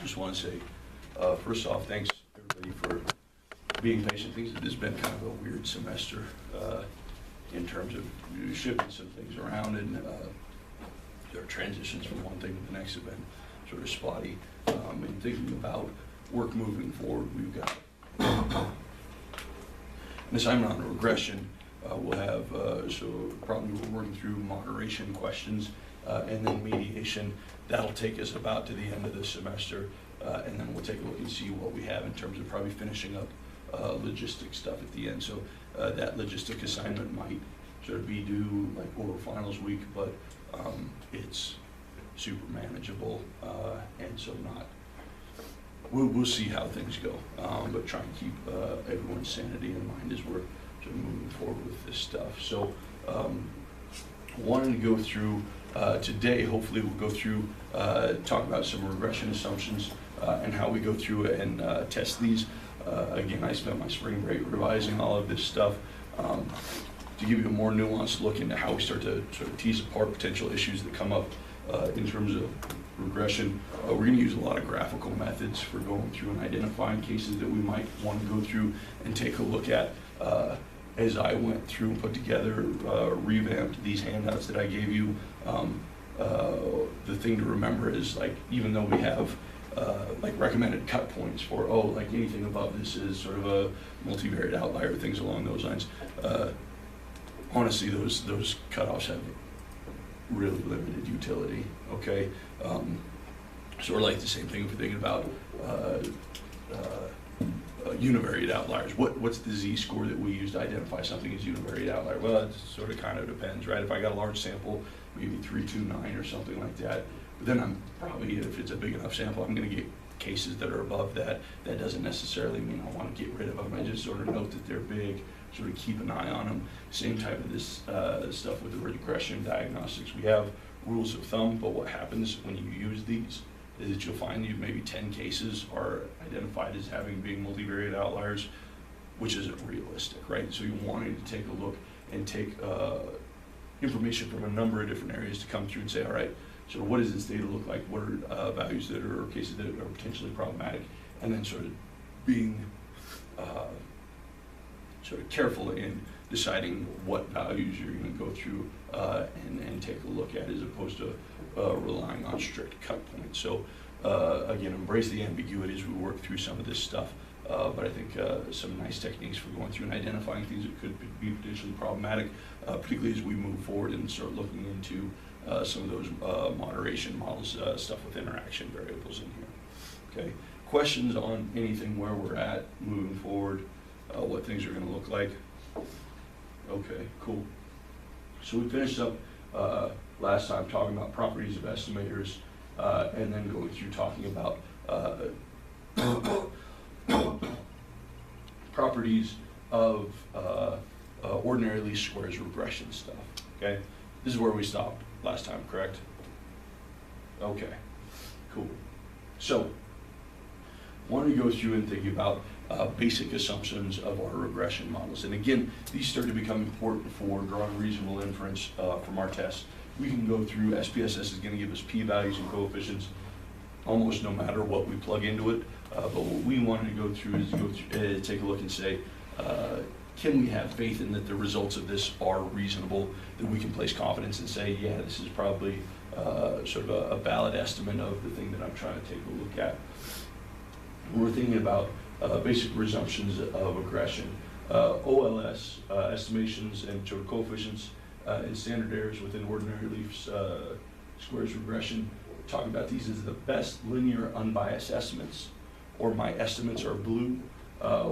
just want to say, first off, thanks everybody for being patient. Things This has been kind of a weird semester in terms of shifting some things around, and our transitions from one thing to the next have been sort of spotty. And thinking about work moving forward, we've got an assignment on regression. We'll have, so probably we're working through moderation questions and then mediation. That'll take us about to the end of the semester, and then we'll take a look and see what we have in terms of probably finishing up logistic stuff at the end. So that logistic assignment might sort of be due like over finals week, but it's super manageable, and so not. We'll see how things go, but try and keep everyone's sanity in mind as we're sort of moving forward with this stuff. So wanted to go through today, hopefully we'll go through, talk about some regression assumptions and how we go through and test these. Again, I spent my spring break revising all of this stuff to give you a more nuanced look into how we start to sort of tease apart potential issues that come up in terms of regression. We're going to use a lot of graphical methods for going through and identifying cases that we might want to go through and take a look at. As I went through and put together, revamped these handouts that I gave you, the thing to remember is, like, even though we have like recommended cut points for, like anything above this is sort of a multivariate outlier, things along those lines, honestly, those cutoffs have really limited utility, okay? Sort of like the same thing if you're thinking about univariate outliers. What's the z-score that we use to identify something as univariate outlier? Well, it sort of kind of depends, right? If I got a large sample, maybe 329 or something like that, but then I'm probably, if it's a big enough sample, I'm going to get cases that are above that. That doesn't necessarily mean I want to get rid of them. I just sort of note that they're big, sort of keep an eye on them. Same type of this stuff with the regression diagnostics. We have rules of thumb, but what happens when you use these is that you'll find you maybe 10 cases are identified as having being multivariate outliers, which isn't realistic, right? So you wanted to take a look and take information from a number of different areas to come through and say, all right, so what does this data look like? What are values that are, or cases that are potentially problematic? And then sort of being sort of careful in deciding what values you're going to go through and take a look at, as opposed to relying on strict cut points. So again, embrace the ambiguity as we work through some of this stuff, but I think some nice techniques for going through and identifying things that could be potentially problematic, particularly as we move forward and start looking into some of those moderation models, stuff with interaction variables in here. Okay, questions on anything where we're at moving forward, what things are going to look like? Okay, cool. So we finished up last time talking about properties of estimators, and then going through talking about properties of ordinary least squares regression stuff. Okay, this is where we stopped last time, correct? Okay, cool. So, wanted to go through and think about basic assumptions of our regression models. And again, these start to become important for drawing reasonable inference from our tests. We can go through, SPSS is going to give us p-values and coefficients almost no matter what we plug into it. But what we wanted to go through is take a look and say, can we have faith in that the results of this are reasonable, that we can place confidence and say, yeah, this is probably sort of a valid estimate of the thing that I'm trying to take a look at. When we're thinking about basic presumptions of regression, OLS, estimations and sort of coefficients and standard errors within ordinary leaf squares regression, talk about these as the best linear unbiased estimates, or my estimates are blue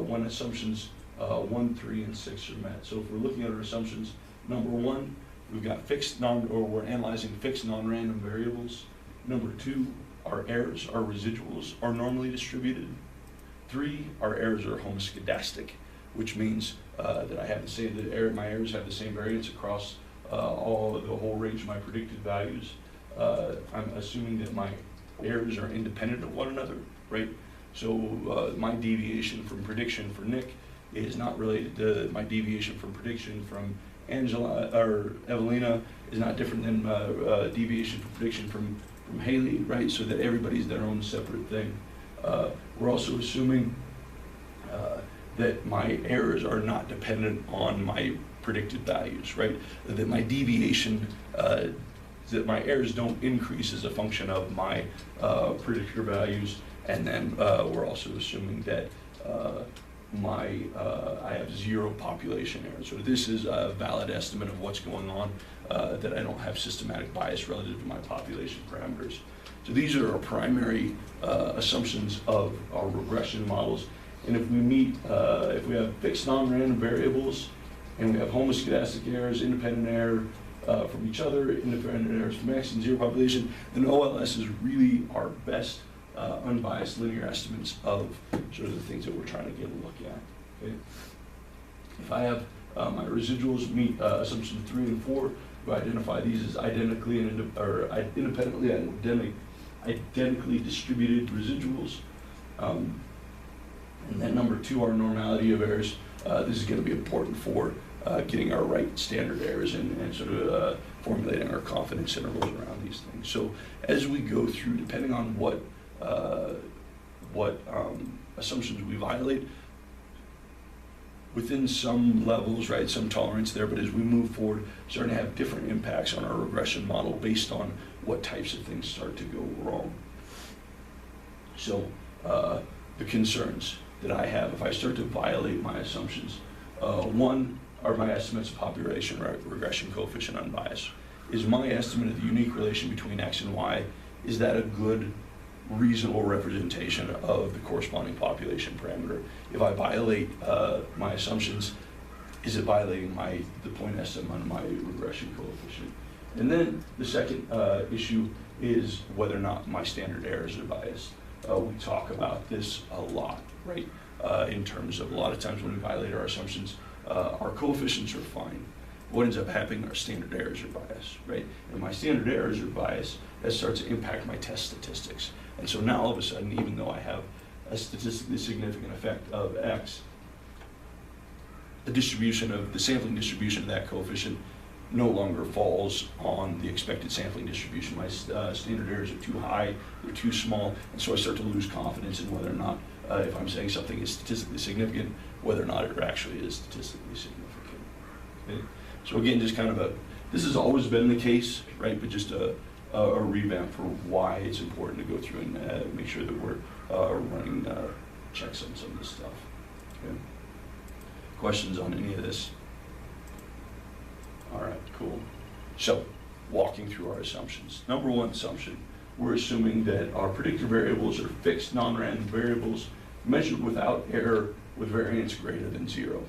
when assumptions 1, 3, and 6 are met. So if we're looking at our assumptions, number 1, we've got we're analyzing fixed non-random variables. Number 2, our errors, our residuals are normally distributed. 3, our errors are homoscedastic, which means that I have the same, my errors have the same variance across the whole range of my predicted values. I'm assuming that my errors are independent of one another, right? So my deviation from prediction for Nick is not related to my deviation from prediction from Angela, or Evelina is not different than deviation from prediction from from Haley, right? So that everybody's their own separate thing. We're also assuming that my errors are not dependent on my predicted values, right? That my deviation, that my errors don't increase as a function of my predictor values. And then we're also assuming that I have 0 population errors. So this is a valid estimate of what's going on, that I don't have systematic bias relative to my population parameters. So these are our primary assumptions of our regression models. And if we meet, if we have fixed non-random variables, and we have homoscedastic errors, independent error from each other, independent errors from X, and 0 population, then OLS is really our best unbiased linear estimates of sort of the things that we're trying to get a look at. Okay? If I have my residuals meet assumptions 3 and 4, we identify these as identically and independently identically distributed residuals. And then number 2, our normality of errors. This is going to be important for getting our right standard errors and sort of formulating our confidence intervals around these things. So as we go through, depending on what assumptions we violate, within some levels, right, some tolerance there, but as we move forward, starting to have different impacts on our regression model based on what types of things start to go wrong. So the concerns that I have if I start to violate my assumptions, one are my estimates of population regression coefficient unbiased. Is my estimate of the unique relation between X and Y, is that a good, reasonable representation of the corresponding population parameter? If I violate my assumptions, is it violating the point estimate on my regression coefficient? And then the second issue is whether or not my standard errors are biased. We talk about this a lot, right? In terms of a lot of times when we violate our assumptions, our coefficients are fine. What ends up happening, our standard errors are biased, right? And my standard errors are biased, that starts to impact my test statistics. And so now all of a sudden, even though I have a statistically significant effect of X, the sampling distribution of that coefficient no longer falls on the expected sampling distribution. My standard errors are too high, they're too small, and so I start to lose confidence in whether or not, if I'm saying something is statistically significant, whether or not it actually is statistically significant. Okay? So again, just kind of this has always been the case, right, but just a revamp for why it's important to go through and make sure that we're running checks on some of this stuff. Okay? Questions on any of this? All right, cool. So, walking through our assumptions. Number 1 assumption, we're assuming that our predictor variables are fixed non-random variables measured without error with variance greater than 0.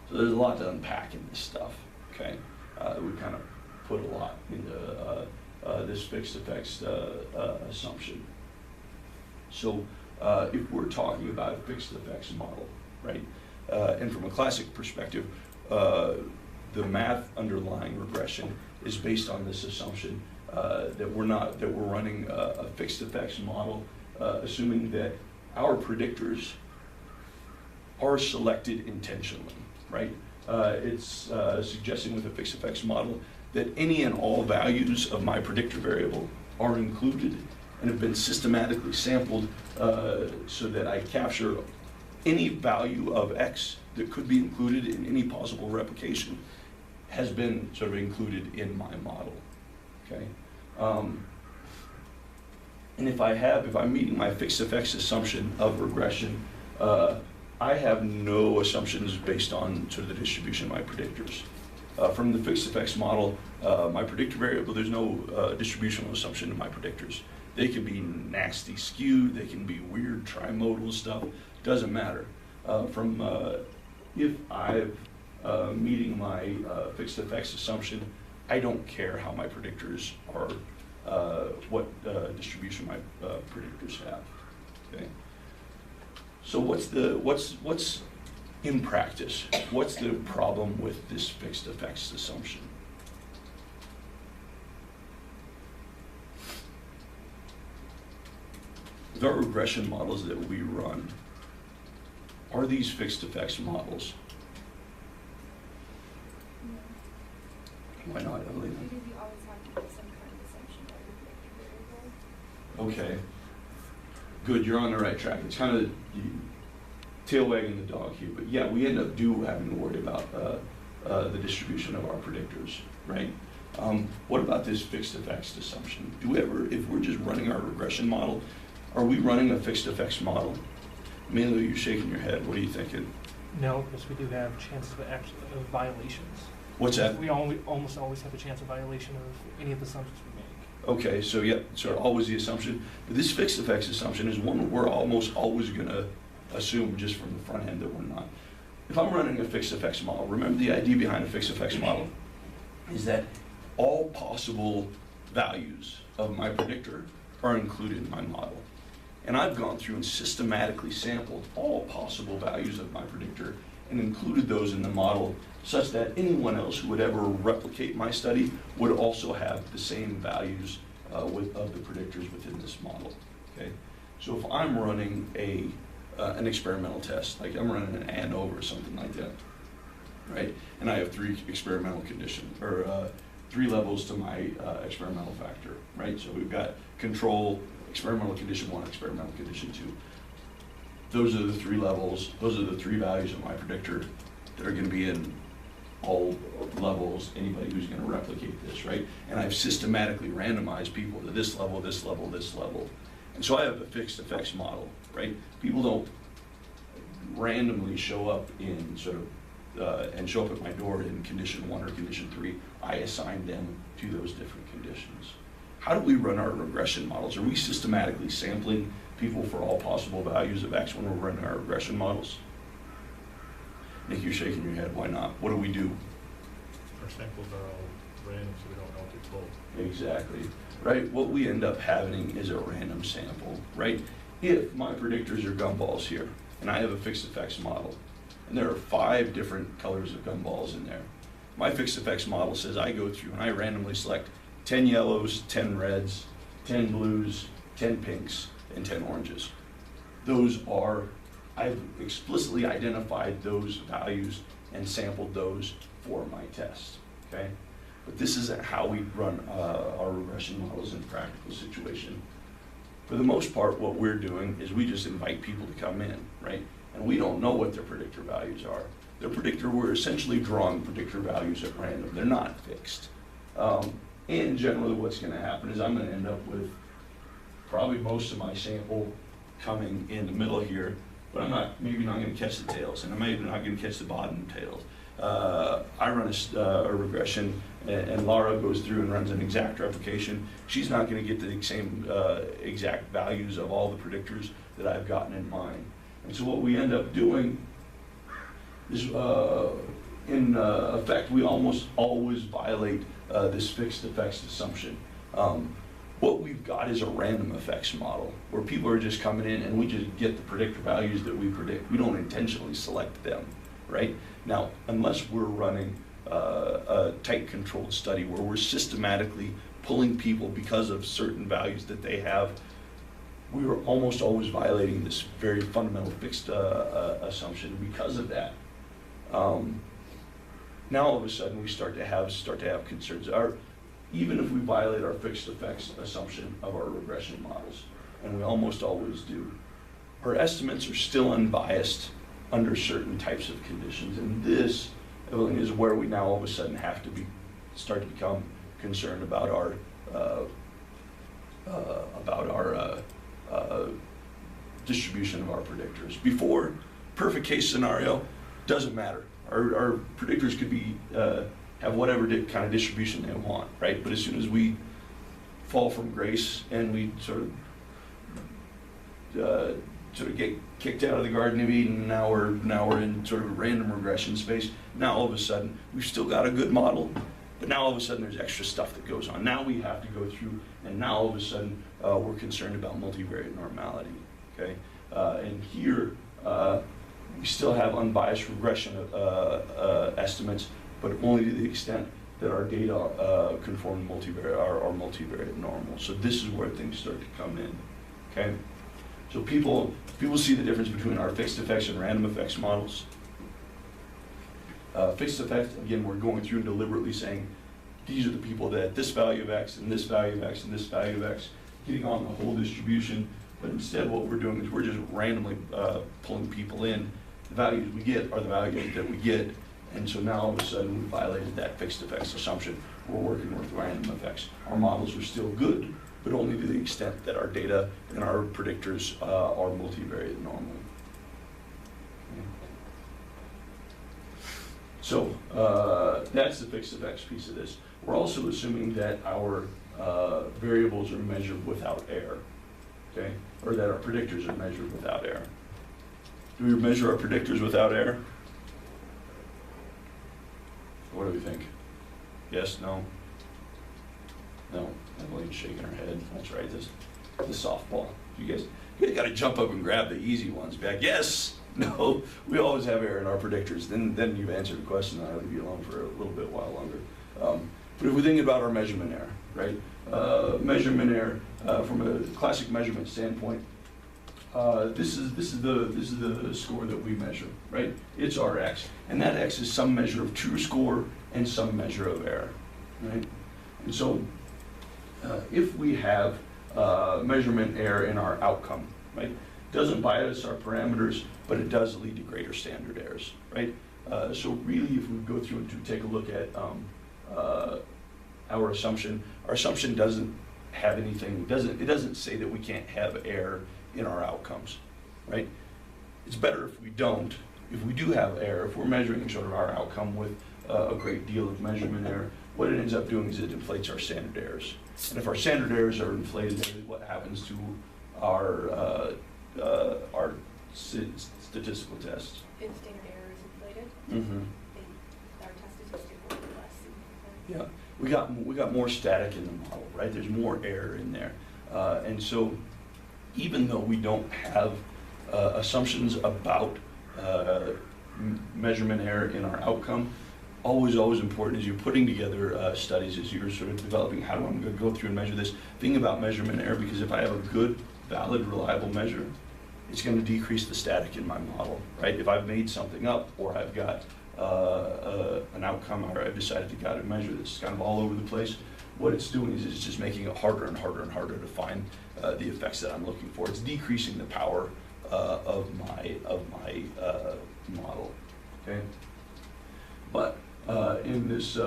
So there's a lot to unpack in this stuff, okay? We kind of put a lot into this fixed effects assumption. So if we're talking about a fixed effects model, right? And from a classic perspective, the math underlying regression is based on this assumption that we're running a fixed effects model, assuming that our predictors are selected intentionally, right? It's suggesting with a fixed effects model that any and all values of my predictor variable are included and have been systematically sampled so that I capture any value of X that could be included in any possible replication has been sort of included in my model, okay? And if I'm meeting my fixed effects assumption of regression, I have no assumptions based on sort of the distribution of my predictors. From the fixed effects model, my predictor variable, there's no distributional assumption in my predictors. They can be nasty skewed, they can be weird trimodal stuff, doesn't matter. If I'm meeting my fixed effects assumption, I don't care how my predictors are, what distribution my predictors have. Okay. So what's in practice? What's the problem with this fixed effects assumption? With our regression models that we run, are these fixed effects models? Why not, Elena? Because you always have to have some kind of assumption about your predictor variable. Okay. Good, you're on the right track. It's kind of tail wagging the dog here, but yeah, we end up having to worry about the distribution of our predictors, right? What about this fixed effects assumption? Do we ever, if we're just running our regression model, are we running a fixed effects model? Mainly, you're shaking your head. What are you thinking? No, because we do have chances of violations. What's that? We almost always have a chance of violation of any of the assumptions we make. Okay, so yeah, so always the assumption. But this fixed effects assumption is one we're almost always going to assume just from the front end that we're not. If I'm running a fixed effects model, remember the idea behind a fixed effects model is that all possible values of my predictor are included in my model. And I've gone through and systematically sampled all possible values of my predictor and included those in the model such that anyone else who would ever replicate my study would also have the same values of the predictors within this model. Okay? So if I'm running an experimental test, like I'm running an ANOVA or something like that, right? And I have 3 experimental conditions, or 3 levels to my experimental factor, right? So we've got control, experimental condition 1, experimental condition 2. Those are the 3 levels, those are the 3 values of my predictor that are going to be in all levels, anybody who's going to replicate this, right? And I've systematically randomized people to this level, this level, this level. And so I have a fixed effects model, right? People don't randomly show up in and show up at my door in condition 1 or condition 3. I assign them to those different conditions. How do we run our regression models? Are we systematically sampling people for all possible values of X when we're running our regression models? Nick, you're shaking your head. Why not? What do we do? Our samples are all random, so we don't know what to pull. Exactly. Right? What we end up having is a random sample, right? If my predictors are gumballs here, and I have a fixed effects model, and there are 5 different colors of gumballs in there, my fixed effects model says I go through and I randomly select 10 yellows, 10 reds, 10 blues, 10 pinks, and 10 oranges. I've explicitly identified those values and sampled those for my test, okay? But this isn't how we run our regression models in a practical situation. For the most part, what we're doing is we just invite people to come in, right? And we don't know what their predictor values are. We're essentially drawing predictor values at random. They're not fixed. And generally what's gonna happen is I'm gonna end up with probably most of my sample coming in the middle here, but maybe not gonna catch the tails, and I'm maybe not gonna catch the bottom tails. I run a regression, and Laura goes through and runs an exact replication. She's not going to get the same exact values of all the predictors that I've gotten in mine. And so what we end up doing is, in effect, we almost always violate this fixed effects assumption. What we've got is a random effects model where people are just coming in and we just get the predictor values that we predict. We don't intentionally select them, right? Now, unless we're running a tight controlled study where we're systematically pulling people because of certain values that they have, we are almost always violating this very fundamental fixed assumption because of that. Now all of a sudden we start to have concerns. Even if we violate our fixed effects assumption of our regression models, and we almost always do, our estimates are still unbiased under certain types of conditions, and this is where we now all of a sudden have to start to become concerned about our distribution of our predictors. Before, perfect case scenario, doesn't matter. Our predictors could be have whatever kind of distribution they want, right? But as soon as we fall from grace and we sort of get kicked out of the Garden of Eden, now we're in sort of a random regression space. Now all of a sudden we've still got a good model, but now all of a sudden there's extra stuff that goes on. Now we have to go through, and now all of a sudden we're concerned about multivariate normality. Okay, and here we still have unbiased regression estimates, but only to the extent that our data conform to multivariate normal. So this is where things start to come in. Okay. So people see the difference between our fixed effects and random effects models. Fixed effects, again, we're going through and deliberately saying, these are the people that this value of X and this value of X and this value of X. getting on the whole distribution, but instead what we're doing is we're just randomly pulling people in. The values we get are the values that we get, and so now all of a sudden we violated that fixed effects assumption. We're working with random effects. Our models are still good, but only to the extent that our data and our predictors are multivariate normally. So that's the fixed effects piece of this. We're also assuming that our variables are measured without error, okay? Or that our predictors are measured without error. Do we measure our predictors without error? What do we think? Yes, no? No, Emily's shaking her head. That's right, this the softball. You guys got to jump up and grab the easy ones back. Yes, no, we always have error in our predictors. Then you've answered the question, and I'll leave you alone for a little bit while longer. But if we think about our measurement error, right? Measurement error from a classic measurement standpoint, this is the score that we measure, right? It's our x, and that x is some measure of true score and some measure of error, right? And so if we have measurement error in our outcome, right? Doesn't bias our parameters, but it does lead to greater standard errors, right? So really, if we go through and to take a look at our assumption doesn't have anything, it doesn't say that we can't have error in our outcomes, right? It's better if we don't. If we do have error, if we're measuring sort of our outcome with a great deal of measurement error, what it ends up doing is it inflates our standard errors. And if our standard errors are inflated, then what happens to our statistical tests? If standard error is inflated, Mm-hmm. then our test is just equal to less. Yeah, we got more static in the model, right? There's more error in there, and so even though we don't have assumptions about measurement error in our outcome, always important as you're putting together studies, as you're sort of developing how I'm going to go through and measure this. Think about measurement error, because if I have a good, valid, reliable measure, it's going to decrease the static in my model, right? If I've made something up, or I've got an outcome, or I've decided to go and measure this kind of all over the place, what it's doing is it's just making it harder and harder and harder to find the effects that I'm looking for. It's decreasing the power of my model, okay? But in this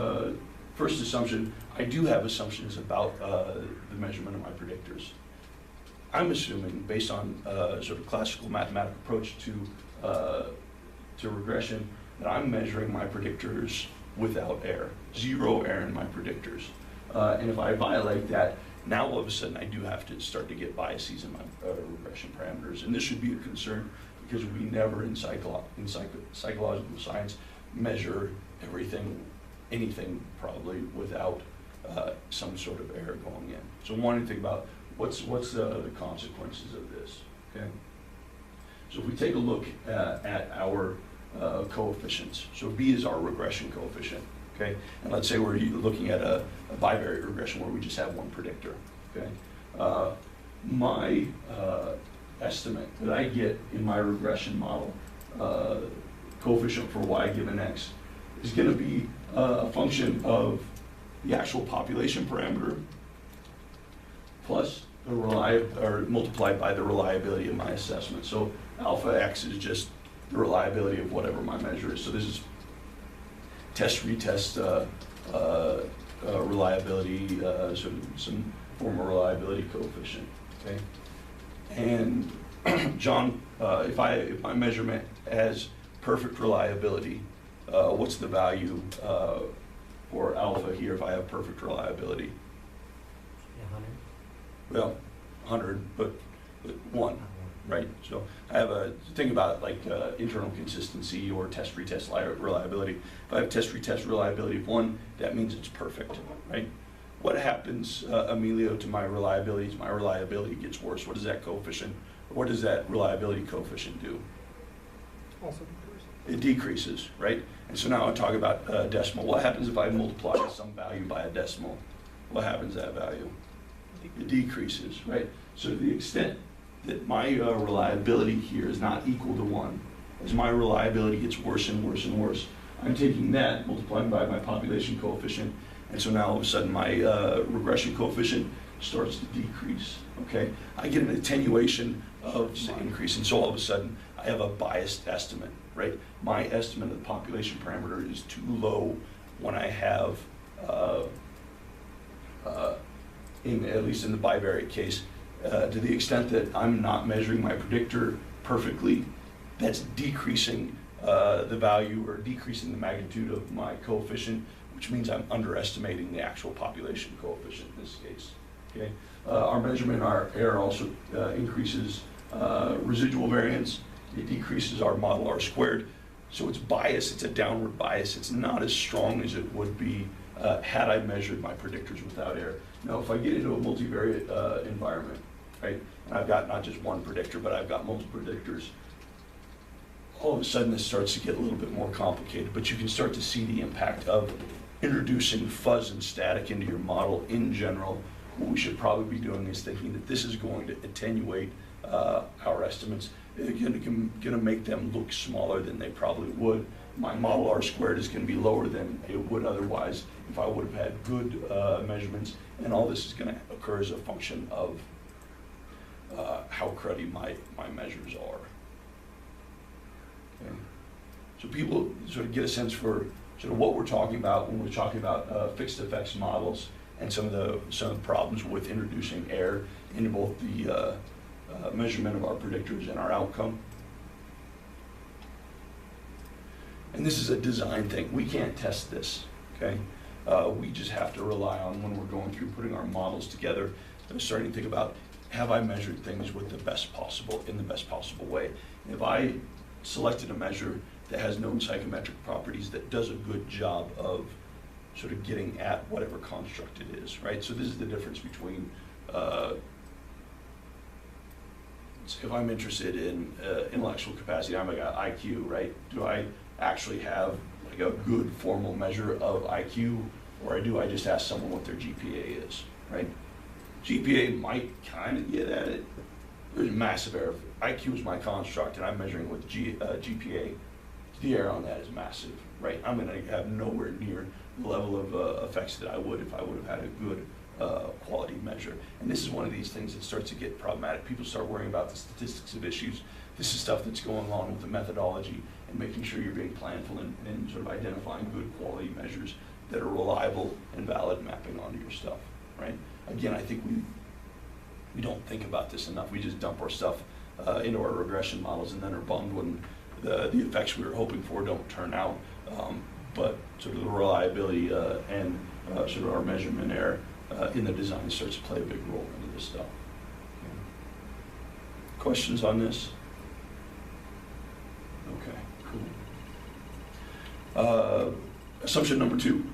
first assumption, I do have assumptions about the measurement of my predictors. I'm assuming, based on sort of classical mathematical approach to regression, that I'm measuring my predictors without error, 0 error in my predictors. And if I violate that, now all of a sudden I do have to start to get biases in my regression parameters. And this should be a concern, because we never in psychological science measure anything probably without some sort of error going in. So wanting to think about what's the consequences of this, okay? So if we take a look at our coefficients, so B is our regression coefficient, okay? And let's say we're looking at a bivariate regression where we just have one predictor, okay? My estimate that I get in my regression model, coefficient for y given x, is going to be a function of the actual population parameter plus the multiplied by the reliability of my assessment. So alpha x is just the reliability of whatever my measure is. So this is test-retest reliability, sort of some form of reliability coefficient, okay? And John, if my measurement has perfect reliability, what's the value for alpha here if I have perfect reliability? 100. Well, 100, but 1, right? So I have think about it like internal consistency or test-retest reliability. If I have test-retest reliability of 1, that means it's perfect, right? What happens, Emilio, to my reliability? My reliability gets worse. What does that reliability coefficient do? Also, It decreases, right? And so now I talk about decimal. What happens if I multiply some value by a decimal? What happens to that value? It decreases, right? So to the extent that my reliability here is not equal to 1, as my reliability gets worse and worse and worse, I'm taking that, multiplying by my population coefficient, and so now all of a sudden my regression coefficient starts to decrease, okay? I get an attenuation of the increase, and so all of a sudden, I have a biased estimate, right? My estimate of the population parameter is too low when I have, at least in the bivariate case, to the extent that I'm not measuring my predictor perfectly, that's decreasing the value or decreasing the magnitude of my coefficient, which means I'm underestimating the actual population coefficient in this case, okay? Our measurement, our error also increases residual variance. It decreases our model R squared. So it's biased, it's a downward bias. It's not as strong as it would be had I measured my predictors without error. Now, if I get into a multivariate environment, right, and I've got not just one predictor, but I've got multiple predictors, all of a sudden this starts to get a little bit more complicated, but you can start to see the impact of introducing fuzz and static into your model in general. What we should probably be doing is thinking that this is going to attenuate our estimates. It's going to make them look smaller than they probably would. My model R squared is going to be lower than it would otherwise if I would have had good measurements, and all this is going to occur as a function of how cruddy my measures are. Okay. So people sort of get a sense for sort of what we're talking about when we're talking about fixed effects models and some of the problems with introducing error into both the measurement of our predictors and our outcome. And this is a design thing. We can't test this, okay? We just have to rely on, when we're going through putting our models together, starting to think about, have I measured things with in the best possible way? And if I selected a measure that has known psychometric properties that does a good job of sort of getting at whatever construct it is, right? So this is the difference between, if I'm interested in intellectual capacity, I'm like IQ, right? Do I actually have like a good formal measure of IQ, or do I just ask someone what their GPA is, right? GPA might kind of get at it. There's massive error. IQ is my construct, and I'm measuring with GPA. The error on that is massive, right? I'm going to have nowhere near the level of effects that I would if I would have had a good quality measure. And this is one of these things that starts to get problematic. People start worrying about the statistics of issues. This is stuff that's going on with the methodology and making sure you're being planful and sort of identifying good quality measures that are reliable and valid mapping onto your stuff, right? Again, I think we don't think about this enough. We just dump our stuff into our regression models and then are bummed when the effects we were hoping for don't turn out. But sort of the reliability and sort of our measurement error in the design starts to play a big role into this stuff. Okay. Questions on this? Okay, cool. Assumption number 2.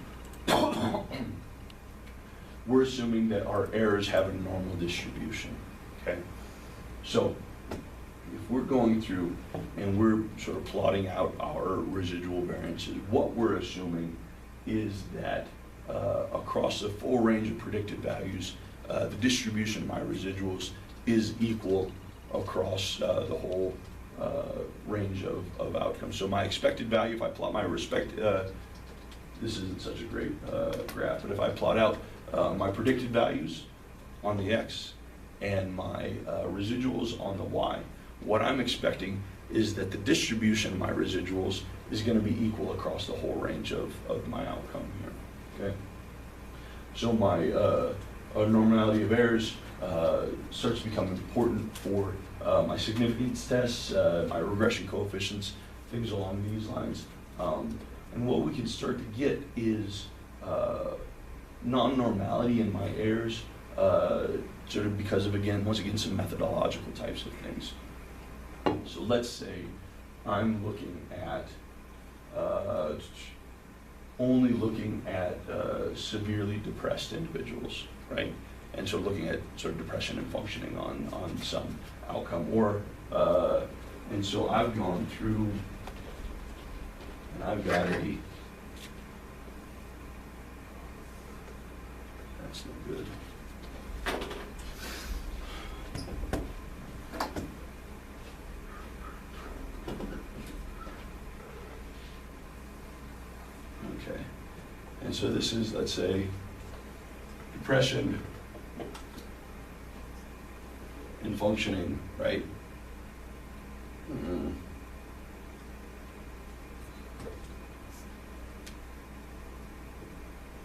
We're assuming that our errors have a normal distribution, okay? So if we're going through and we're sort of plotting out our residual variances, what we're assuming is that across the full range of predicted values, the distribution of my residuals is equal across the whole range of outcomes. So my expected value, if I plot my this isn't such a great graph, but if I plot out my predicted values on the X and my residuals on the Y, what I'm expecting is that the distribution of my residuals is going to be equal across the whole range of my outcome here, okay? So my normality of errors starts to become important for my significance tests, my regression coefficients, things along these lines. And what we can start to get is non-normality in my errors, sort of because of, once again, some methodological types of things. So let's say I'm looking at, only looking at severely depressed individuals, right? And so looking at sort of depression and functioning on some outcome, or, and so I've gone through, and I've got a, that's no good. Okay, and so this is, let's say, depression functioning, right?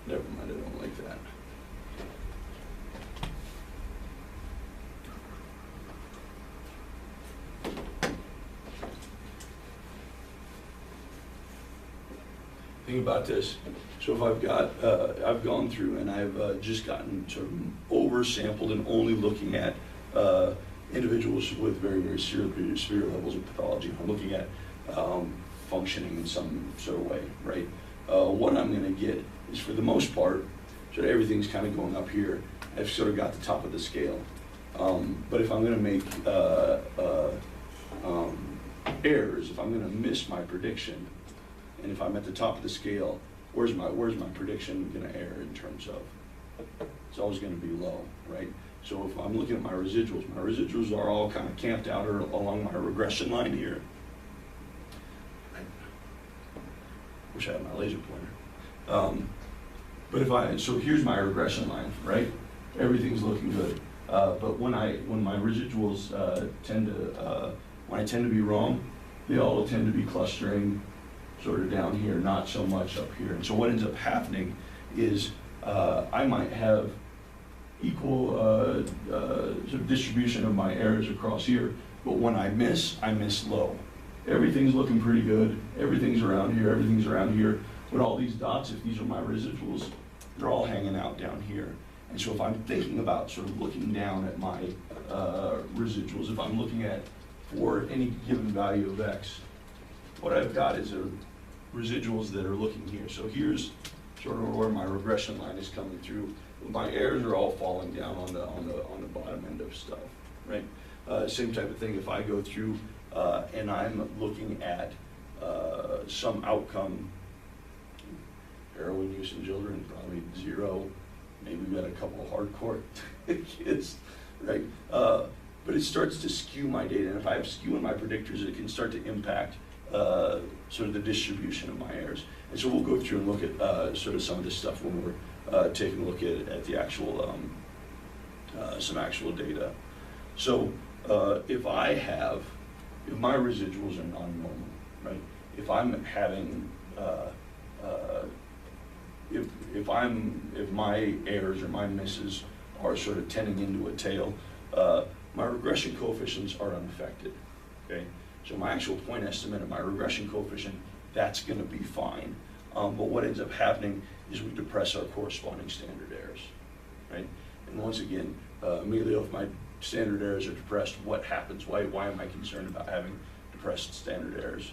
Never mind, I don't like that. Think about this. So if I've got, I've gone through and I've just gotten sort of oversampled and only looking at individuals with very, very severe levels of pathology. I'm looking at functioning in some sort of way, right? What I'm going to get is, for the most part, sort of everything's kind of going up here. I've sort of got the top of the scale. But if I'm going to make errors, if I'm going to miss my prediction, and if I'm at the top of the scale, where's my prediction going to err in terms of? It's always going to be low, right? So if I'm looking at my residuals are all kind of camped out or along my regression line here. Wish I had my laser pointer. But so here's my regression line, right? Everything's looking good. But when my residuals when I tend to be wrong, they all tend to be clustering sort of down here, not so much up here. And so what ends up happening is I might have equal sort of distribution of my errors across here, but when I miss low. Everything's looking pretty good, everything's around here, but all these dots, if these are my residuals, they're all hanging out down here. And so if I'm thinking about sort of looking down at my residuals, if I'm looking at, for any given value of X, what I've got is residuals that are looking here. So here's sort of where my regression line is coming through. My errors are all falling down on the bottom end of stuff, right? Same type of thing if I go through and I'm looking at some outcome. Heroin use in children, probably 0. Maybe we've got a couple of hardcore kids, right? But it starts to skew my data, and if I have skew in my predictors, it can start to impact sort of the distribution of my errors. And so we'll go through and look at sort of some of this stuff when we're taking a look at the actual, some actual data. So if my residuals are non-normal, right? If I'm having, if my errors or my misses are sort of tending into a tail, my regression coefficients are unaffected, okay? So my actual point estimate of my regression coefficient, that's gonna be fine. But what ends up happening is we depress our corresponding standard errors, right? And once again, Emilio, if my standard errors are depressed, what happens? Why am I concerned about having depressed standard errors?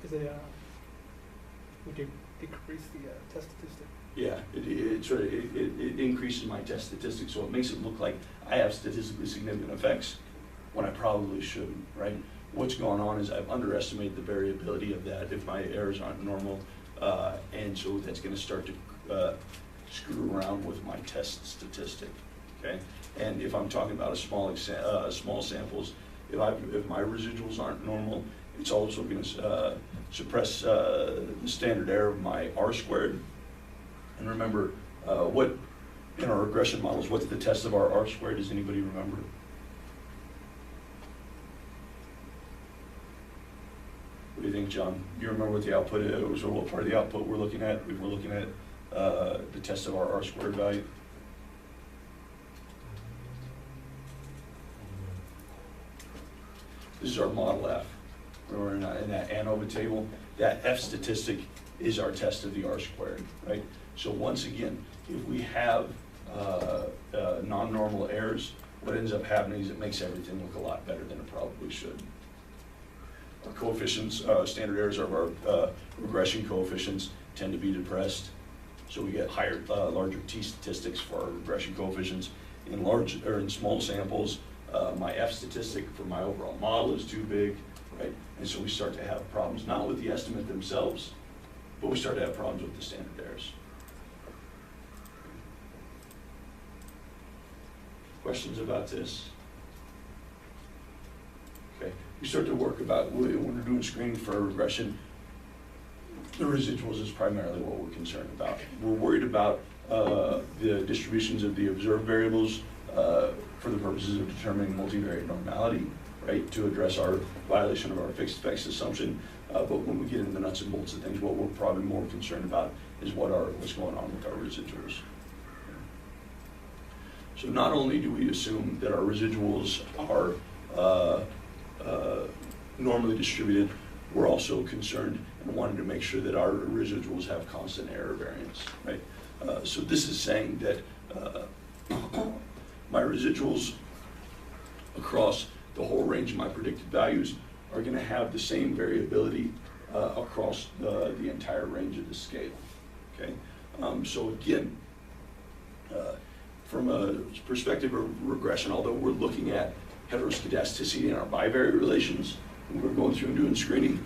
Because we did decrease the test statistic. Yeah, it increases my test statistics, so it makes it look like I have statistically significant effects when I probably shouldn't, right? What's going on is I've underestimated the variability of that if my errors aren't normal, and so that's going to start to screw around with my test statistic, okay? And if I'm talking about small samples, if my residuals aren't normal, it's also going to suppress the standard error of my R-squared. And remember, what in our regression models, what's the test of our R-squared? Does anybody remember? What do you think, John? You remember what the output is, or what part of the output we're looking at? We're looking at the test of our R-squared value. This is our model F. Remember in that ANOVA table, that F statistic is our test of the R-squared, right? So once again, if we have non-normal errors, what ends up happening is it makes everything look a lot better than it probably should. Our coefficients, standard errors of our regression coefficients tend to be depressed. So we get higher, larger T statistics for our regression coefficients. In small samples, my F statistic for my overall model is too big, right? And so we start to have problems, not with the estimate themselves, but we start to have problems with the standard errors. Questions about this? Okay, we start to work about, when we're doing screening for a regression, the residuals is primarily what we're concerned about. We're worried about the distributions of the observed variables for the purposes of determining multivariate normality, right, to address our violation of our fixed effects assumption. But when we get into the nuts and bolts of things, what we're probably more concerned about is what's going on with our residuals. So not only do we assume that our residuals are normally distributed, we're also concerned and wanted to make sure that our residuals have constant error variance, right? So this is saying that my residuals across the whole range of my predicted values are going to have the same variability across the entire range of the scale, okay? So again, from a perspective of regression, although we're looking at heteroscedasticity in our bivariate relations, when we're going through and doing screening,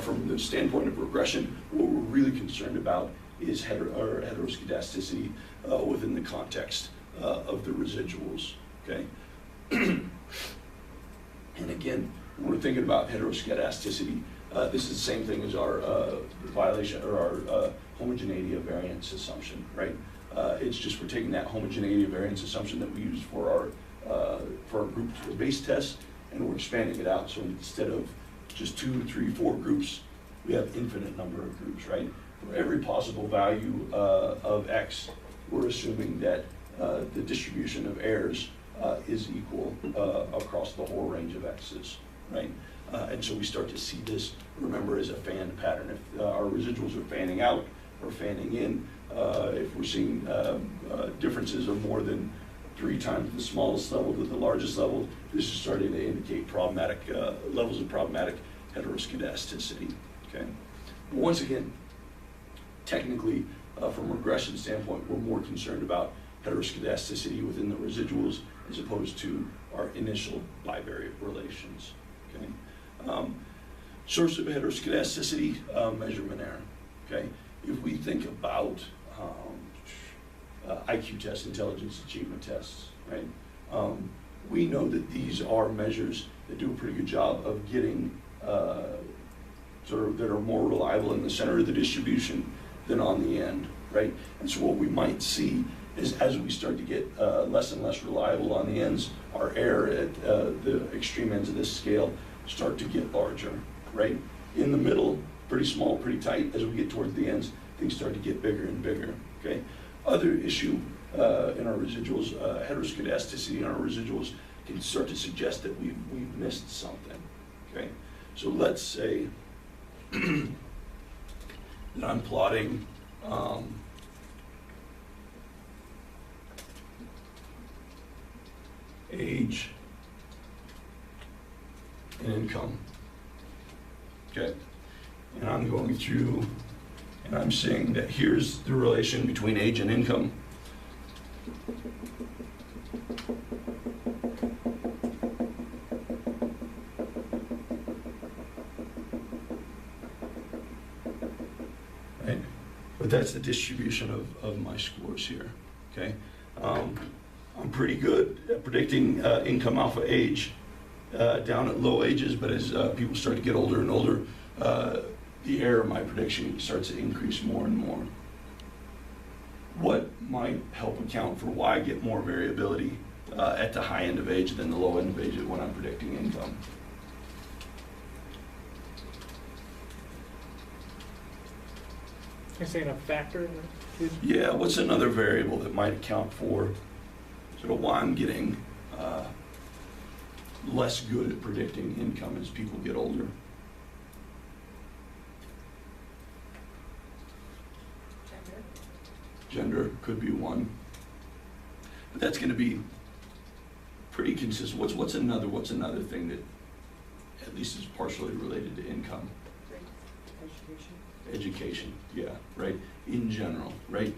from the standpoint of regression, what we're really concerned about is heteroscedasticity within the context of the residuals, okay? And again, when we're thinking about heteroscedasticity, this is the same thing as our violation or our homogeneity of variance assumption, right? It's just we're taking that homogeneity of variance assumption that we use for our group-based tests, and we're expanding it out. So instead of just 2, 3, 4 groups, we have infinite number of groups, right? For every possible value of X, we're assuming that the distribution of errors is equal across the whole range of X's, right? And so we start to see this, remember, as a fan pattern. If our residuals are fanning out or fanning in, if we're seeing differences of more than 3 times the smallest level to the largest level, this is starting to indicate problematic levels of problematic heteroscedasticity, okay? But once again, technically, from a regression standpoint, we're more concerned about heteroscedasticity within the residuals as opposed to our initial bivariate relations, okay? Source of heteroscedasticity, measurement error, okay? If we think about IQ tests, intelligence achievement tests, right? We know that these are measures that do a pretty good job of getting that are more reliable in the center of the distribution than on the end, right? And so what we might see is as we start to get less and less reliable on the ends, our error at the extreme ends of this scale start to get larger, right? In the middle, pretty small, pretty tight. As we get towards the ends, things start to get bigger and bigger, okay? Other issue in our residuals, heteroscedasticity in our residuals can start to suggest that we've missed something, okay? So let's say that I'm plotting age and income, okay? And I'm going through and I'm saying that here's the relation between age and income. Right? But that's the distribution of my scores here, okay? I'm pretty good at predicting income alpha age down at low ages, but as people start to get older and older, the error of my prediction starts to increase more and more. What might help account for why I get more variability at the high end of age than the low end of age when I'm predicting income? You're saying a factor? Yeah, what's another variable that might account for sort of why I'm getting less good at predicting income as people get older? Gender could be one, but that's going to be pretty consistent. What's another thing that at least is partially related to income? Education, yeah, right. In general, right.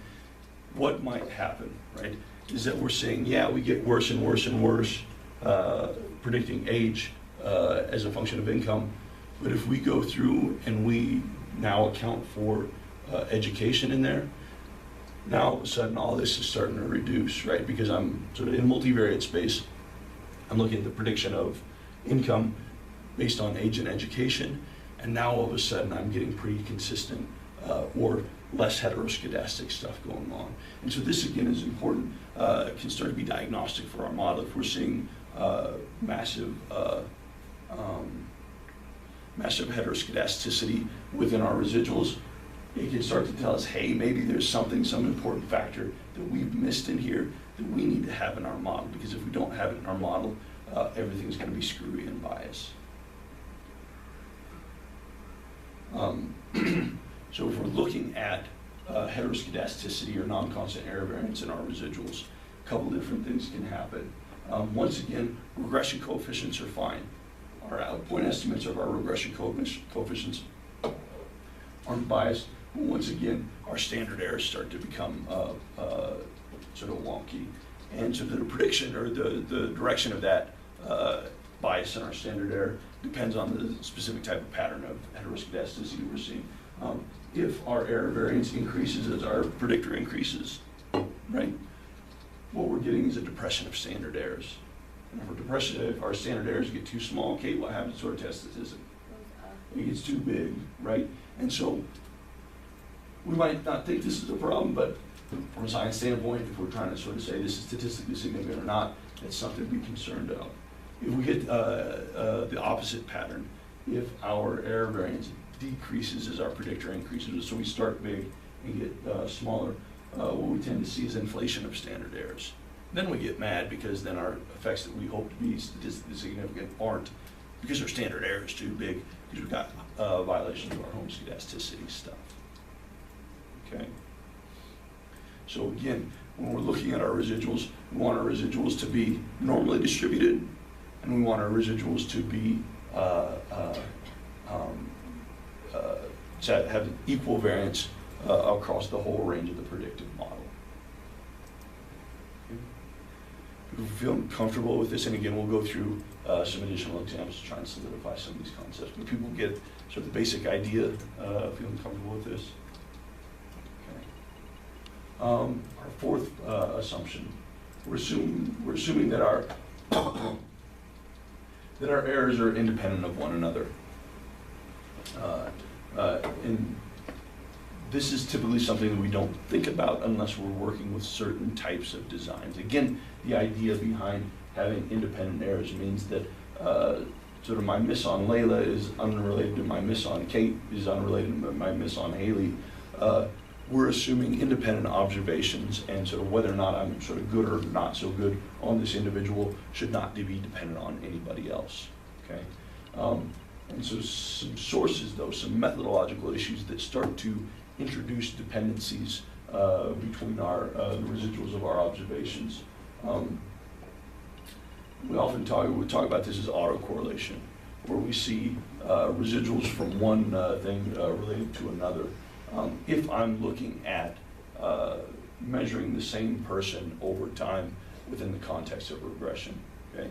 What might happen, right, is that we're saying, yeah, we get worse and worse and worse predicting age as a function of income, but if we go through and we now account for education in there, now all of a sudden all this is starting to reduce, right? Because I'm sort of in multivariate space. I'm looking at the prediction of income based on age and education, and now all of a sudden I'm getting pretty consistent or less heteroscedastic stuff going on. And so this again is important, can start to be diagnostic for our model. If we're seeing massive heteroscedasticity within our residuals, it can start to tell us, hey, maybe there's some important factor that we've missed in here that we need to have in our model, because if we don't have it in our model, everything's going to be screwy and biased. So if we're looking at heteroscedasticity or non-constant error variance in our residuals, a couple different things can happen. Once again, regression coefficients are fine. Our point estimates of our regression coefficients aren't biased. But once again, our standard errors start to become sort of wonky. And so the prediction or the direction of that bias in our standard error depends on the specific type of pattern of heteroscedasticity we're seeing. If our error variance increases as our predictor increases, right, what we're getting is a depression of standard errors. And if our standard errors get too small, okay, what happens to our test statistic? It gets too big, right? And so we might not think this is a problem, but from a science standpoint, if we're trying to sort of say this is statistically significant or not, it's something to be concerned of. If we get the opposite pattern, if our error variance decreases as our predictor increases, so we start big and get smaller, what we tend to see is inflation of standard errors. Then we get mad because then our effects that we hope to be statistically significant aren't, because our standard error is too big, because we've got violations of our homoscedasticity stuff. Okay. So again, when we're looking at our residuals, we want our residuals to be normally distributed, and we want our residuals to be to have equal variance across the whole range of the predictive model. If we feel comfortable with this, and again, we'll go through some additional examples to try and solidify some of these concepts, but people get sort of the basic idea of feeling comfortable with this. Okay. Our fourth assumption, we're assuming that our errors are independent of one another. And this is typically something that we don't think about unless we're working with certain types of designs. Again, the idea behind having independent errors means that sort of my miss on Layla is unrelated to my miss on Kate, is unrelated to my miss on Haley. We're assuming independent observations, and sort of whether or not I'm sort of good or not so good on this individual should not be dependent on anybody else. Okay. And so some sources, though, some methodological issues that start to introduce dependencies between our the residuals of our observations. We often talk about this as autocorrelation, where we see residuals from one thing related to another. If I'm looking at measuring the same person over time within the context of regression, okay?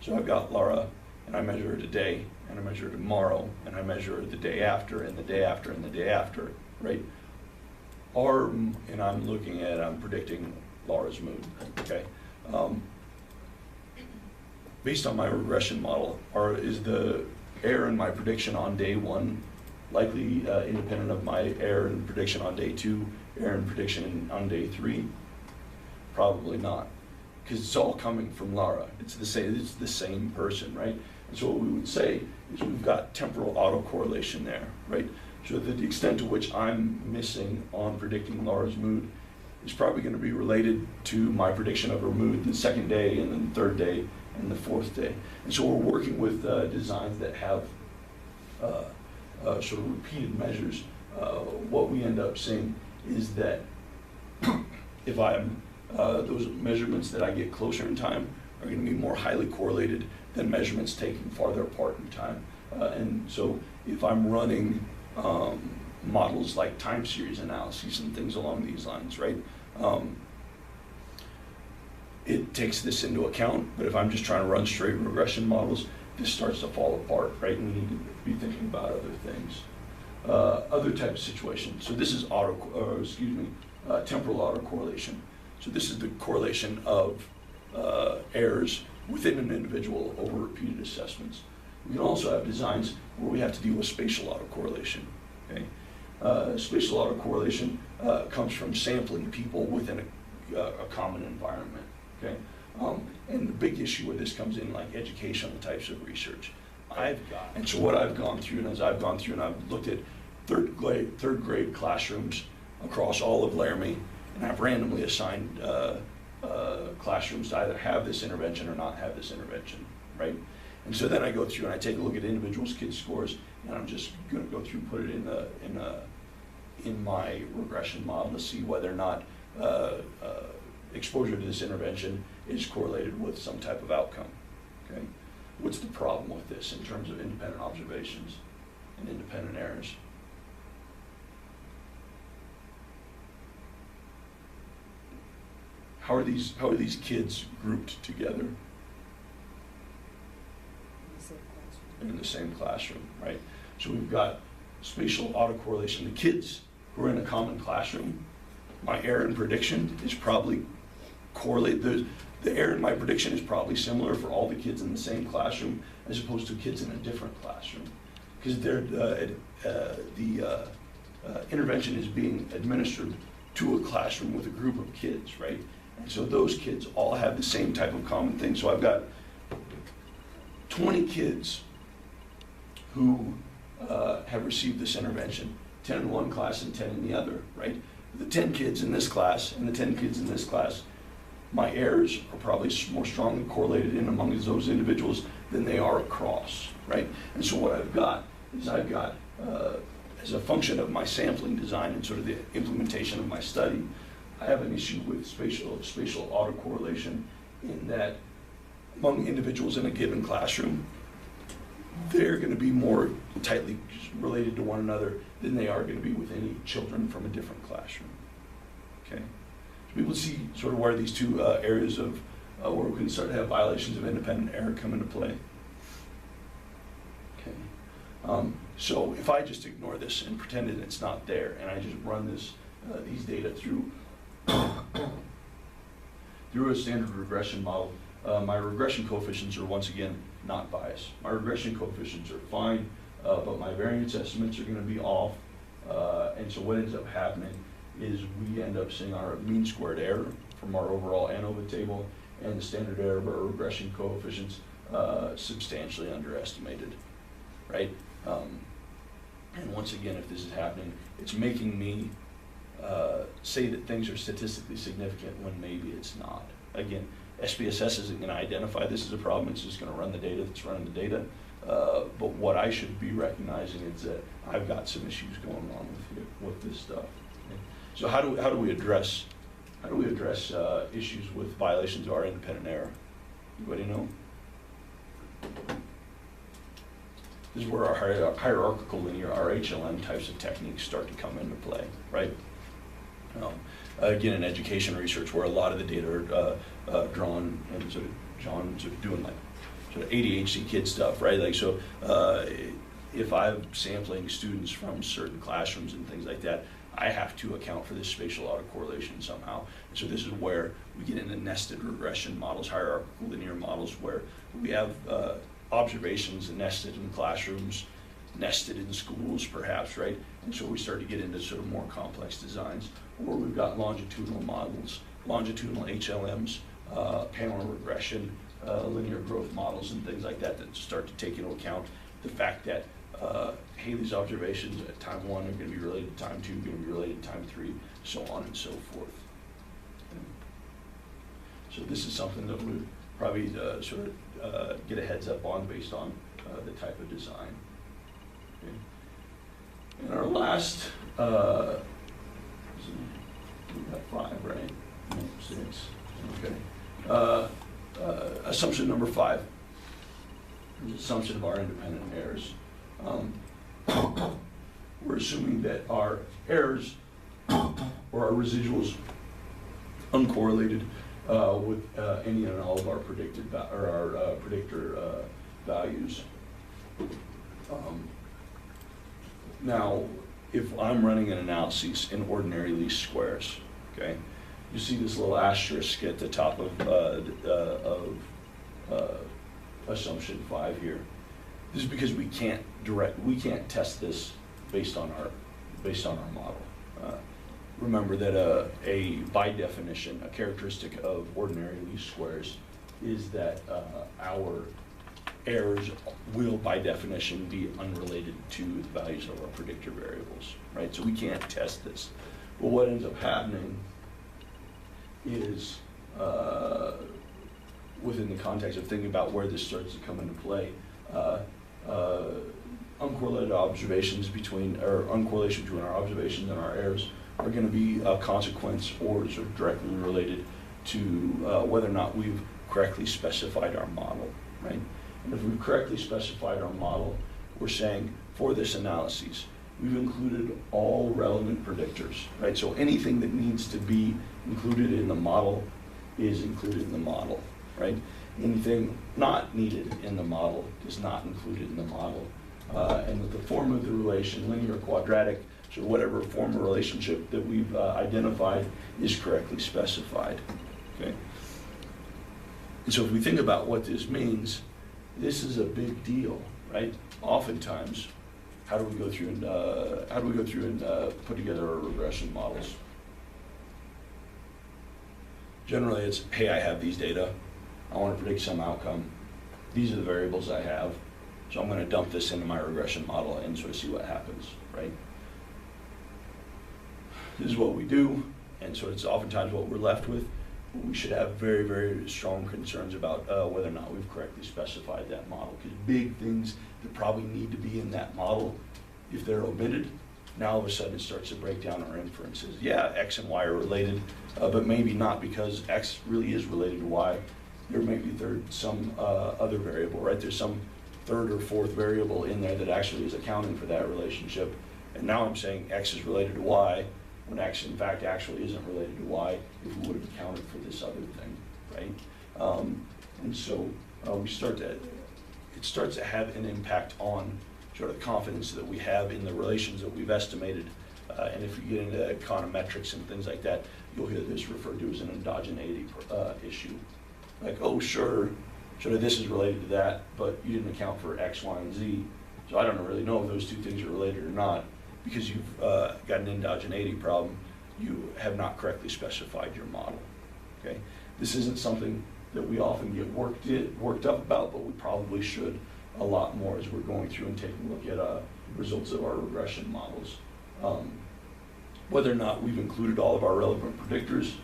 So I've got Laura, and I measure her today, and I measure her tomorrow, and I measure her the day after, and the day after, and the day after, right? And I'm predicting Laura's mood, okay? Based on my regression model, is the error in my prediction on day one likely independent of my error in prediction on day two, error in prediction on day three? Probably not, because it's all coming from Laura. It's the same person, right? And so what we would say is we've got temporal autocorrelation there, right? So that the extent to which I'm missing on predicting Laura's mood is probably going to be related to my prediction of her mood the second day, and then the third day, and the fourth day. And so we're working with designs that have sort of repeated measures. What we end up seeing is that if those measurements that I get closer in time are going to be more highly correlated than measurements taken farther apart in time. And so if I'm running models like time series analyses and things along these lines, right? It takes this into account, but if I'm just trying to run straight regression models, this starts to fall apart, right? And we need to be thinking about other things. Other type of situations. So this is temporal autocorrelation. So this is the correlation of errors within an individual over repeated assessments. We can also have designs where we have to deal with spatial autocorrelation. Okay? Spatial autocorrelation comes from sampling people within a common environment, okay? And the big issue where this comes in, like educational types of research. And so what I've gone through, and as I've gone through and I've looked at third grade classrooms across all of Laramie, and I've randomly assigned classrooms to either have this intervention or not have this intervention, right? And so then I go through and I take a look at individuals' kids' scores, and I'm just going to go through and put it in my regression model to see whether or not exposure to this intervention is correlated with some type of outcome. Okay, what's the problem with this in terms of independent observations and independent errors? How are these kids grouped together in the same classroom, right? So we've got spatial autocorrelation. The kids who are in a common classroom, my error in prediction is probably correlated. The error in my prediction is probably similar for all the kids in the same classroom as opposed to kids in a different classroom, because the intervention is being administered to a classroom with a group of kids, right? And so those kids all have the same type of common thing. So I've got 20 kids who have received this intervention, 10 in one class and 10 in the other, right? The 10 kids in this class and the 10 kids in this class, my errors are probably more strongly correlated in among those individuals than they are across, right? And so what I've got is as a function of my sampling design and sort of the implementation of my study, I have an issue with spatial autocorrelation in that among individuals in a given classroom, they're going to be more tightly related to one another than they are going to be with any children from a different classroom. Okay, so we will see sort of where these two areas of where we can start to have violations of independent error come into play. Okay, so if I just ignore this and pretend that it's not there, and I just run these data through a standard regression model, my regression coefficients are once again not biased. My regression coefficients are fine, but my variance estimates are going to be off. And so what ends up happening is we end up seeing our mean squared error from our overall ANOVA table and the standard error of our regression coefficients substantially underestimated, right? And once again, if this is happening, it's making me say that things are statistically significant when maybe it's not. Again, SPSS isn't going to identify this as a problem, it's just going to run the data that's running the data. But what I should be recognizing is that I've got some issues going on with this stuff. Okay? So how do we address issues with violations of our independent error? Anybody know? This is where our hierarchical linear, our HLM types of techniques start to come into play, right? Again, in education research, where a lot of the data are drawn and sort of doing like sort of ADHD kid stuff, right? Like, so if I'm sampling students from certain classrooms and things like that, I have to account for this spatial autocorrelation somehow. And so this is where we get into nested regression models, hierarchical linear models, where we have observations nested in classrooms, nested in schools perhaps, right? And so we start to get into sort of more complex designs, or we've got longitudinal models, longitudinal HLMs, panel regression, linear growth models and things like that that start to take into account the fact that hey, these observations at time 1 are going to be related to time 2, going to be related to time 3, so on and so forth. So this is something that we probably sort of get a heads up on based on the type of design. Okay. And our last, we've got 5, right? No, 6. Okay. Assumption number 5. Assumption of our independent errors. We're assuming that our errors or our residuals uncorrelated with any and all of our predicted our predictor values. Now, if I'm running an analysis in ordinary least squares, okay, you see this little asterisk at the top of assumption 5 here. This is because we can't test this based on our based on our model. Remember that by definition, a characteristic of ordinary least squares is that our errors will, by definition, be unrelated to the values of our predictor variables, right? So we can't test this. But what ends up happening is, within the context of thinking about where this starts to come into play, uncorrelated observations uncorrelation between our observations and our errors are going to be a consequence or sort of directly related to whether or not we've correctly specified our model, right? And if we've correctly specified our model, we're saying for this analysis, we've included all relevant predictors, right? So anything that needs to be included in the model is included in the model, right? Anything not needed in the model is not included in the model. And with the form of the relation, linear, quadratic, so whatever form of relationship that we've identified is correctly specified, okay? And so if we think about what this means, this is a big deal, right? Oftentimes, how do we go through and put together our regression models? Generally, it's, hey, I have these data. I want to predict some outcome. These are the variables I have. So I'm going to dump this into my regression model and sort of see what happens, right? This is what we do, and so it's oftentimes what we're left with. We should have very, very strong concerns about whether or not we've correctly specified that model, because big things that probably need to be in that model, if they're omitted, now all of a sudden it starts to break down our inferences. Yeah, X and Y are related, but maybe not, because X really is related to Y. There may be some other variable, right? There's some third or fourth variable in there that actually is accounting for that relationship. And now I'm saying X is related to Y, when X in fact actually isn't related to Y, if we would have accounted for this other thing, right? And so it starts to have an impact on sort of the confidence that we have in the relations that we've estimated. And if you get into econometrics and things like that, you'll hear this referred to as an endogeneity issue. Like, oh, sure, this is related to that, but you didn't account for X, Y, and Z. So I don't really know if those two things are related or not. Because you've got an endogeneity problem, you have not correctly specified your model, okay? This isn't something that we often get worked up about, but we probably should a lot more as we're going through and taking a look at results of our regression models. Whether or not we've included all of our relevant predictors,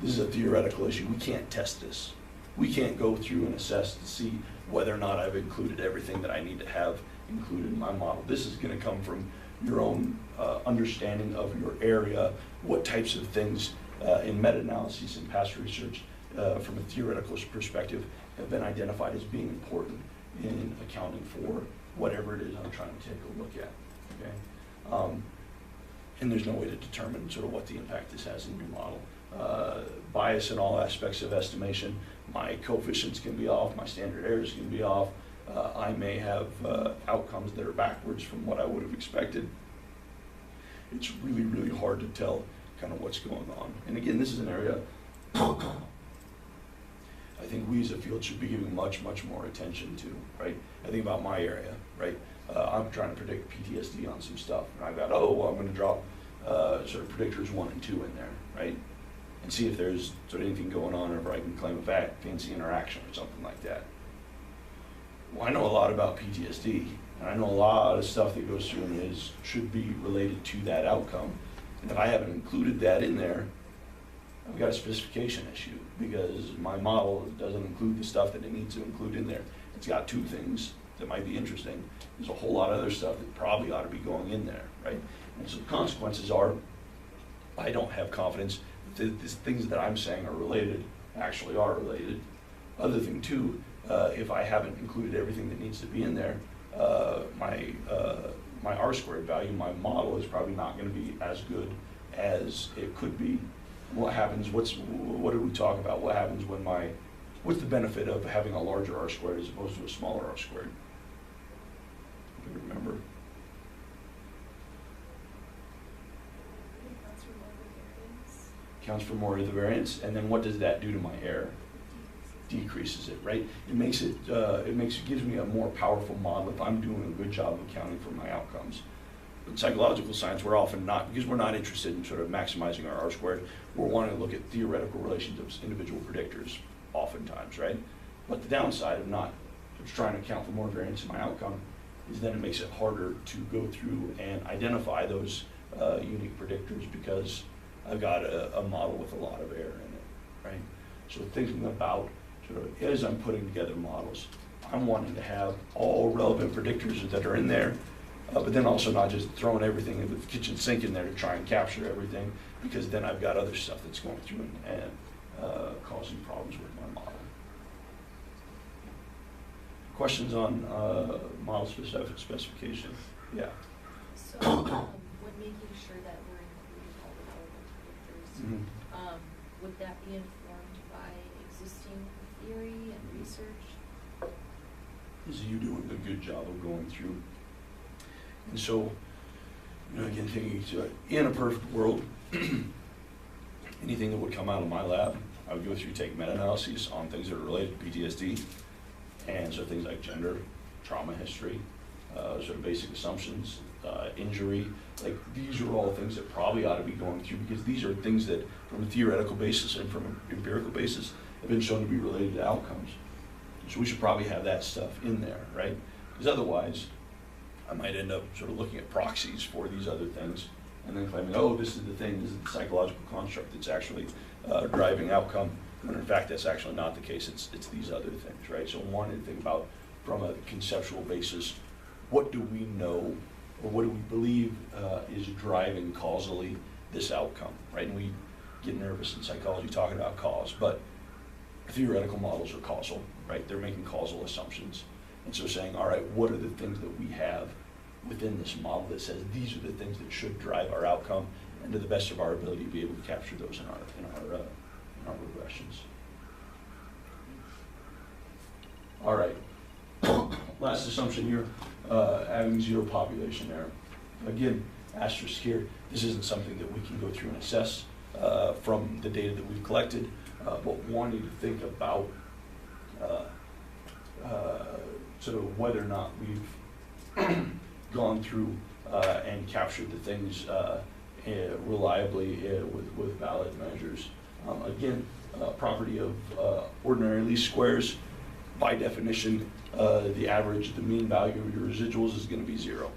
this is a theoretical issue. We can't test this. We can't go through and assess to see whether or not I've included everything that I need to have included in my model. This is going to come from your own understanding of your area, what types of things in meta-analyses and past research from a theoretical perspective have been identified as being important in accounting for whatever it is I'm trying to take a look at, okay? And there's no way to determine sort of what the impact this has in your model. Bias in all aspects of estimation, my coefficients can be off, my standard errors can be off, I may have outcomes that are backwards from what I would have expected. It's really, really hard to tell kind of what's going on. And again, this is an area I think we as a field should be giving much, much more attention to, right? I think about my area, right? I'm trying to predict PTSD on some stuff, and I've got, oh, well, I'm going to drop sort of predictors 1 and 2 in there, right? And see if there's sort of anything going on, or if I can claim a fancy interaction or something like that. Well, I know a lot about PTSD, and I know a lot of stuff that goes through and should be related to that outcome. And if I haven't included that in there, I've got a specification issue, because my model doesn't include the stuff that it needs to include in there. It's got 2 things that might be interesting. There's a whole lot of other stuff that probably ought to be going in there, right? And so the consequences are, I don't have confidence that the things that I'm saying are related actually are related. Other thing too, if I haven't included everything that needs to be in there, my R-squared value, my model is probably not going to be as good as it could be. What happens, what did we talk about? What happens when what's the benefit of having a larger R-squared as opposed to a smaller R-squared? Do you remember? Counts for more of the variance, and then what does that do to my error? Decreases it, right? It gives me a more powerful model if I'm doing a good job of accounting for my outcomes. In psychological science, we're often not, because we're not interested in sort of maximizing our R-squared, we're wanting to look at theoretical relations of individual predictors oftentimes, right? But the downside of not trying to account for more variance in my outcome is then it makes it harder to go through and identify those unique predictors because I've got a model with a lot of error in it, right? So thinking about sort of as I'm putting together models, I'm wanting to have all relevant predictors that are in there, but then also not just throwing everything into the kitchen sink in there to try and capture everything, because then I've got other stuff that's going through and causing problems with my model. Questions on model specific specification? Yeah. So, when making sure that we're including all the relevant predictors, Mhm. would that be informed by existing theory and research? Is you doing a good job of going through. And so, again, thinking in a perfect world, anything that would come out of my lab, I would go through, take meta-analyses on things that are related to PTSD, and so things like gender, trauma history, sort of basic assumptions, injury, like these are all things that probably ought to be going through, because these are things that from a theoretical basis and from an empirical basis have been shown to be related to outcomes. So we should probably have that stuff in there, right? Because otherwise, I might end up sort of looking at proxies for these other things and then claiming, oh, this is the thing, this is the psychological construct that's actually driving outcome, when in fact that's actually not the case, it's these other things, right? So wanting to think about from a conceptual basis, what do we know, or what do we believe is driving causally this outcome, right? And we get nervous in psychology talking about cause, but theoretical models are causal, right? They're making causal assumptions. And so saying, all right, what are the things that we have within this model that says these are the things that should drive our outcome, and to the best of our ability be able to capture those in our regressions. All right. Last assumption here, having zero population error. Again, asterisk here, this isn't something that we can go through and assess from the data that we've collected, but wanting to think about sort of whether or not we've gone through and captured the things reliably with valid measures. Again, property of ordinary least squares, by definition, the average, the mean value of your residuals is going to be 0.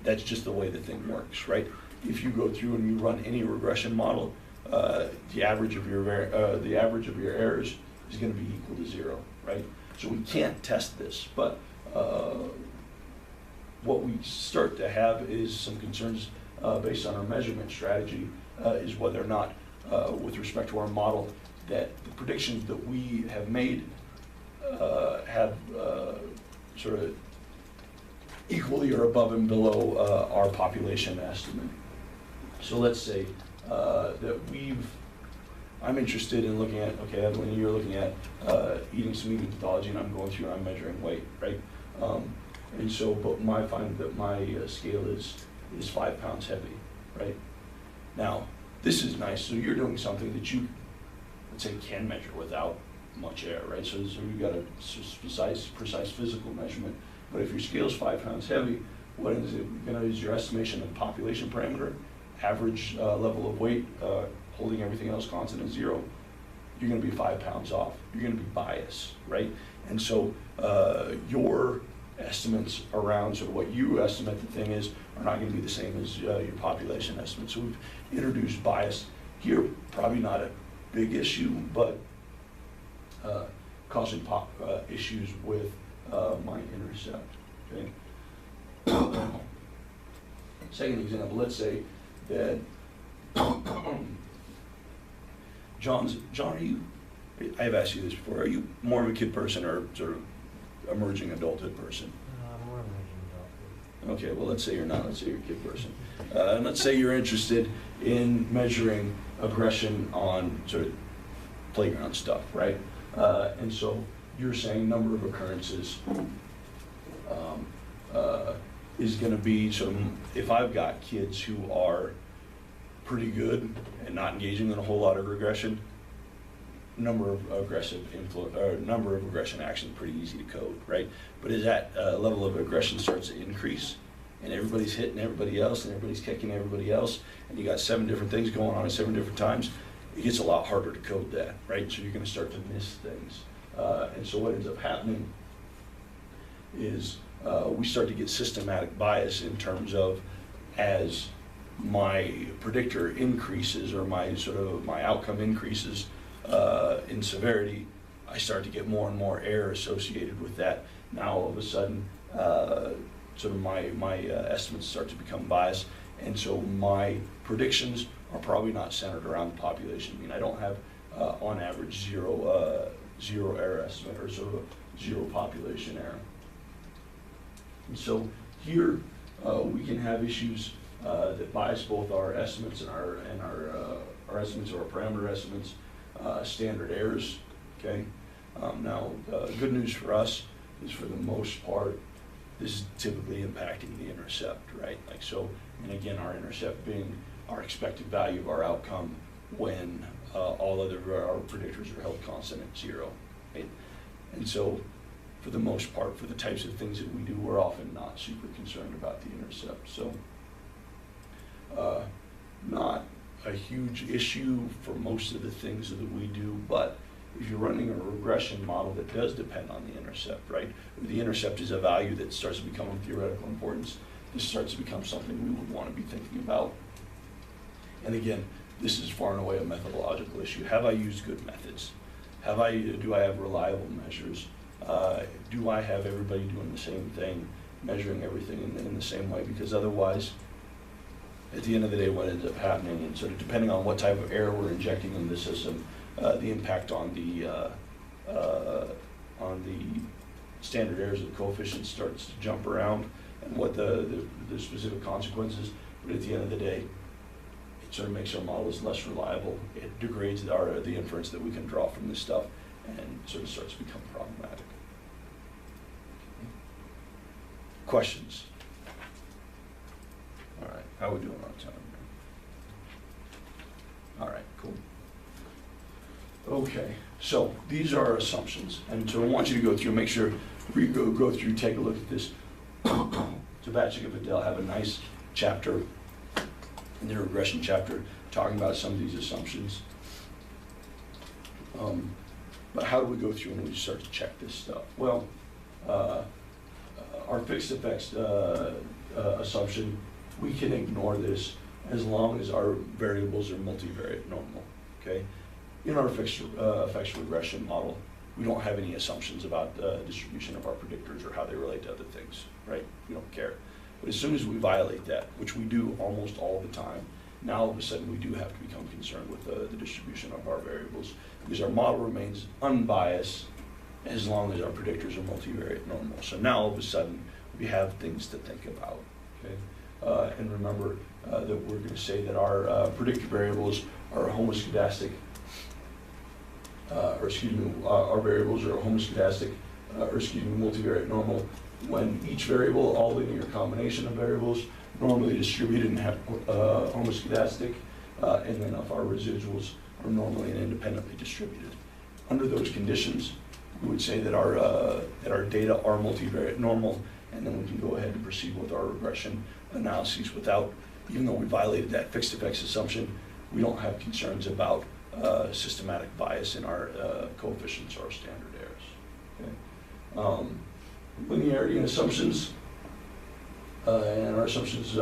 That's just the way the thing works, right? If you go through and you run any regression model, the average of your errors is going to be equal to 0, right? So we can't test this, but what we start to have is some concerns based on our measurement strategy, is whether or not, with respect to our model, that the predictions that we have made have sort of equally or above and below our population estimate. So let's say that I'm interested in looking at, okay, Evelyn, you're looking at eating some eating pathology, and I'm going through and I'm measuring weight, right? And so, but my finding that my scale is 5 pounds heavy, right? Now, this is nice. So you're doing something that you, let's say, can measure without much error, right? So you've got a precise physical measurement. But if your scale is 5 pounds heavy, what is it going to use your estimation of population parameter, average level of weight, holding everything else constant at 0, you're going to be 5 pounds off. You're going to be biased, right? And so your estimates around sort of what you estimate the thing is are not going to be the same as your population estimate. So we've introduced bias here, probably not a big issue, but causing issues with my intercept. Okay. Second example, let's say that John, are you, I have asked you this before, are you more of a kid person or sort of emerging adulthood person? More emerging adulthood. Okay, well, let's say you're not. Let's say you're a kid person. And let's say you're interested in measuring aggression on sort of playground stuff, right? And so you're saying number of occurrences is going to be sort of, if I've got kids who are pretty good and not engaging in a whole lot of regression, number of aggression action pretty easy to code, right? But as that level of aggression starts to increase, and everybody's hitting everybody else, and everybody's kicking everybody else, and you got 7 different things going on at 7 different times, it gets a lot harder to code that, right? So you're gonna start to miss things. And so what ends up happening is we start to get systematic bias in terms of, as my predictor increases, or my outcome increases in severity, I start to get more and more error associated with that. Now all of a sudden, my estimates start to become biased, and so my predictions are probably not centered around the population. I mean, I don't have on average zero error estimate, or sort of a 0 population error. And so here we can have issues that bias both our estimates and our estimates, or our parameter estimates, standard errors. Okay. Now, good news for us is, for the most part, this is typically impacting the intercept, right? Like so, and again, our intercept being our expected value of our outcome when all other our predictors are held constant at 0, right? And so, for the most part, for the types of things that we do, we're often not super concerned about the intercept. So, not a huge issue for most of the things that we do, but if you're running a regression model that does depend on the intercept, right? If the intercept is a value that starts to become of theoretical importance, this starts to become something we would want to be thinking about. And again, this is far and away a methodological issue. Have I used good methods? Do I have reliable measures? Do I have everybody doing the same thing, measuring everything in the same way? Because otherwise, at the end of the day, what ends up happening, and sort of depending on what type of error we're injecting in the system, the impact on the standard errors of the coefficient starts to jump around, and what the specific consequences. But at the end of the day, it sort of makes our models less reliable. It degrades the inference that we can draw from this stuff, and sort of starts to become problematic. Questions? All right, how are we doing on time? All right, cool. Okay, so these are our assumptions, and so I want you to go through, make sure we go through, take a look at this. Tabachik and Vidal have a nice chapter in their regression chapter talking about some of these assumptions. But how do we go through and we start to check this stuff? Well, our fixed effects assumption, we can ignore this as long as our variables are multivariate normal, okay? In our fixed effects regression model, we don't have any assumptions about the distribution of our predictors or how they relate to other things, right? We don't care. But as soon as we violate that, which we do almost all the time, now all of a sudden we do have to become concerned with the distribution of our variables, because our model remains unbiased as long as our predictors are multivariate normal. So now all of a sudden we have things to think about, okay? And remember that we're going to say that our predictor variables are homoscedastic, our variables are homoscedastic, multivariate normal, when each variable, all linear combination of variables, normally distributed and have homoscedastic, and then if our residuals are normally and independently distributed. Under those conditions, we would say that our data are multivariate normal, and then we can go ahead and proceed with our regression analyses without, even though we violated that fixed effects assumption, we don't have concerns about systematic bias in our coefficients or our standard errors. Okay? Linearity and assumptions, and our assumptions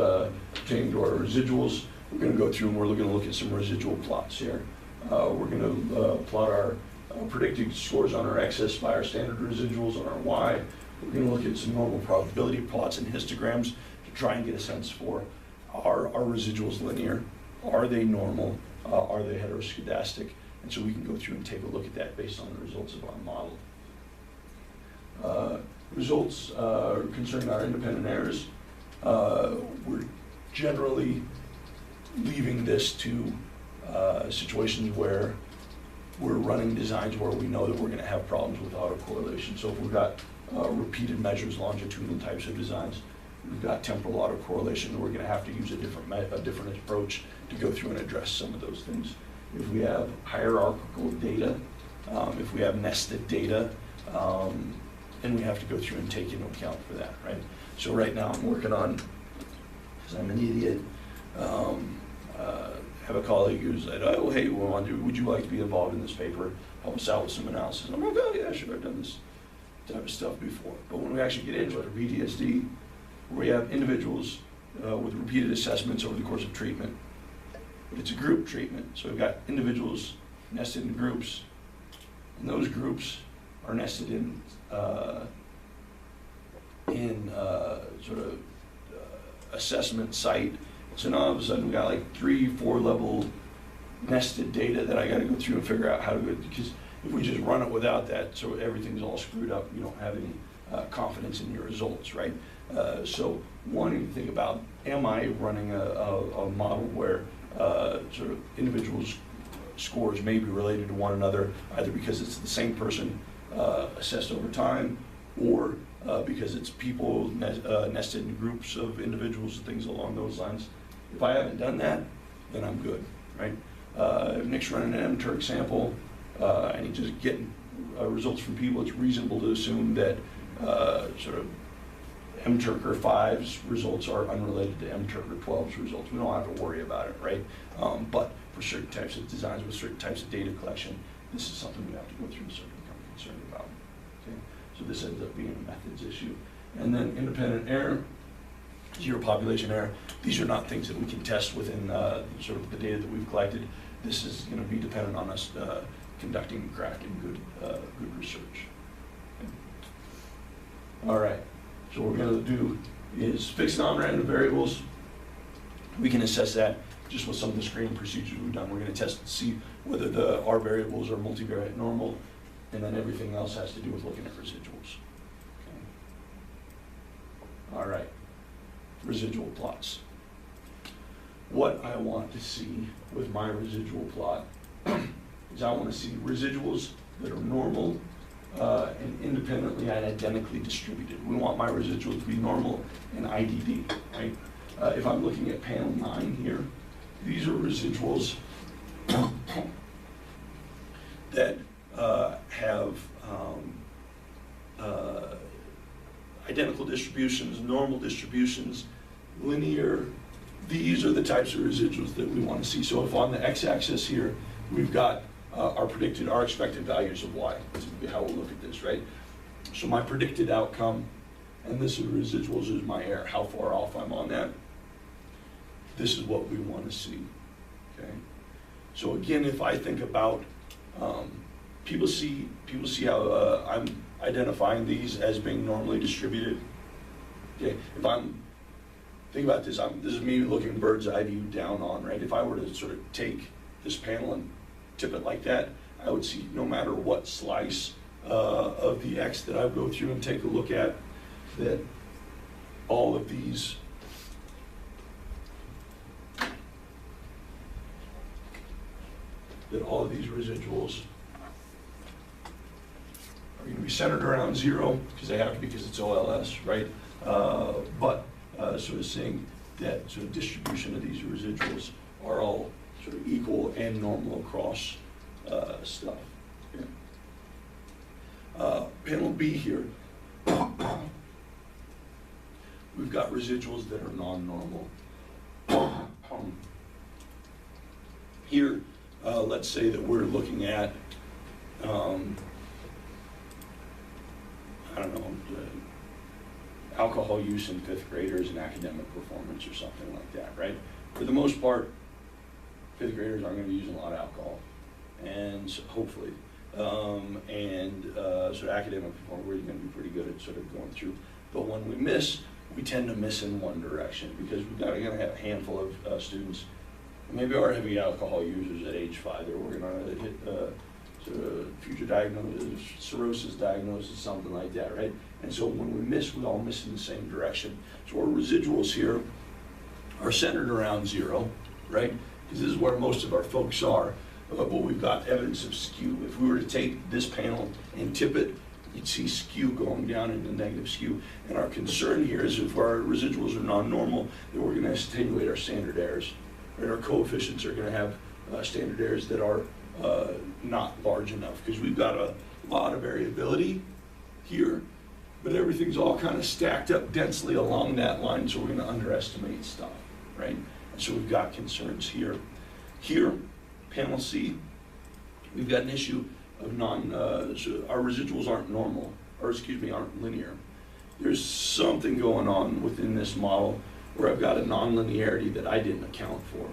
pertaining to our residuals, we're going to go through and we're going to look at some residual plots here. We're going to plot our predicted scores on our X by our standard residuals on our Y. We're going to look at some normal probability plots and histograms to try and get a sense for, are our residuals linear? Are they normal? Are they heteroscedastic? And so we can go through and take a look at that based on the results of our model. Results concerning our independent errors, we're generally leaving this to situations where we're running designs where we know that we're going to have problems with autocorrelation. So if we've got repeated measures, longitudinal types of designs, we've got temporal autocorrelation, we're going to have to use a different approach to go through and address some of those things. If we have hierarchical data, if we have nested data, then we have to go through and take into account for that, right? So right now I'm working on because I'm an idiot, have a colleague who's like, oh, hey, would you like to be involved in this paper? Help us out with some analysis. I'm like, oh, yeah, sure, I've done this type of stuff before. But when we actually get into it, for PTSD, where we have individuals with repeated assessments over the course of treatment, but it's a group treatment. So we've got individuals nested in groups, and those groups are nested in sort of assessment site. So now all of a sudden we got like 3-4 level nested data that I got to go through and figure out how to go, because if we just run it without that, so everything's all screwed up, you don't have any confidence in your results, right? So wanting to think about, am I running a model where sort of individuals' scores may be related to one another, either because it's the same person assessed over time, or because it's people nested in groups of individuals and things along those lines. If I haven't done that, then I'm good, right? If Nick's running an MTurk sample and he's just getting results from people, it's reasonable to assume that sort of MTurk or 5's results are unrelated to MTurk or 12's results. We don't have to worry about it, right? But for certain types of designs with certain types of data collection, this is something we have to go through and start to become concerned about. Okay? So this ends up being a methods issue. And then independent error, zero population error. These are not things that we can test within sort of the data that we've collected. This is going to be dependent on us conducting and crafting good research. Okay. All right. So what we're going to do is fix non-random variables. We can assess that just with some of the screening procedures we've done. We're going to test to see whether our variables are multivariate normal, and then everything else has to do with looking at residuals. Okay. All right. Residual plots. What I want to see with my residual plot is I want to see residuals that are normal and independently and identically distributed. We want my residuals to be normal and IDD, right? If I'm looking at panel 9 here, these are residuals that have identical distributions, normal distributions, linear. These are the types of residuals that we want to see. So if on the x-axis here, we've got our expected values of y. This would be how we'll look at this, right? So my predicted outcome, and this is residuals, is my error, how far off I'm on that. This is what we want to see, okay? So again, if I think about, people see how I'm identifying these as being normally distributed. Okay, think about this, this is me looking bird's eye view down on, right? If I were to sort of take this panel and tip it like that, I would see no matter what slice of the X that I would go through and take a look at, that all of these residuals are going to be centered around 0, because they have to be, because it's OLS, right? But sort of seeing that sort of distribution of these residuals are all sort of equal and normal across stuff. Yeah. Panel B here, we've got residuals that are non-normal. Here, let's say that we're looking at, I don't know, alcohol use in 5th graders and academic performance or something like that, right? For the most part, 5th graders aren't going to be using a lot of alcohol, and so hopefully, sort of academic performance, we're going to be pretty good at sort of going through. But when we miss, we tend to miss in one direction, because we're going to have a handful of students, maybe are heavy alcohol users at age 5, or we're going to hit sort of future diagnosis, cirrhosis diagnosis, something like that, right? And so when we miss, we all miss in the same direction. So our residuals here are centered around 0, right? Because this is where most of our folks are. But we've got evidence of skew. If we were to take this panel and tip it, you'd see skew going down into negative skew. And our concern here is if our residuals are non-normal, then we're going to attenuate our standard errors. Right? Our coefficients are going to have standard errors that are not large enough, because we've got a lot of variability here, but everything's all kind of stacked up densely along that line, so we're going to underestimate stuff, right? And so we've got concerns here. Here, panel C, we've got an issue of so our residuals aren't normal, or excuse me, aren't linear. There's something going on within this model where I've got a nonlinearity that I didn't account for.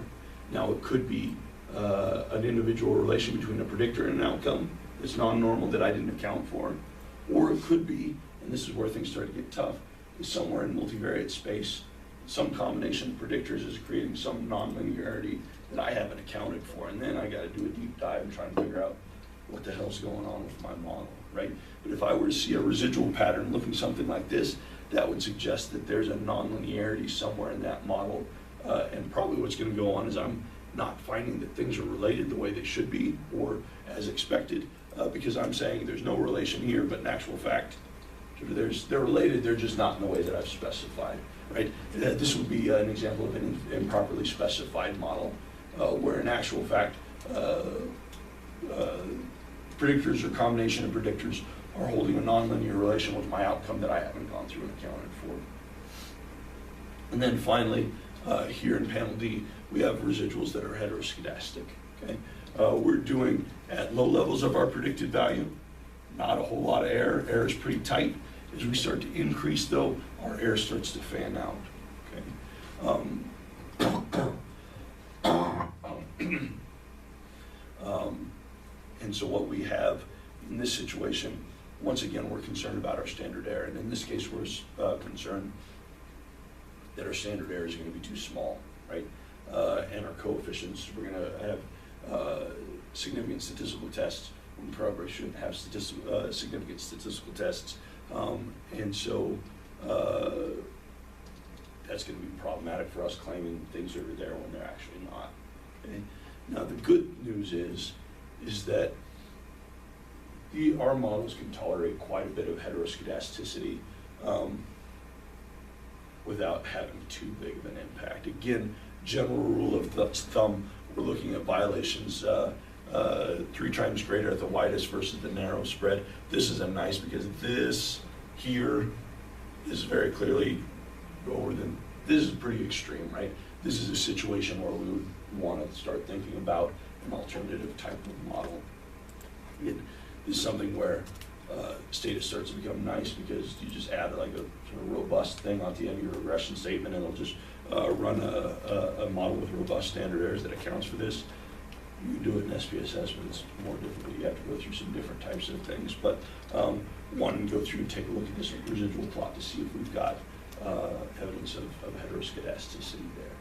Now, it could be an individual relation between a predictor and an outcome that's non-normal that I didn't account for. Or it could be, and this is where things start to get tough, is somewhere in multivariate space, some combination of predictors is creating some nonlinearity that I haven't accounted for. And then I got to do a deep dive and try and figure out what the hell's going on with my model, right? But if I were to see a residual pattern looking something like this, that would suggest that there's a nonlinearity somewhere in that model. And probably what's going to go on is I'm not finding that things are related the way they should be or as expected, because I'm saying there's no relation here, but in actual fact, they're related, they're just not in the way that I've specified, right? This would be an example of an improperly specified model, where in actual fact, predictors or combination of predictors are holding a nonlinear relation with my outcome that I haven't gone through and accounted for. And then finally, here in panel D, we have residuals that are heteroscedastic, okay? We're doing at low levels of our predicted value, not a whole lot of error. Error is pretty tight. As we start to increase though, our error starts to fan out, okay? And so what we have in this situation, once again, we're concerned about our standard error. And in this case, we're concerned that our standard error is going to be too small, right? And our coefficients, we're going to have significant statistical tests. We probably shouldn't have significant statistical tests. And so that's going to be problematic for us claiming things are there when they're actually not. Okay? Now, the good news is that our models can tolerate quite a bit of heteroscedasticity without having too big of an impact. Again, general rule of thumb, we're looking at violations 3 times greater at the widest versus the narrow spread. This is a nice, because this here is very clearly over than, this is pretty extreme, right? This is a situation where we would want to start thinking about an alternative type of model. It is something where status starts to become nice, because you just add like a sort of robust thing at the end of your regression statement, and it'll just run a model with robust standard errors that accounts for this. You can do it in SPSS, but it's more difficult. You have to go through some different types of things. But one, go through and take a look at this residual plot to see if we've got evidence of heteroscedasticity there.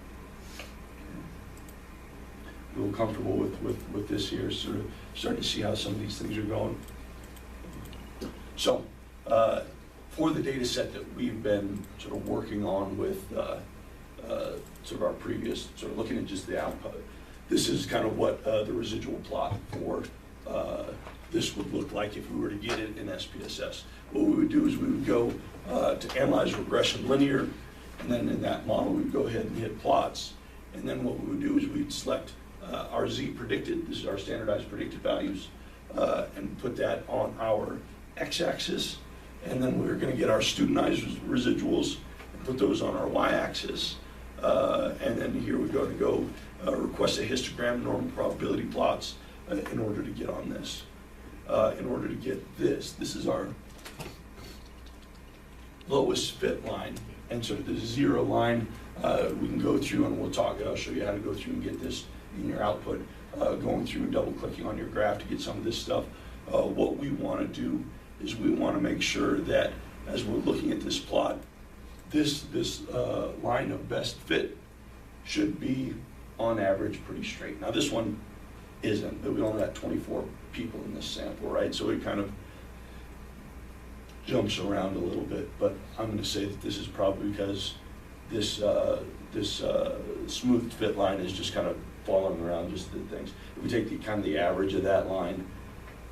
A little comfortable with this here, sort of starting to see how some of these things are going. So, for the data set that we've been sort of working on with sort of our previous, sort of looking at just the output, this is kind of what the residual plot for this would look like if we were to get it in SPSS. What we would do is we would go to analyze regression linear, and then in that model we'd go ahead and hit plots, and then what we would do is we'd select our Z predicted, this is our standardized predicted values, and put that on our x-axis, and then we're going to get our studentized residuals and put those on our y-axis, and then here we go to request a histogram, normal probability plots in order to get on this. In order to get this is our lowest fit line, and sort of the 0 line we can go through, and we'll talk, I'll show you how to go through and get this in your output, going through and double clicking on your graph to get some of this stuff. What we want to do is we want to make sure that as we're looking at this plot, this line of best fit should be on average pretty straight. Now this one isn't, but we only got 24 people in this sample, right? So it kind of jumps around a little bit, but I'm going to say that this is probably because this smooth fit line is just kind of falling around just the things. If we take the average of that line,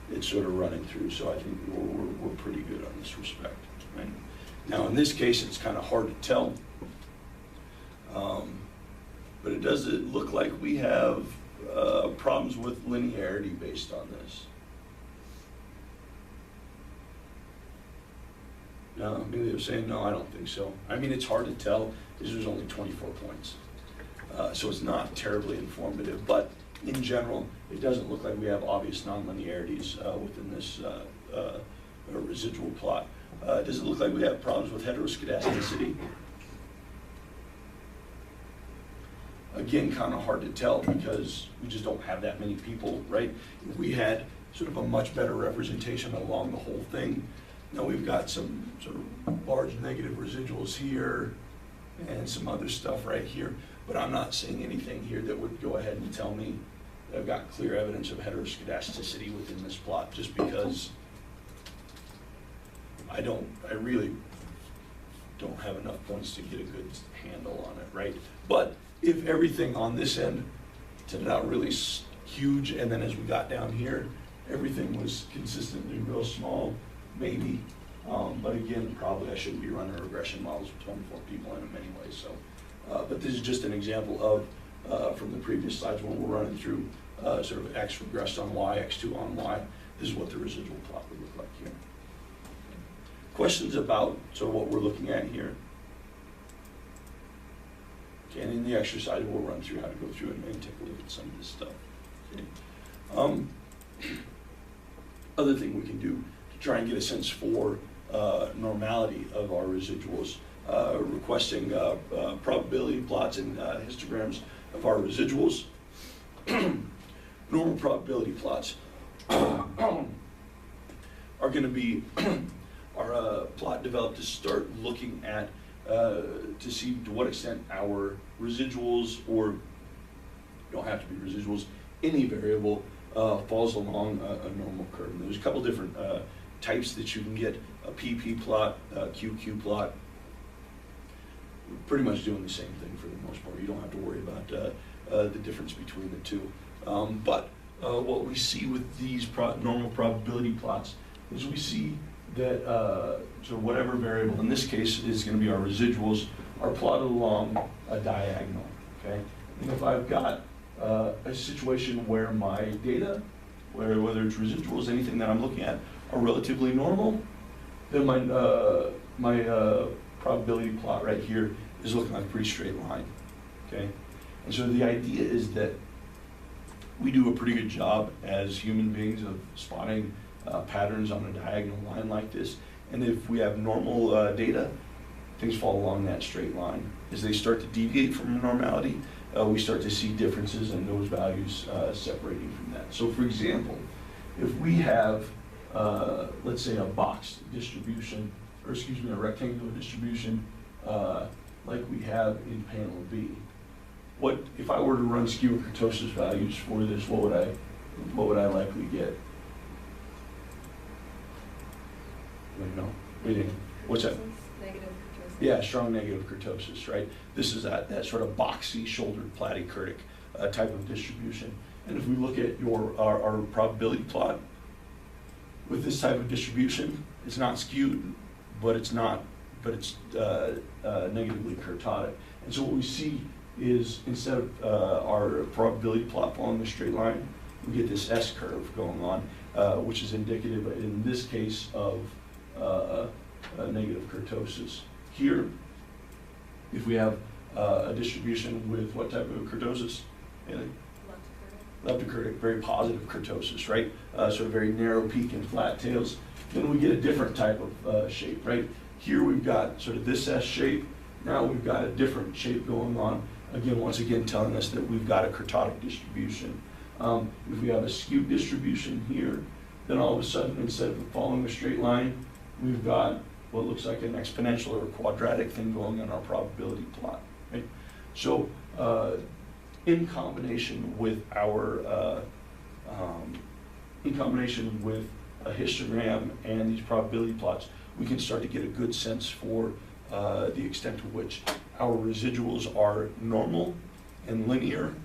it's sort of running through, so I think we're pretty good on this respect, right? Now in this case, it's kind of hard to tell, but it does look like we have problems with linearity based on this. No, Amelia was saying, no, I don't think so. I mean, it's hard to tell because there's only 24 points. So it's not terribly informative, but in general, it doesn't look like we have obvious nonlinearities within this residual plot. Does it look like we have problems with heteroscedasticity? Again, kind of hard to tell because we just don't have that many people, right? If we had sort of a much better representation along the whole thing, now we've got some sort of large negative residuals here and some other stuff right here, but I'm not seeing anything here that would go ahead and tell me that I've got clear evidence of heteroscedasticity within this plot, just because I really don't have enough points to get a good handle on it, right? But if everything on this end turned out really huge, and then as we got down here, everything was consistently real small, maybe. But again, probably I shouldn't be running regression models with 24 people in them anyway. So, but this is just an example of, from the previous slides when we're running through sort of X regressed on Y, X2 on Y. This is what the residual plot would look like here. Questions about sort of what we're looking at here? Okay, and in the exercise, we'll run through how to go through it and take a look at some of this stuff. Okay. Other thing we can do to try and get a sense for normality of our residuals, requesting probability plots and histograms of our residuals. Normal probability plots are going to be our plot developed to start looking at to see to what extent our residuals, or don't have to be residuals, any variable falls along a normal curve. And there's a couple different types that you can get: a PP plot, a QQ plot. We're pretty much doing the same thing for the most part. You don't have to worry about the difference between the two. But what we see with these normal probability plots is we see that so whatever variable, in this case is going to be our residuals, are plotted along a diagonal, okay? And if I've got a situation where my data, whether it's residuals, anything that I'm looking at, are relatively normal, then my probability plot right here is looking like a pretty straight line, okay? And so the idea is that we do a pretty good job as human beings of spotting patterns on a diagonal line like this. And if we have normal data, things fall along that straight line. As they start to deviate from normality, we start to see differences in those values separating from that. So for example, if we have, let's say, a box distribution, or excuse me, a rectangular distribution like we have in panel B, what if I were to run skew or kurtosis values for this, what would I likely get? No, what's that? Negative kurtosis. Yeah, strong negative kurtosis, right? This is that sort of boxy, shouldered, platykurtic type of distribution. And if we look at our probability plot with this type of distribution, it's not skewed, but it's negatively kurtotic. And so what we see is, instead of our probability plot following a straight line, we get this S curve going on, which is indicative in this case of negative kurtosis. Here, if we have a distribution with what type of kurtosis? Leptokurtic, very positive kurtosis, right? Sort of very narrow peak and flat tails. Then we get a different type of shape, right? Here we've got sort of this S shape. Now we've got a different shape going on. Again, once again, telling us that we've got a kurtotic distribution. If we have a skewed distribution here, then all of a sudden, instead of following a straight line, we've got what looks like an exponential or quadratic thing going on our probability plot, right? So in combination with our, in combination with a histogram and these probability plots, we can start to get a good sense for the extent to which our residuals are normal and linear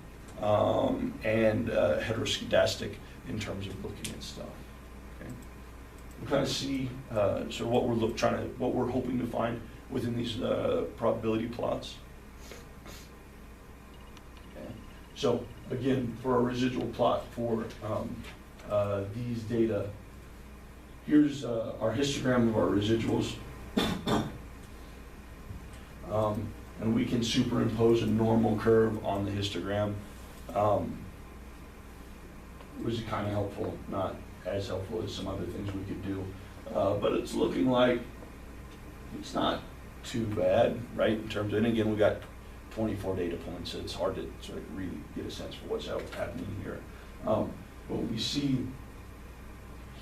and heteroscedastic in terms of looking at stuff. Okay, we kind of see sort of what we're hoping to find within these probability plots. Okay. So again, for a residual plot for these data, here's our histogram of our residuals. And we can superimpose a normal curve on the histogram, which is kind of helpful, not as helpful as some other things we could do. But it's looking like it's not too bad, right, in terms of, and again, we got 24 data points, so it's hard to sort of really get a sense for what's happening here. What we see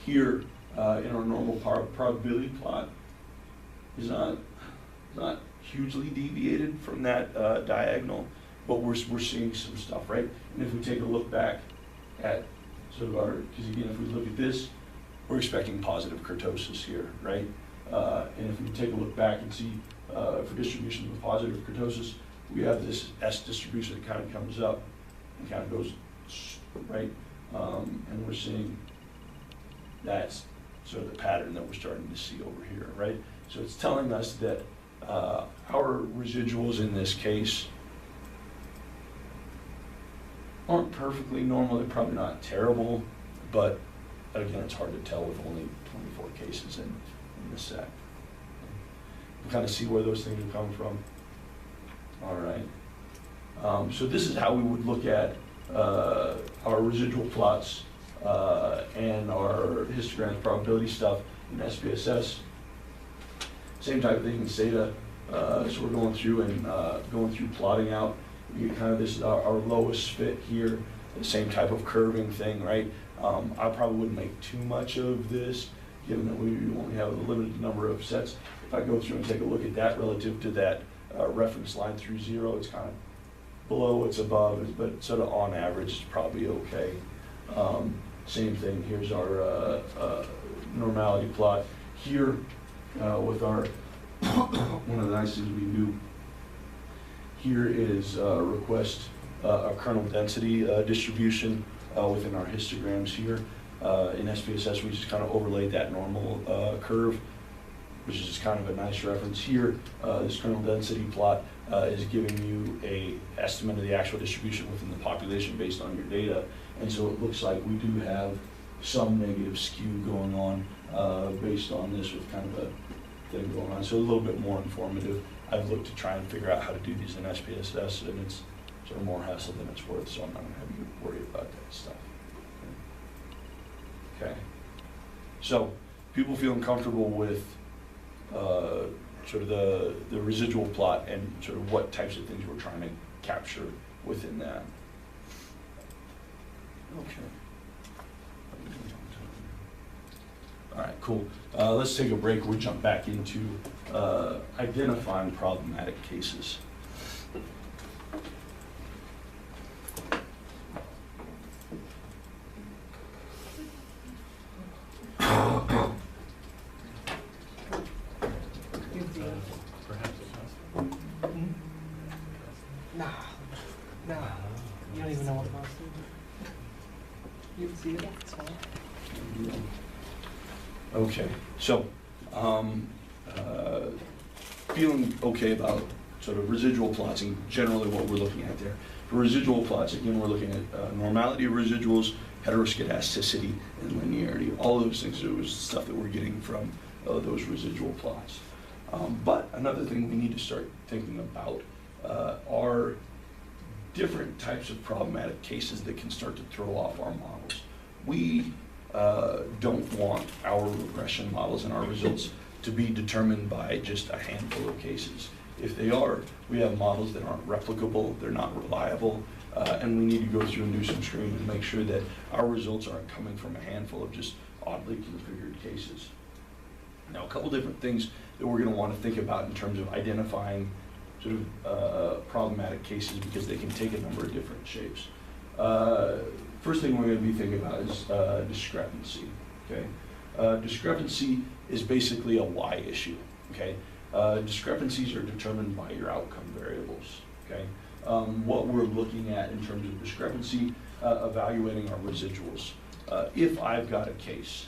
here in our normal probability plot is not hugely deviated from that diagonal, but we're seeing some stuff, right? And if we take a look back at sort of our, because again, if we look at this, we're expecting positive kurtosis here, right? And if we take a look back and see for distributions with positive kurtosis, we have this S distribution that kind of comes up and kind of goes, right? And we're seeing that's sort of the pattern that we're starting to see over here, right? So it's telling us that our residuals in this case aren't perfectly normal. They're probably not terrible, but again, it's hard to tell with only 24 cases in the set. You kind of see where those things are coming from. All right. So this is how we would look at our residual plots and our histograms probability stuff in SPSS. Same type of thing in SATA. So we're going through and going through plotting out. We get kind of this our lowest fit here. The same type of curving thing, right? I probably wouldn't make too much of this, given that we only have a limited number of sets. If I go through and take a look at that relative to that reference line through 0, it's kind of below, it's above, but sort of on average, it's probably okay. Same thing, here's our normality plot. Here, with our, one of the nice things we do here is request a kernel density distribution within our histograms here. In SPSS, we just kind of overlaid that normal curve, which is just kind of a nice reference here. This kernel density plot is giving you a estimate of the actual distribution within the population based on your data. And so it looks like we do have some negative skew going on based on this with kind of a thing going on. So a little bit more informative. I've looked to try and figure out how to do these in SPSS, and it's sort of more hassle than it's worth, so I'm not going to have you worry about that stuff. Okay. So people feeling comfortable with sort of the residual plot and sort of what types of things we're trying to capture within that. Okay. All right, cool. Let's take a break. We'll jump back into identifying problematic cases. Perhaps Nah. You don't even know what it was. You can see it. Yeah. It's fine. Okay, so feeling okay about sort of residual plots and generally what we're looking at there. For residual plots, again, we're looking at normality of residuals, heteroscedasticity, and linearity. All of those things are stuff that we're getting from those residual plots. But another thing we need to start thinking about are different types of problematic cases that can start to throw off our models. We don't want our regression models and our results to be determined by just a handful of cases. If they are, we have models that aren't replicable, they're not reliable, and we need to go through and do some screening and make sure that our results aren't coming from a handful of just oddly configured cases. Now, a couple different things that we're going to want to think about in terms of identifying sort of problematic cases, because they can take a number of different shapes. First thing we're going to be thinking about is discrepancy. Okay, discrepancy is basically a Y issue. Okay, discrepancies are determined by your outcome variables. Okay, what we're looking at in terms of discrepancy, evaluating our residuals. If I've got a case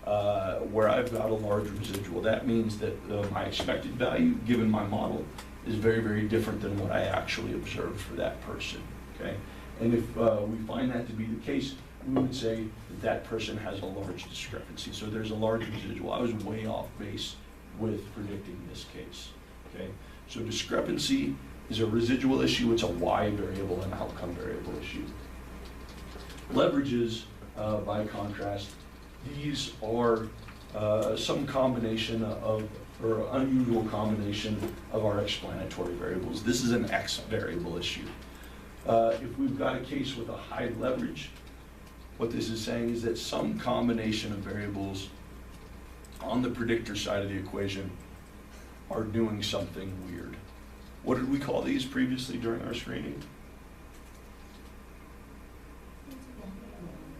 where I've got a large residual, that means that my expected value given my model is very, very different than what I actually observed for that person. Okay, and if we find that to be the case, we would say that that person has a large discrepancy. So there's a large residual. I was way off base with predicting this case, okay? So discrepancy is a residual issue, it's a Y variable and outcome variable issue. Leverages, by contrast, these are some combination of, or unusual combination of our explanatory variables. This is an X variable issue. If we've got a case with a high leverage, what this is saying is that some combination of variables on the predictor side of the equation are doing something weird. What did we call these previously during our screening?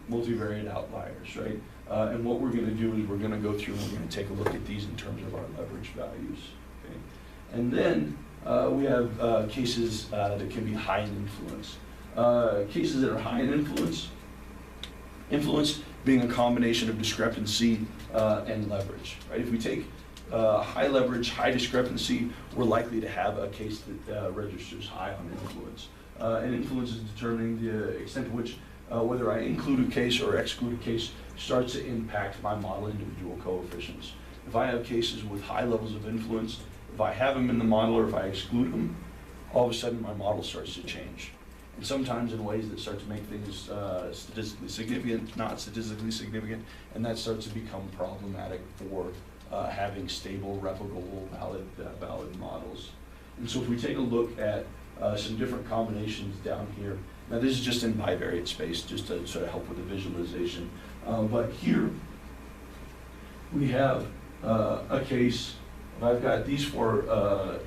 Multivariate outliers, right? And what we're going to do is we're going to go through and we're going to take a look at these in terms of our leverage values. Okay? And then we have cases that can be high in influence. Cases that are high in influence being a combination of discrepancy and leverage, right? If we take high leverage, high discrepancy, we're likely to have a case that registers high on influence. And influence is determining the extent to which whether I include a case or exclude a case starts to impact my model individual coefficients. If I have cases with high levels of influence, if I have them in the model or if I exclude them, all of a sudden my model starts to change. And sometimes in ways that start to make things statistically significant, not statistically significant, and that starts to become problematic for having stable, replicable, valid models. And so if we take a look at some different combinations down here, now this is just in bivariate space, just to sort of help with the visualization. But here we have a case, I've got these four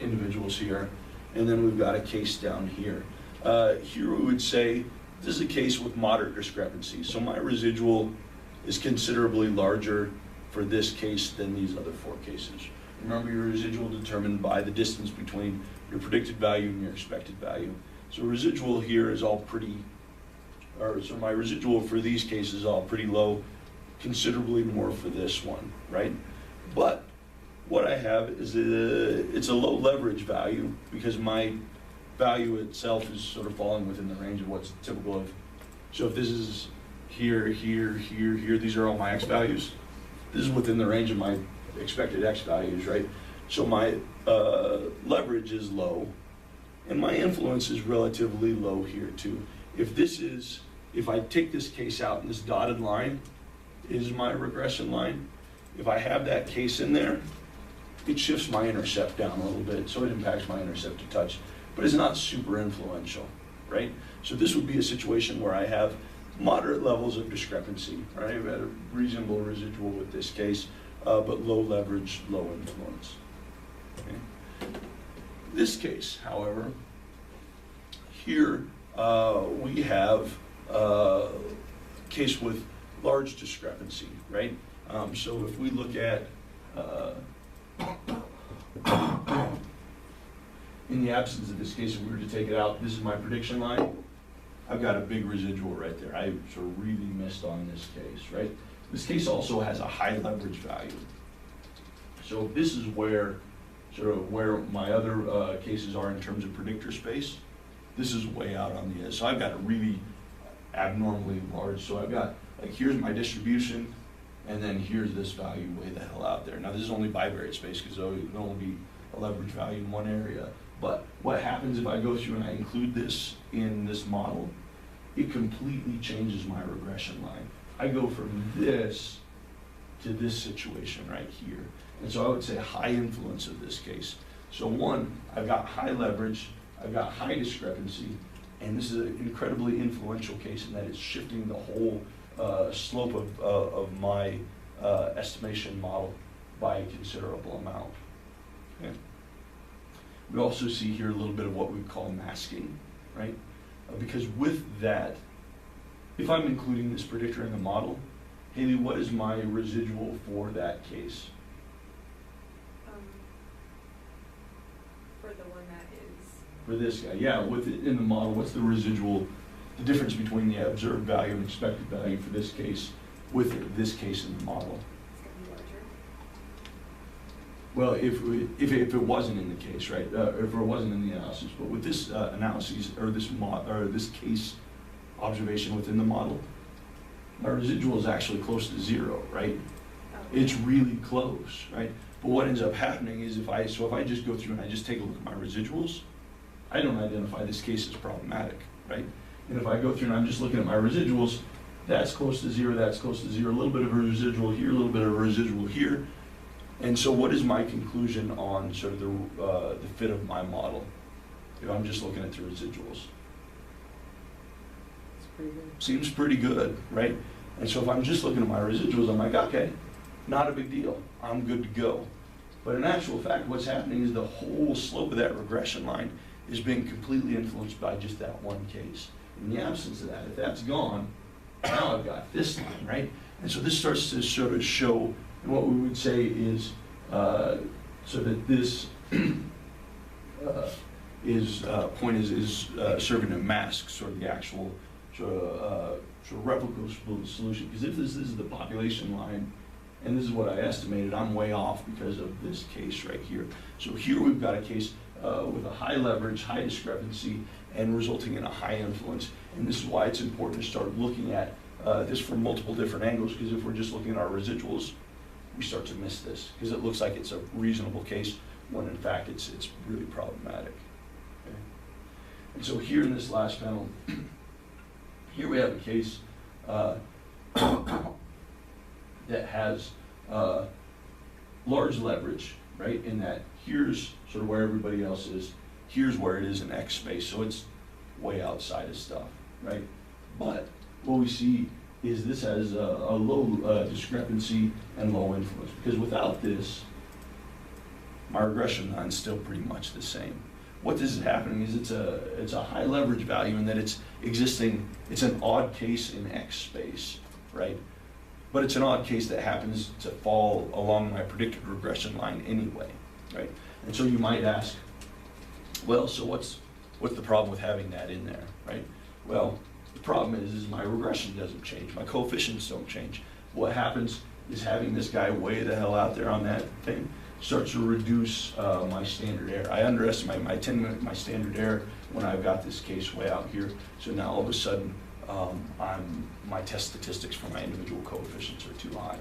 individuals here, and then we've got a case down here. Here we would say this is a case with moderate discrepancy. So my residual is considerably larger for this case than these other four cases. Remember, your residual determined by the distance between your predicted value and your expected value. So residual here is all pretty, so my residual for these cases is all pretty low, considerably more for this one, right? But what I have is it's a low leverage value because my value itself is sort of falling within the range of what's typical of. So if this is here, here, here, here, these are all my X values. This is within the range of my expected X values, right? So my leverage is low, and my influence is relatively low here too. If I take this case out and this dotted line is my regression line, if I have that case in there, it shifts my intercept down a little bit, so it impacts my intercept to touch, but it's not super influential, right? So this would be a situation where I have moderate levels of discrepancy, right? I've had a reasonable residual with this case, but low leverage, low influence. Okay. This case, however, here we have a case with large discrepancy, right? So if we look at, in the absence of this case, if we were to take it out, this is my prediction line. I've got a big residual right there. I sort of really missed on this case, right? This case also has a high leverage value. So this is where my other cases are in terms of predictor space. This is way out on the edge. So I've got a really abnormally large, so I've got, like, here's my distribution, and then here's this value way the hell out there. Now this is only bivariate space because there'll only be a leverage value in one area. But what happens if I go through and I include this in this model? It completely changes my regression line. I go from this to this situation right here. And so I would say high influence of this case. So one, I've got high leverage, I've got high discrepancy, and this is an incredibly influential case in that it's shifting the whole slope of my estimation model by a considerable amount. Okay. We also see here a little bit of what we call masking, right? Because with that, if I'm including this predictor in the model, Haley, what is my residual for that case? For the one that is. For this guy, yeah, with it in the model, what's the residual, the difference between the observed value and expected value for this case with this case in the model? It's going to be larger. Well, if it wasn't in the case, right? If it wasn't in the analysis, but with this analysis or this case observation within the model, my residual is actually close to zero, right? Oh. It's really close, right? But what ends up happening is if I just go through and I just take a look at my residuals, I don't identify this case as problematic, right? And if I go through and I'm just looking at my residuals, that's close to zero, that's close to zero, a little bit of a residual here, a little bit of a residual here. And so what is my conclusion on sort of the fit of my model if I'm just looking at the residuals? It's pretty good. Seems pretty good, right? And so if I'm just looking at my residuals, I'm like, okay, not a big deal, I'm good to go. But in actual fact, what's happening is the whole slope of that regression line is being completely influenced by just that one case. In the absence of that, if that's gone, now I've got this line, right? And so this starts to sort of show, and what we would say is, so that this point is serving to mask sort of the actual sort of replicable solution. Because if this is the population line, and this is what I estimated, I'm way off because of this case right here. So here we've got a case with a high leverage, high discrepancy, and resulting in a high influence. And this is why it's important to start looking at this from multiple different angles, because if we're just looking at our residuals, we start to miss this, because it looks like it's a reasonable case, when in fact it's really problematic. Okay? And so here in this last panel, here we have a case that has large leverage, right? In that here's sort of where everybody else is, here's where it is in X space, so it's way outside of stuff, right? But what we see is this has a low discrepancy and low influence, because without this, my regression line's still pretty much the same. What this is happening is it's a high leverage value in that it's an odd case in X space, right? But it's an odd case that happens to fall along my predicted regression line anyway, right? And so you might ask, well, so what's the problem with having that in there, right? Well, the problem is my regression doesn't change, my coefficients don't change. What happens is having this guy way the hell out there on that thing starts to reduce my standard error. I underestimate my standard error when I've got this case way out here. So now all of a sudden, my test statistics for my individual coefficients are too high.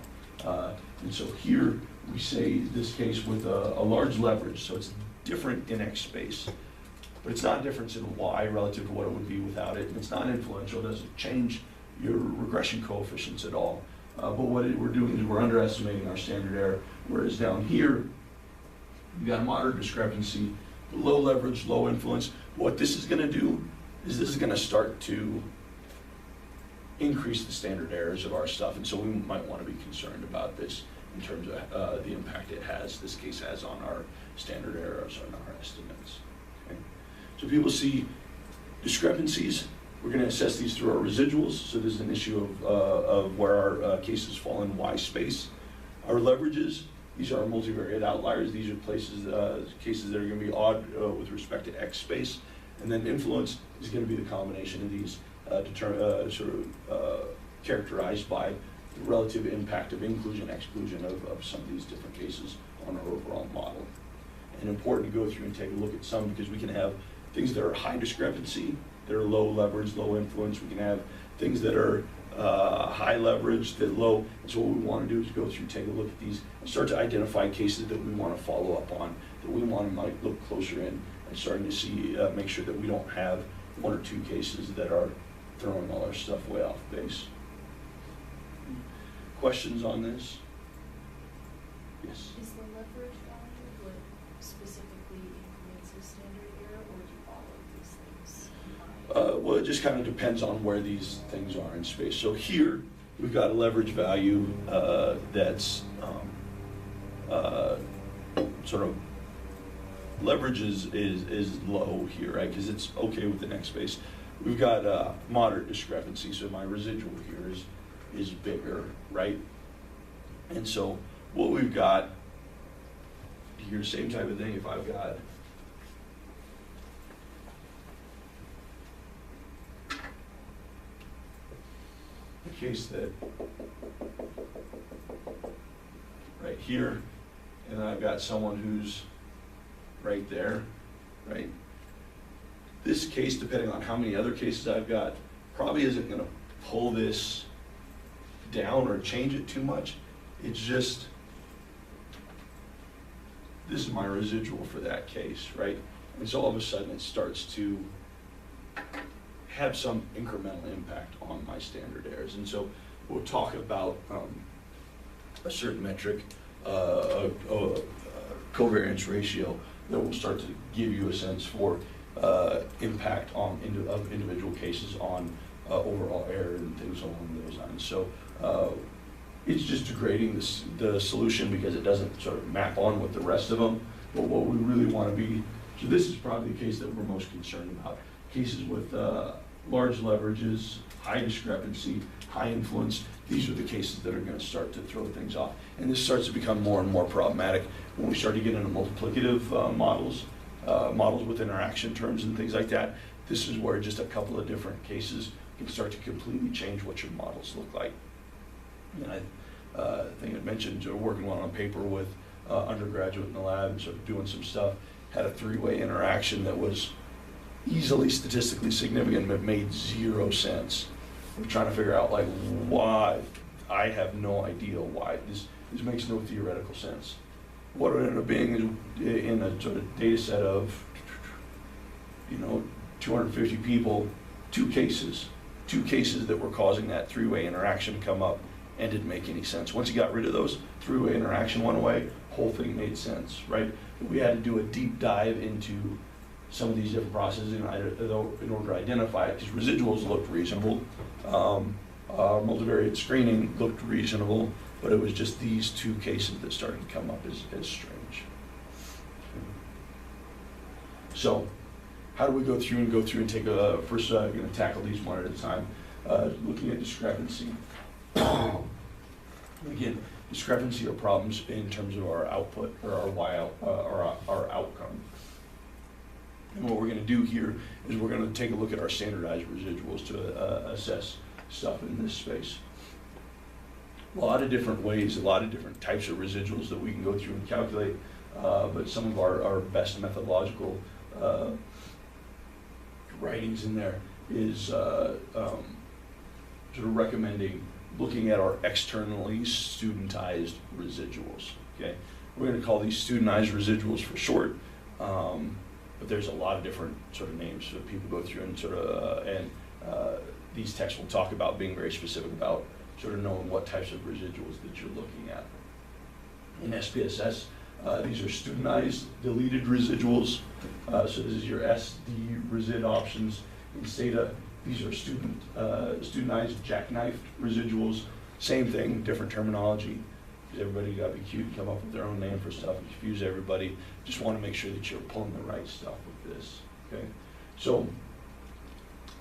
And so here we say this case with a large leverage, so it's different in X space, but it's not different in Y relative to what it would be without it. And it's not influential, it doesn't change your regression coefficients at all. But what we're doing is we're underestimating our standard error, whereas down here, we've got a moderate discrepancy, low leverage, low influence. What this is gonna do is this is gonna start to increase the standard errors of our stuff, and so we might want to be concerned about this in terms of the impact this case has on our standard errors and our estimates. Okay? So people see discrepancies, we're going to assess these through our residuals, so there's an issue of where our cases fall in Y space. Our leverages, these are our multivariate outliers, these are cases that are going to be odd with respect to X space, and then influence is going to be the combination of these characterized by the relative impact of inclusion, exclusion of some of these different cases on our overall model. And important to go through and take a look at some, because we can have things that are high discrepancy, that are low leverage, low influence. We can have things that are high leverage, that low. And so what we want to do is go through, take a look at these, and start to identify cases that we want to follow up on, that we want to might look closer in, and starting to see, make sure that we don't have one or two cases that are throwing all our stuff way off base. Questions on this? Yes? Is the leverage value what specifically influences standard error, or do all of these things combine? Well, it just kind of depends on where these things are in space. So here, we've got a leverage value that's sort of, leverage is low here, right? Because it's okay with the next space. We've got moderate discrepancy, so my residual here is bigger, right? And so what we've got here, same type of thing, if I've got a case that right here, and then I've got someone who's right there, right? This case, depending on how many other cases I've got, probably isn't going to pull this down or change it too much. It's just this is my residual for that case, right? And so all of a sudden it starts to have some incremental impact on my standard errors. And so we'll talk about a certain metric, a covariance ratio, that will start to give you a sense for impact on of individual cases on overall error and things along those lines. So it's just degrading the solution because it doesn't sort of map on with the rest of them. But what we really want to be, so this is probably the case that we're most concerned about. Cases with large leverages, high discrepancy, high influence, these are the cases that are going to start to throw things off. And this starts to become more and more problematic when we start to get into multiplicative models, models with interaction terms and things like that. This is where just a couple of different cases can start to completely change what your models look like. And I think I mentioned working on a paper with undergraduate in the lab and sort of doing some stuff, had a three-way interaction that was easily statistically significant but made 0 sense. We're trying to figure out like why. I have no idea why. This makes no theoretical sense. What it ended up being in a sort of data set of 250 people, two cases that were causing that three-way interaction to come up, and didn't make any sense. Once you got rid of those, three-way interaction went away, whole thing made sense, right? We had to do a deep dive into some of these different processes in order to identify it, because residuals looked reasonable. Multivariate screening looked reasonable, but it was just these two cases that started to come up as strange. So, how do we go through and take a, first I'm going to tackle these one at a time, looking at discrepancy. Again, discrepancy are problems in terms of our output or our outcome. And what we're going to do here is we're going to take a look at our standardized residuals to assess stuff in this space. A lot of different ways, a lot of different types of residuals that we can go through and calculate, but some of our best methodological writings in there is sort of recommending looking at our externally studentized residuals. Okay, we're going to call these studentized residuals for short, but there's a lot of different sort of names that people go through and sort of these texts will talk about being very specific about sort of knowing what types of residuals that you're looking at. In SPSS, these are studentized deleted residuals. So this is your SD resid options. In STATA, these are studentized jackknifed residuals. Same thing, different terminology. Everybody got to be cute and come up with their own name for stuff and confuse everybody. Just want to make sure that you're pulling the right stuff with this. Okay. So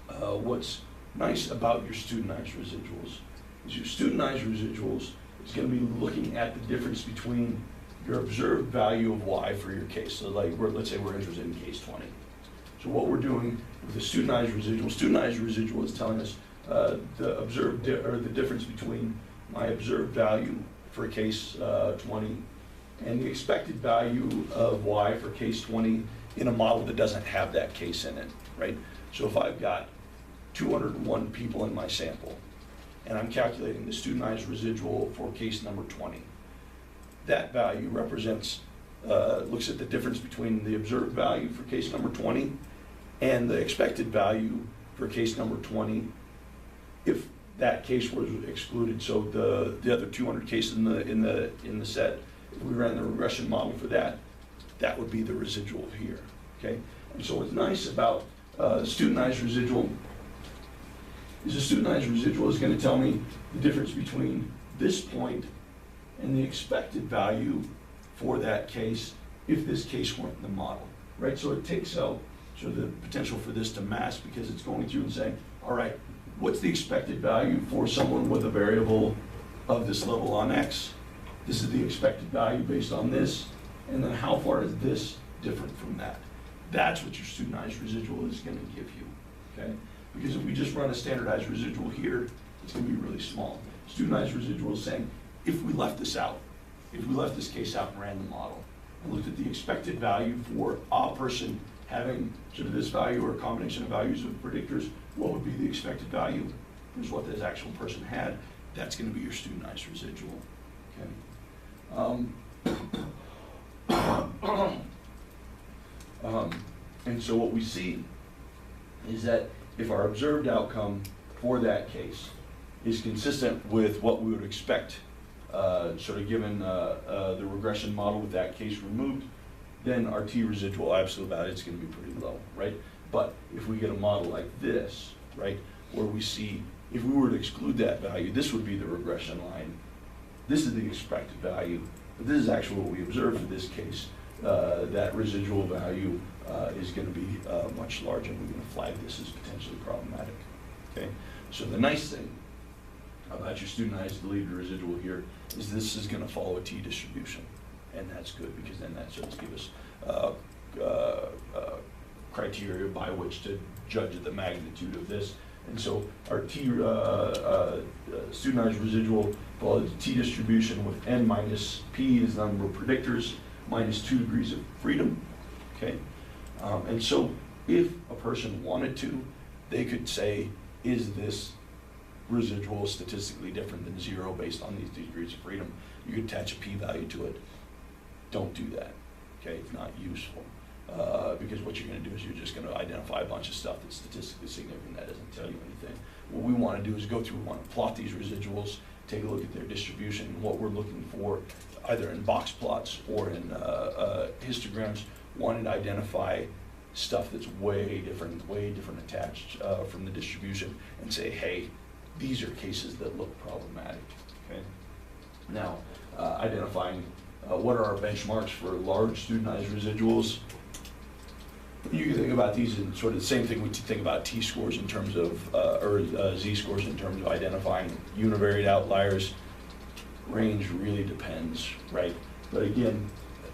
what's nice about your studentized residuals is your studentized residuals is going to be looking at the difference between your observed value of Y for your case. So like let's say we're interested in case 20. So what we're doing with the studentized residual is telling us the observed or the difference between my observed value for case 20 and the expected value of Y for case 20 in a model that doesn't have that case in it, right? So if I've got 201 people in my sample and I'm calculating the studentized residual for case number 20, that value represents, looks at the difference between the observed value for case number 20 and the expected value for case number 20 if that case was excluded. So the other 200 cases in the set, if we ran the regression model for that, that would be the residual here. Okay, and so what's nice about studentized residual is the studentized residual is going to tell me the difference between this point and the expected value for that case if this case weren't in the model, right? So it takes out sort of the potential for this to mask because it's going through and saying, all right, what's the expected value for someone with a variable of this level on X? This is the expected value based on this, and then how far is this different from that? That's what your studentized residual is going to give you, okay? Because if we just run a standardized residual here, it's going to be really small. Studentized residual is saying, if we left this out, if we left this case out and ran the model, and looked at the expected value for a person having sort of this value or a combination of values of predictors, what would be the expected value? Here's what this actual person had. That's going to be your studentized residual. Okay. And so what we see is that if our observed outcome for that case is consistent with what we would expect, sort of given the regression model with that case removed, then our T residual absolute value is going to be pretty low, right? But if we get a model like this, right, where we see, if we were to exclude that value, this would be the regression line. This is the expected value, but this is actually what we observed for this case. That residual value is going to be much larger, and we're going to flag this as potentially problematic. Okay, so the nice thing about your studentized deleted residual here is this is going to follow a T distribution, and that's good because then that starts to give us criteria by which to judge the magnitude of this. And so our T studentized residual follows the T distribution with n minus p is the number of predictors minus 2 degrees of freedom. Okay, and so if a person wanted to, they could say, is this residual statistically different than 0 based on these degrees of freedom? You could attach a p-value to it. Don't do that. Okay, it's not useful. Because what you're going to do is you're just going to identify a bunch of stuff that's statistically significant that doesn't tell you anything. What we want to do is go through, we want to plot these residuals, take a look at their distribution, and what we're looking for, either in box plots or in histograms, wanting to identify stuff that's way different attached from the distribution, and say, hey, these are cases that look problematic. Okay. Now, identifying what are our benchmarks for large studentized residuals. You can think about these in sort of the same thing we think about t-scores in terms of, or z-scores in terms of identifying univariate outliers. Range really depends, right? But again,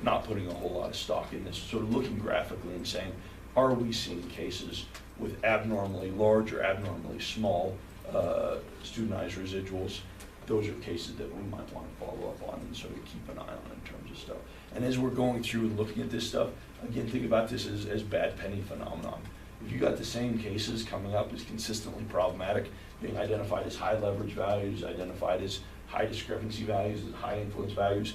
not putting a whole lot of stock in this, sort of looking graphically and saying, are we seeing cases with abnormally large or abnormally small studentized residuals? Those are cases that we might want to follow up on and sort of keep an eye on in terms of stuff. And as we're going through and looking at this stuff, again, think about this as bad penny phenomenon. If you got the same cases coming up as consistently problematic, being identified as high leverage values, identified as high discrepancy values, and high influence values,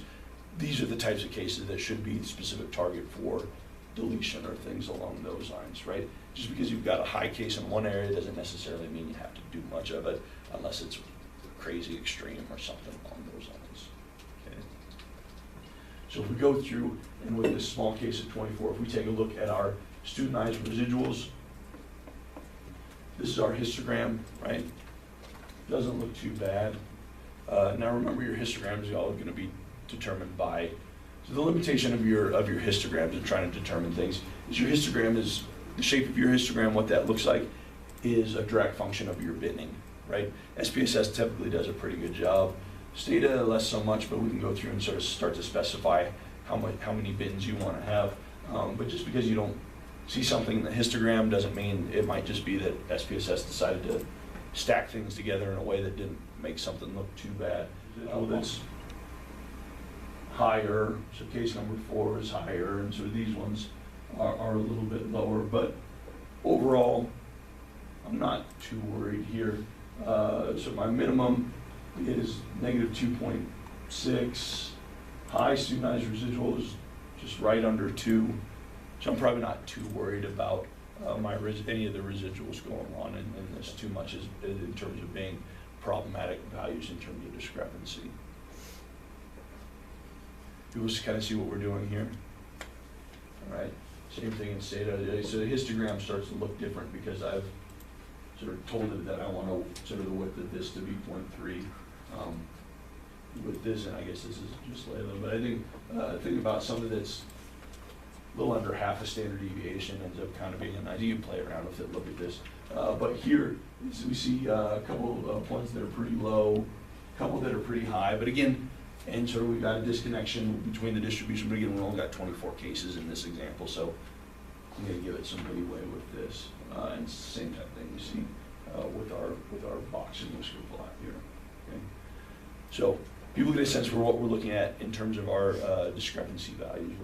these are the types of cases that should be the specific target for deletion or things along those lines, right? Just because you've got a high case in one area doesn't necessarily mean you have to do much of it unless it's crazy extreme or something along those lines. Okay. So if we go through, and with this small case of 24, if we take a look at our studentized residuals, this is our histogram, right? Doesn't look too bad. Now remember, your histograms are all going to be determined by, so the limitation of your histograms in trying to determine things is your histogram is, the shape of your histogram, what that looks like, is a direct function of your binning, right? SPSS typically does a pretty good job. Stata, less so much, but we can go through and sort of start to specify how many bins you want to have. But just because you don't see something in the histogram doesn't mean, it might just be that SPSS decided to stack things together in a way that didn't make something look too bad. That's higher, so case number 4 is higher, and so these ones are a little bit lower, but overall, I'm not too worried here. So my minimum is negative 2.6. High studentized residual is just right under 2. So I'm probably not too worried about any of the residuals going on in this too much in terms of being problematic values in terms of discrepancy. People just kind of see what we're doing here. All right, same thing in Stata. So the histogram starts to look different because I've sort of told it that I want to sort of the width of this to be 0.3 with this, and I guess this is just Layla. But I think about something that's a little under half a standard deviation ends up kind of being a nice. You can play around with it, look at this. But here we see a couple of points that are pretty low, a couple that are pretty high. But again, and sort of we've got a disconnection between the distribution. But again, we've only got 24 cases in this example, so I'm going to give it some leeway with this. And it's the same type of thing we see with our box and whisker plot here. Okay? So people get a sense for what we're looking at in terms of our discrepancy values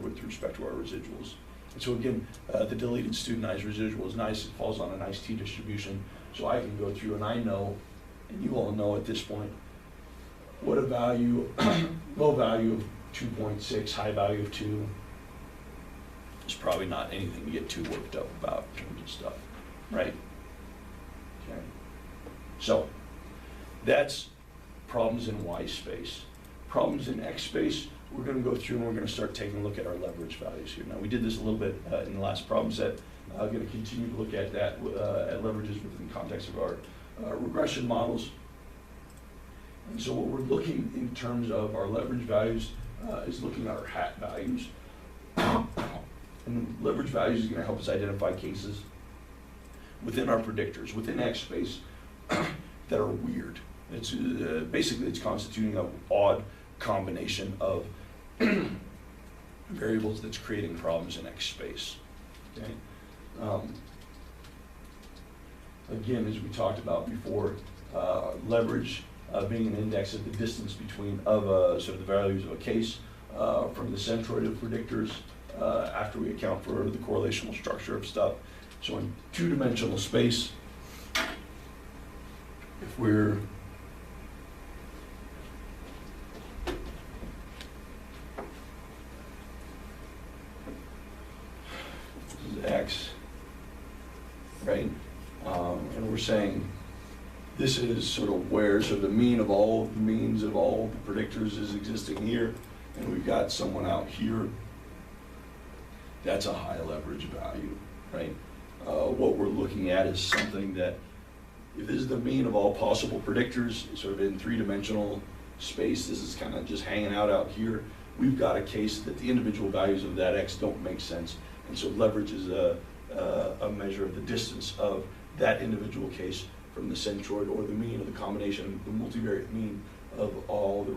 with respect to our residuals. And so again, the deleted studentized residual is nice. It falls on a nice T distribution. So I can go through and I know, and you all know at this point, what a value, low value 2.6, high value of 2. It's probably not anything to get too worked up about in terms of stuff, right? Okay. So that's problems in Y space. Problems in X space, we're going to go through and we're going to start taking a look at our leverage values here. Now, we did this a little bit in the last problem set. I'm going to continue to look at that, at leverages within the context of our regression models. And so what we're looking in terms of our leverage values is looking at our hat values. And leverage values is going to help us identify cases within our predictors, within X space, that are weird. It's basically it's constituting an odd combination of variables that's creating problems in X space. Okay. Again, as we talked about before, leverage being an index of the distance between sort of the values of a case from the centroid of predictors after we account for the correlational structure of stuff. So in two-dimensional space, if we're this is X, right? And we're saying this is sort of where sort of the mean of all the means of all the predictors is existing here, and we've got someone out here. That's a high leverage value, right? What we're looking at is something that, if this is the mean of all possible predictors, sort of in three-dimensional space, this is kind of just hanging out here. We've got a case that the individual values of that X don't make sense, and so leverage is a measure of the distance of that individual case from the centroid, or the mean of the combination, the multivariate mean of all the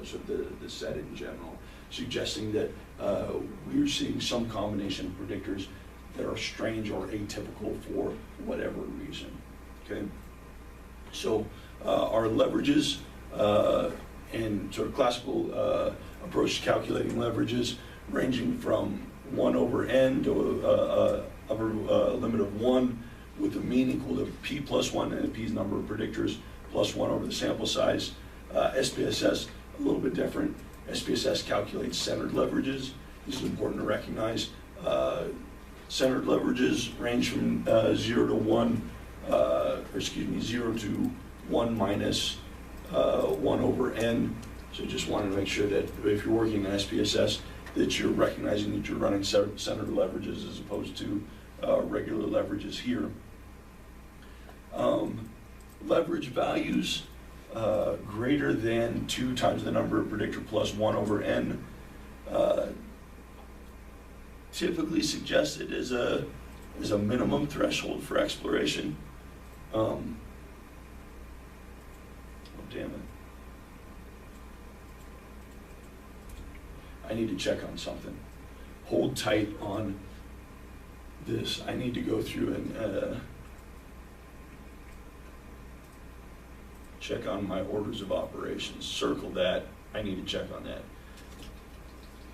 sort of the set in general, suggesting that we're seeing some combination of predictors that are strange or atypical for whatever reason. Okay, so our leverages and sort of classical approach to calculating leverages, ranging from 1 over n to upper limit of 1, with a mean equal to p plus 1, and p's number of predictors plus 1 over the sample size. SPSS, a little bit different. SPSS calculates centered leverages. This is important to recognize. Centered leverages range from 0 to 1, 0 to 1 minus 1 over n. So just wanted to make sure that if you're working in SPSS, that you're recognizing that you're running centered leverages as opposed to regular leverages here. Leverage values greater than 2 times the number of predictor plus 1 over n typically suggested as a minimum threshold for exploration. Oh, damn it. I need to check on something. Hold tight on this. I need to go through and check on my orders of operations. Circle that. I need to check on that.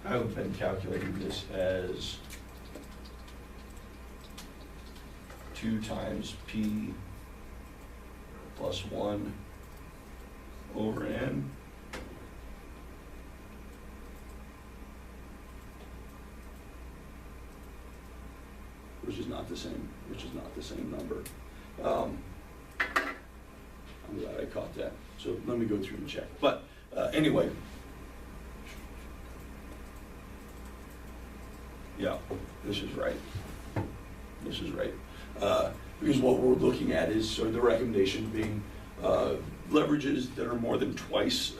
I've been calculating this as 2 times p plus 1 over n. Which is not the same number. I'm glad I caught that. So let me go through and check. But anyway, yeah, this is right. This is right. Because what we're looking at is sort of the recommendation being leverages that are more than twice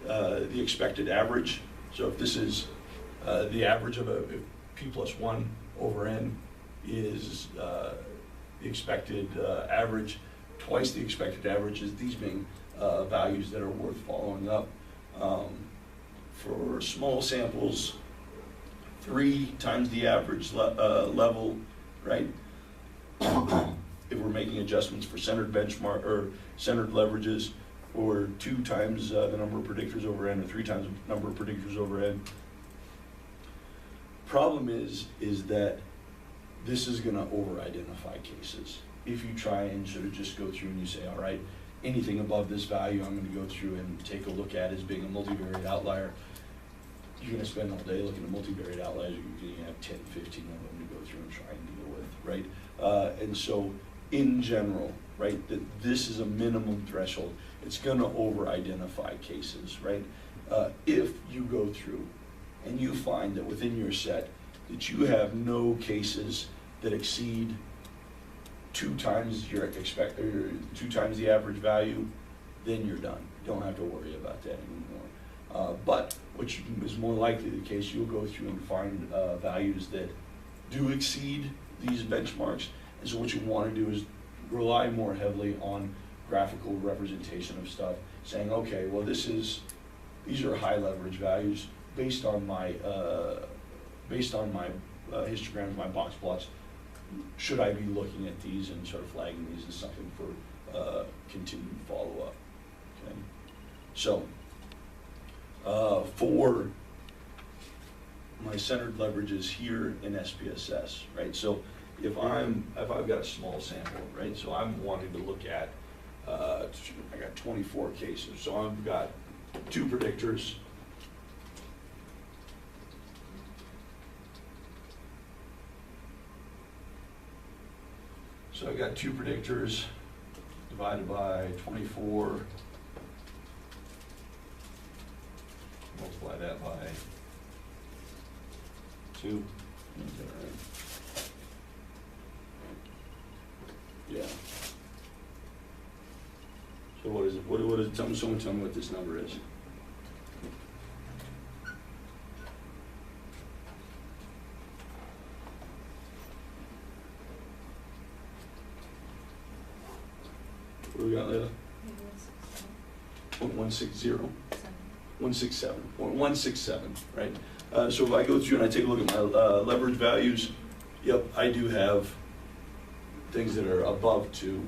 the expected average. So if this is the average of if p plus 1 over n is the expected average, twice the expected average is these being values that are worth following up. For small samples, 3 times the average level, right? If we're making adjustments for centered benchmark or centered leverages, or 2 times the number of predictors over n, or 3 times the number of predictors over n. Problem is that this is going to over-identify cases. If you try and sort of just go through and you say, all right, anything above this value, I'm gonna go through and take a look at as being a multivariate outlier. You're gonna spend all day looking at multivariate outliers, you're gonna have 10, 15 of them to go through and try and deal with, right? And so, in general, right, that this is a minimum threshold. It's gonna over-identify cases, right? If you go through and you find that within your set that you have no cases that exceed 2 times your or 2 times the average value, then you're done. You don't have to worry about that anymore. But which is more likely the case, you'll go through and find values that do exceed these benchmarks. And so what you want to do is rely more heavily on graphical representation of stuff, saying, okay, well, these are high leverage values based on my histograms, my box plots. Should I be looking at these and sort of flagging these as something for continued follow-up? Okay, so for my centered leverages here in SPSS, right? So if I've got a small sample, right? So I'm wanting to look at I got 24 cases, so I've got 2 predictors. So I got 2 predictors divided by 24, multiply that by 2. Yeah. So what is it? What is it? Someone tell me what this number is. What do we got, Layla? 160? 167. 167, right? So if I go through and I take a look at my leverage values, yep, I do have things that are above 2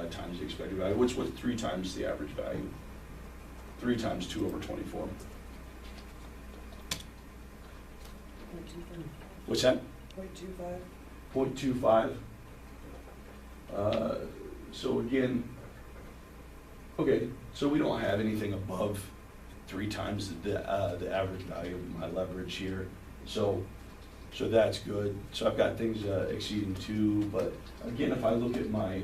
times the expected value. What's 3 times the average value? 3 times 2 over 24. What's that? 0.25. 0.25. So again, okay, so we don't have anything above 3 times the average value of my leverage here. So that's good. So I've got things exceeding 2, but again, if I look at my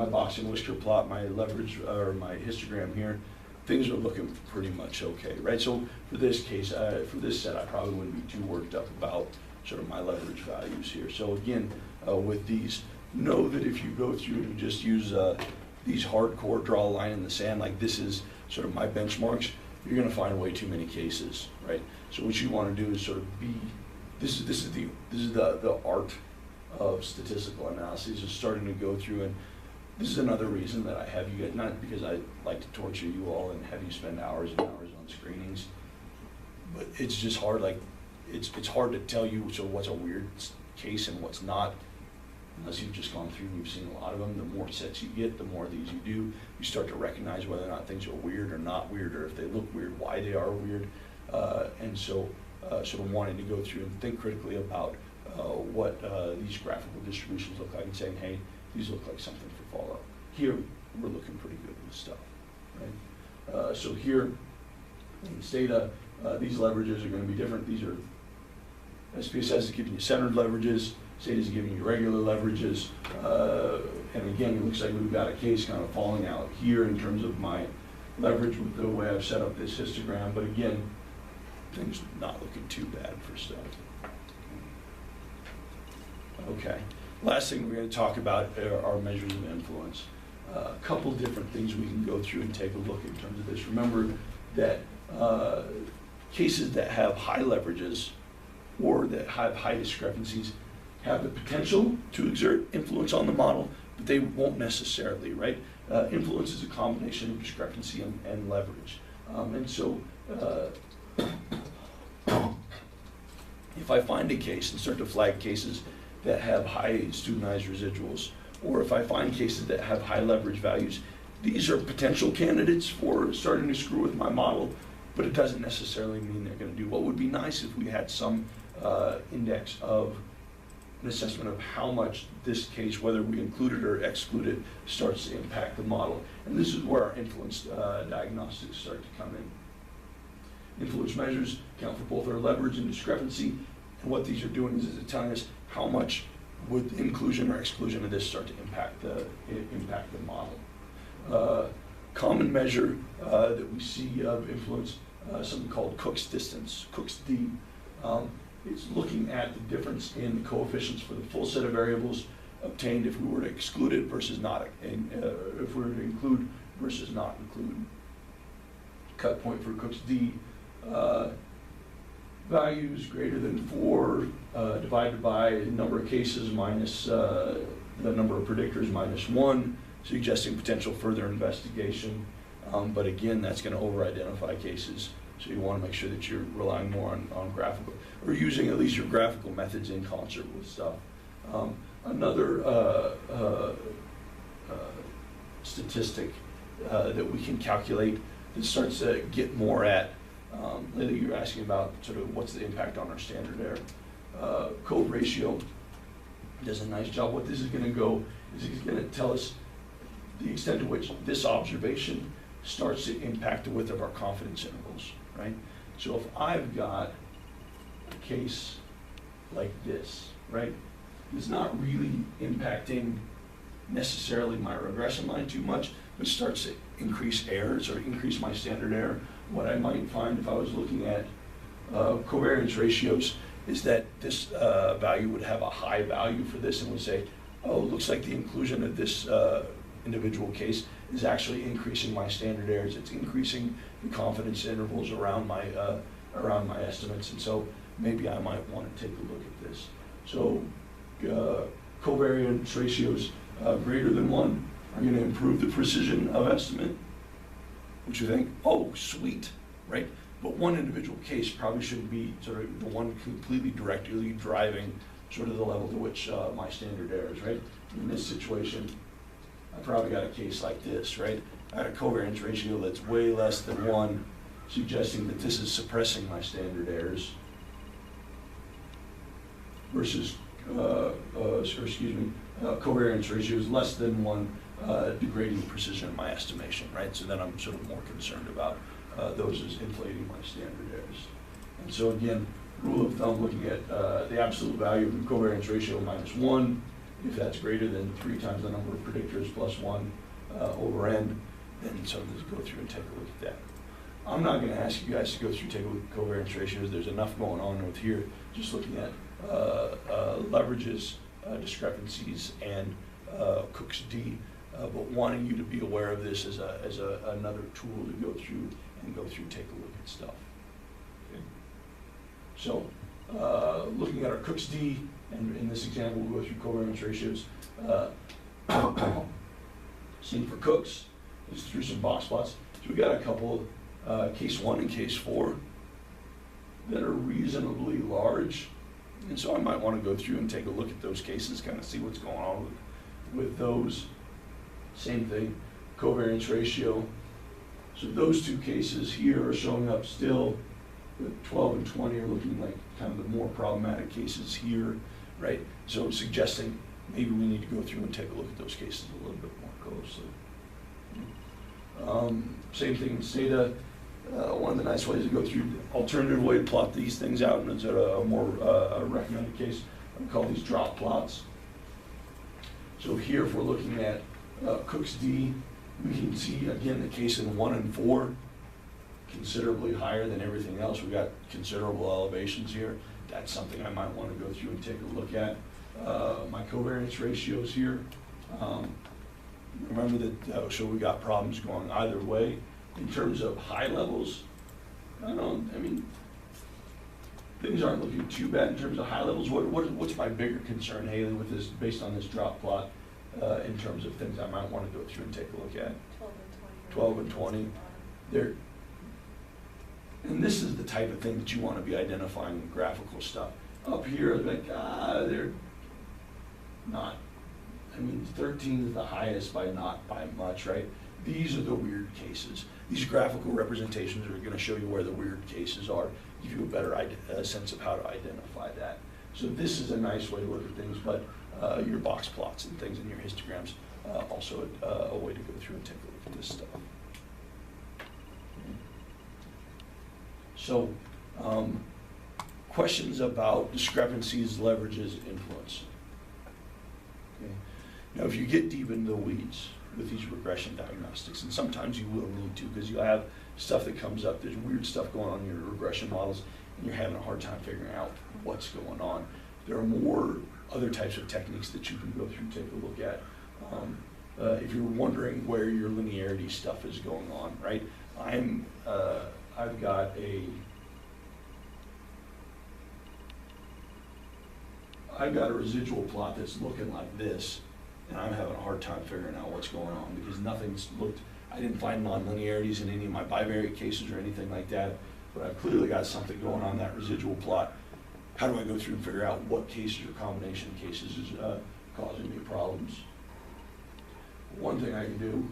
box and whisker plot, my leverage or my histogram here, things are looking pretty much okay, right? So for this case, for this set, I probably wouldn't be too worked up about sort of my leverage values here. So again, with these, know that if you go through and just use these hardcore draw a line in the sand, like this is sort of my benchmarks, you're gonna find way too many cases, right? So what you wanna do is sort of be, this is the art of statistical analysis, is starting to go through, and this is another reason that I have you guys, not because I like to torture you all and have you spend hours and hours on screenings, but it's just hard, like, it's hard to tell you so what's a weird case and what's not, unless you've just gone through and you've seen a lot of them. The more sets you get, the more of these you do, you start to recognize whether or not things are weird or not weird, or if they look weird, why they are weird. And so sort of wanting to go through and think critically about what these graphical distributions look like and saying, hey, these look like something for follow-up. Here, we're looking pretty good with stuff, right? So here, in Stata, these leverages are going to be different. These are, SPSS is giving you centered leverages, Stata is giving you regular leverages, and again, it looks like we've got a case kind of falling out here in terms of my leverage with the way I've set up this histogram, but again, things not looking too bad for stuff. Okay, last thing we're going to talk about are measures of influence. A couple different things we can go through and take a look in terms of this. Remember that cases that have high leverages or that have high discrepancies have the potential to exert influence on the model, but they won't necessarily, right? Influence is a combination of discrepancy and leverage. And so if I find a case and start to flag cases that have high studentized residuals, or if I find cases that have high leverage values, these are potential candidates for starting to screw with my model, but it doesn't necessarily mean they're going to do. What would be nice if we had some index of an assessment of how much this case, whether we include it or exclude it, starts to impact the model. And this is where our influence diagnostics start to come in. Influence measures account for both our leverage and discrepancy, and what these are doing is it's telling us how much would inclusion or exclusion of this start to impact the model. Common measure that we see of influence, something called Cook's distance, cont'd. It's looking at the difference in the coefficients for the full set of variables obtained if we were to exclude it versus not, if we were to include versus not include. Cut point for cont'd, values greater than 4 divided by the number of cases minus the number of predictors minus 1, suggesting potential further investigation. But again, that's going to over-identify cases. So you want to make sure that you're relying more on graphical, or using at least your graphical methods in concert with stuff. Another statistic that we can calculate that starts to get more at, lately you're asking about sort of what's the impact on our standard error. Code ratio does a nice job. What this is going to go is it's going to tell us the extent to which this observation starts to impact the width of our confidence intervals, right? So if I've got a case like this, right, it's not really impacting necessarily my regression line too much, but starts to increase errors or increase my standard error. What I might find if I was looking at covariance ratios is that this value would have a high value for this and would say, oh, it looks like the inclusion of this individual case is actually increasing my standard errors. It's increasing the confidence intervals around my estimates, and so maybe I might want to take a look at this. So covariance ratios greater than 1 are going to improve the precision of estimate, which you think, oh, sweet, right? But one individual case probably shouldn't be sort of the one completely directly driving sort of the level to which my standard errors, right? In this situation, I probably got a case like this, right? I had a covariance ratio that's way less than 1, suggesting that this is suppressing my standard errors, versus, covariance ratio is less than 1, degrading the precision of my estimation, right? So then I'm sort of more concerned about those as inflating my standard errors. And so again, rule of thumb, looking at the absolute value of the covariance ratio minus 1, if that's greater than 3 times the number of predictors plus 1 over n, then so let's go through and take a look at that. I'm not going to ask you guys to go through take a look at covariance ratios. There's enough going on with here, just looking at leverages, discrepancies, and cont'd, but wanting you to be aware of this as another tool to go through take a look at stuff. Okay. So looking at our cont'd, and in this example we'll go through covariance ratios. Same for Cooks, just through some box plots. So we got a couple, case 1 and case 4, that are reasonably large. And so I might want to go through and take a look at those cases, kind of see what's going on with those. Same thing, covariance ratio. So those 2 cases here are showing up still, but 12 and 20 are looking like kind of the more problematic cases here, right? So suggesting maybe we need to go through and take a look at those cases a little bit more closely. Same thing in STATA. One of the nice ways to go through, alternative way to plot these things out, and it's a more recommended case, I call these drop plots. So here, if we're looking at cont'd, we can see again the case in 1 and 4, considerably higher than everything else. We've got considerable elevations here. That's something I might want to go through and take a look at. My covariance ratios here. Remember that so we got problems going either way. In terms of high levels, I mean, things aren't looking too bad in terms of high levels. What's my bigger concern, Haley, with this, based on this drop plot, in terms of things I might want to go through and take a look at? 12 and 20. And this is the type of thing that you want to be identifying with graphical stuff. Up here, like, they're not. I mean, 13 is the highest by not by much, right? These are the weird cases. These graphical representations are going to show you where the weird cases are, give you a better sense of how to identify that. So this is a nice way to look at things, but your box plots and things and your histograms, also a way to go through and take a look at this stuff. So, questions about discrepancies, leverages, influence. Okay. Now, if you get deep into the weeds with these regression diagnostics, and sometimes you will need to, because you'll have stuff that comes up, there's weird stuff going on in your regression models, and you're having a hard time figuring out what's going on. There are more other types of techniques that you can go through and take a look at. If you're wondering where your linearity stuff is going on, right? I've got a residual plot that's looking like this, and I'm having a hard time figuring out what's going on because nothing's looked, I didn't find non-linearities in any of my bivariate cases or anything like that, but I've clearly got something going on in that residual plot. How do I go through and figure out what cases or combination of cases is causing me problems? One thing I can do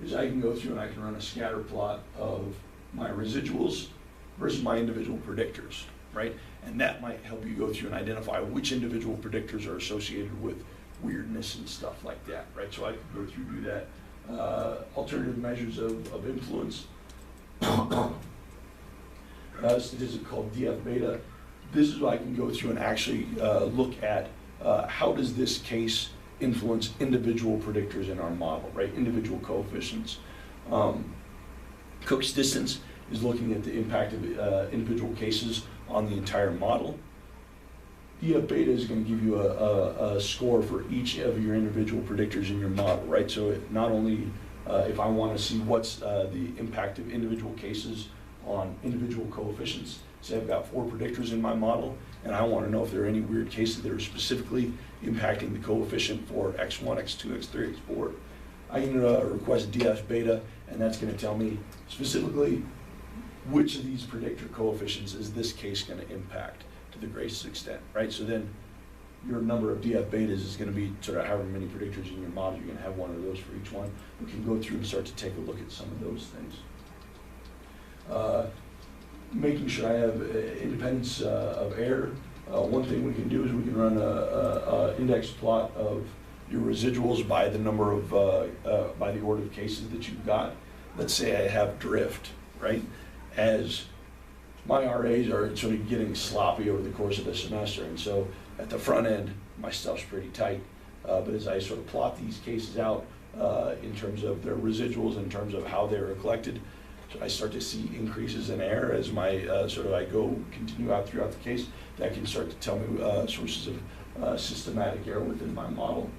is I can go through and I can run a scatter plot of my residuals versus my individual predictors, right? And that might help you go through and identify which individual predictors are associated with weirdness and stuff like that, right? So I can go through and do that. Alternative measures of influence. Statistic called DF beta. This is what I can go through and actually look at how does this case influence individual predictors in our model, right? Individual coefficients. Cook's distance is looking at the impact of individual cases on the entire model. DF beta is going to give you a score for each of your individual predictors in your model, right? So it not only if I want to see what's the impact of individual cases on individual coefficients, say I've got 4 predictors in my model, and I want to know if there are any weird cases that are specifically impacting the coefficient for x1, x2, x3, x4. I can request DF beta, and that's going to tell me specifically which of these predictor coefficients is this case going to impact to the greatest extent, right? So then your number of DF betas is going to be sort of however many predictors in your model, you're going to have one of those for each one. We can go through and start to take a look at some of those things. Making sure I have independence of error. One thing we can do is we can run a index plot of your residuals by the number of, by the order of cases that you've got. Let's say I have drift, right? As my RAs are sort of getting sloppy over the course of the semester, and so at the front end, my stuff's pretty tight. But as I sort of plot these cases out in terms of their residuals, in terms of how they were collected, so I start to see increases in error as my I continue out throughout the case. That can start to tell me sources of systematic error within my model.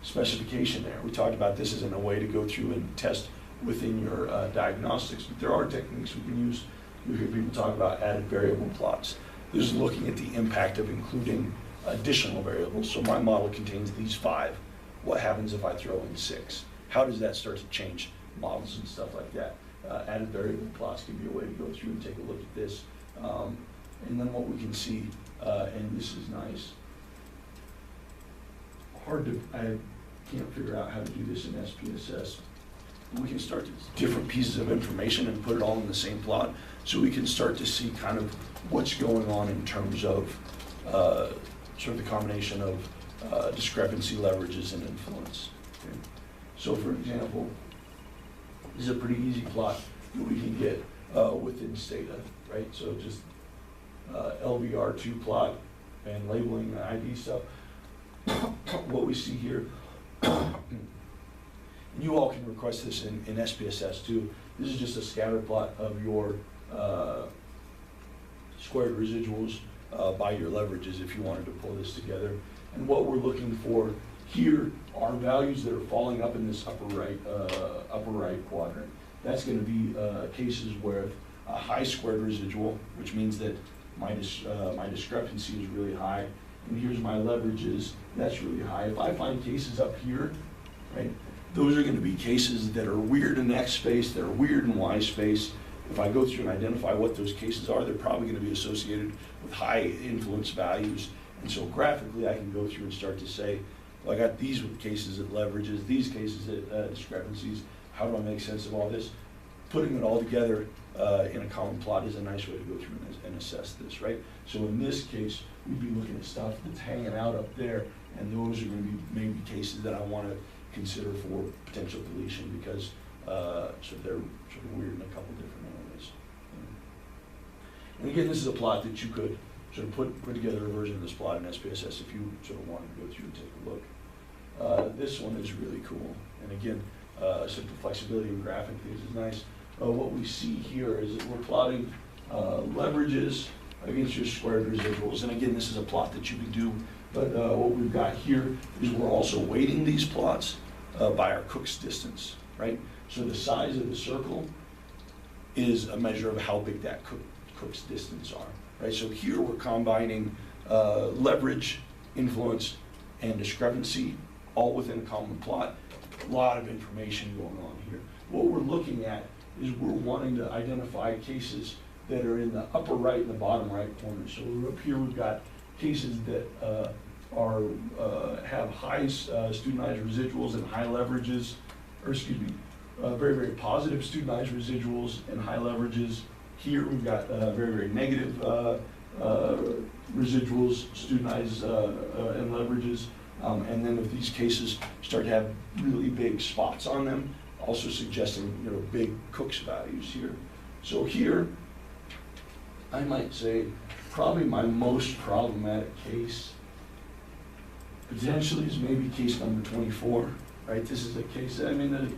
Specification error. We talked about this as a way to go through and test within your diagnostics, but there are techniques we can use. You hear people talk about added variable plots. This is looking at the impact of including additional variables. So my model contains these 5. What happens if I throw in 6? How does that start to change models and stuff like that? Added variable plots can be a way to go through and take a look at this. And then what we can see, and this is nice. I can't figure out how to do this in SPSS. We can start to different pieces of information and put it all in the same plot, so we can start to see kind of what's going on in terms of sort of the combination of discrepancy, leverages, and influence. Okay. So for example, this is a pretty easy plot that we can get within Stata, right? So just LVR2 plot and labeling the ID stuff. What we see here, you all can request this in SPSS too. This is just a scatter plot of your squared residuals by your leverages if you wanted to pull this together. And what we're looking for here are values that are falling up in this upper right quadrant. That's going to be cases where a high squared residual, which means that my discrepancy is really high, and here's my leverages, that's really high. If I find cases up here, right, those are going to be cases that are weird in X space, that are weird in Y space. If I go through and identify what those cases are, they're probably going to be associated with high influence values. And so graphically, I can go through and start to say, well, I got these cases at leverages, these cases at discrepancies. How do I make sense of all this? putting it all together in a common plot is a nice way to go through and assess this, right? So in this case, we'd be looking at stuff that's hanging out up there, and those are going to be maybe cases that I want to consider for potential deletion because so they're sort of weird in a couple different areas. And again, this is a plot that you could sort of put together a version of this plot in SPSS if you sort of wanted to go through and take a look. This one is really cool, and again, sort of flexibility in graphic things is nice. What we see here is that we're plotting leverages against your squared residuals, and again, this is a plot that you can do, but what we've got here is we're also weighting these plots by our Cook's distance, right? So the size of the circle is a measure of how big that Cook's distance are, right? So here we're combining leverage, influence, and discrepancy all within a common plot. A lot of information going on here. What we're looking at is we're wanting to identify cases that are in the upper right and the bottom right corner. So up here we've got cases that have high studentized residuals and high leverages, or excuse me, very, very positive studentized residuals and high leverages. Here we've got very, very negative residuals, studentized and leverages. And then if these cases start to have really big spots on them, also suggesting big Cook's values here. So here, I might say probably my most problematic case potentially is maybe case number 24, right? This is a case, I mean, the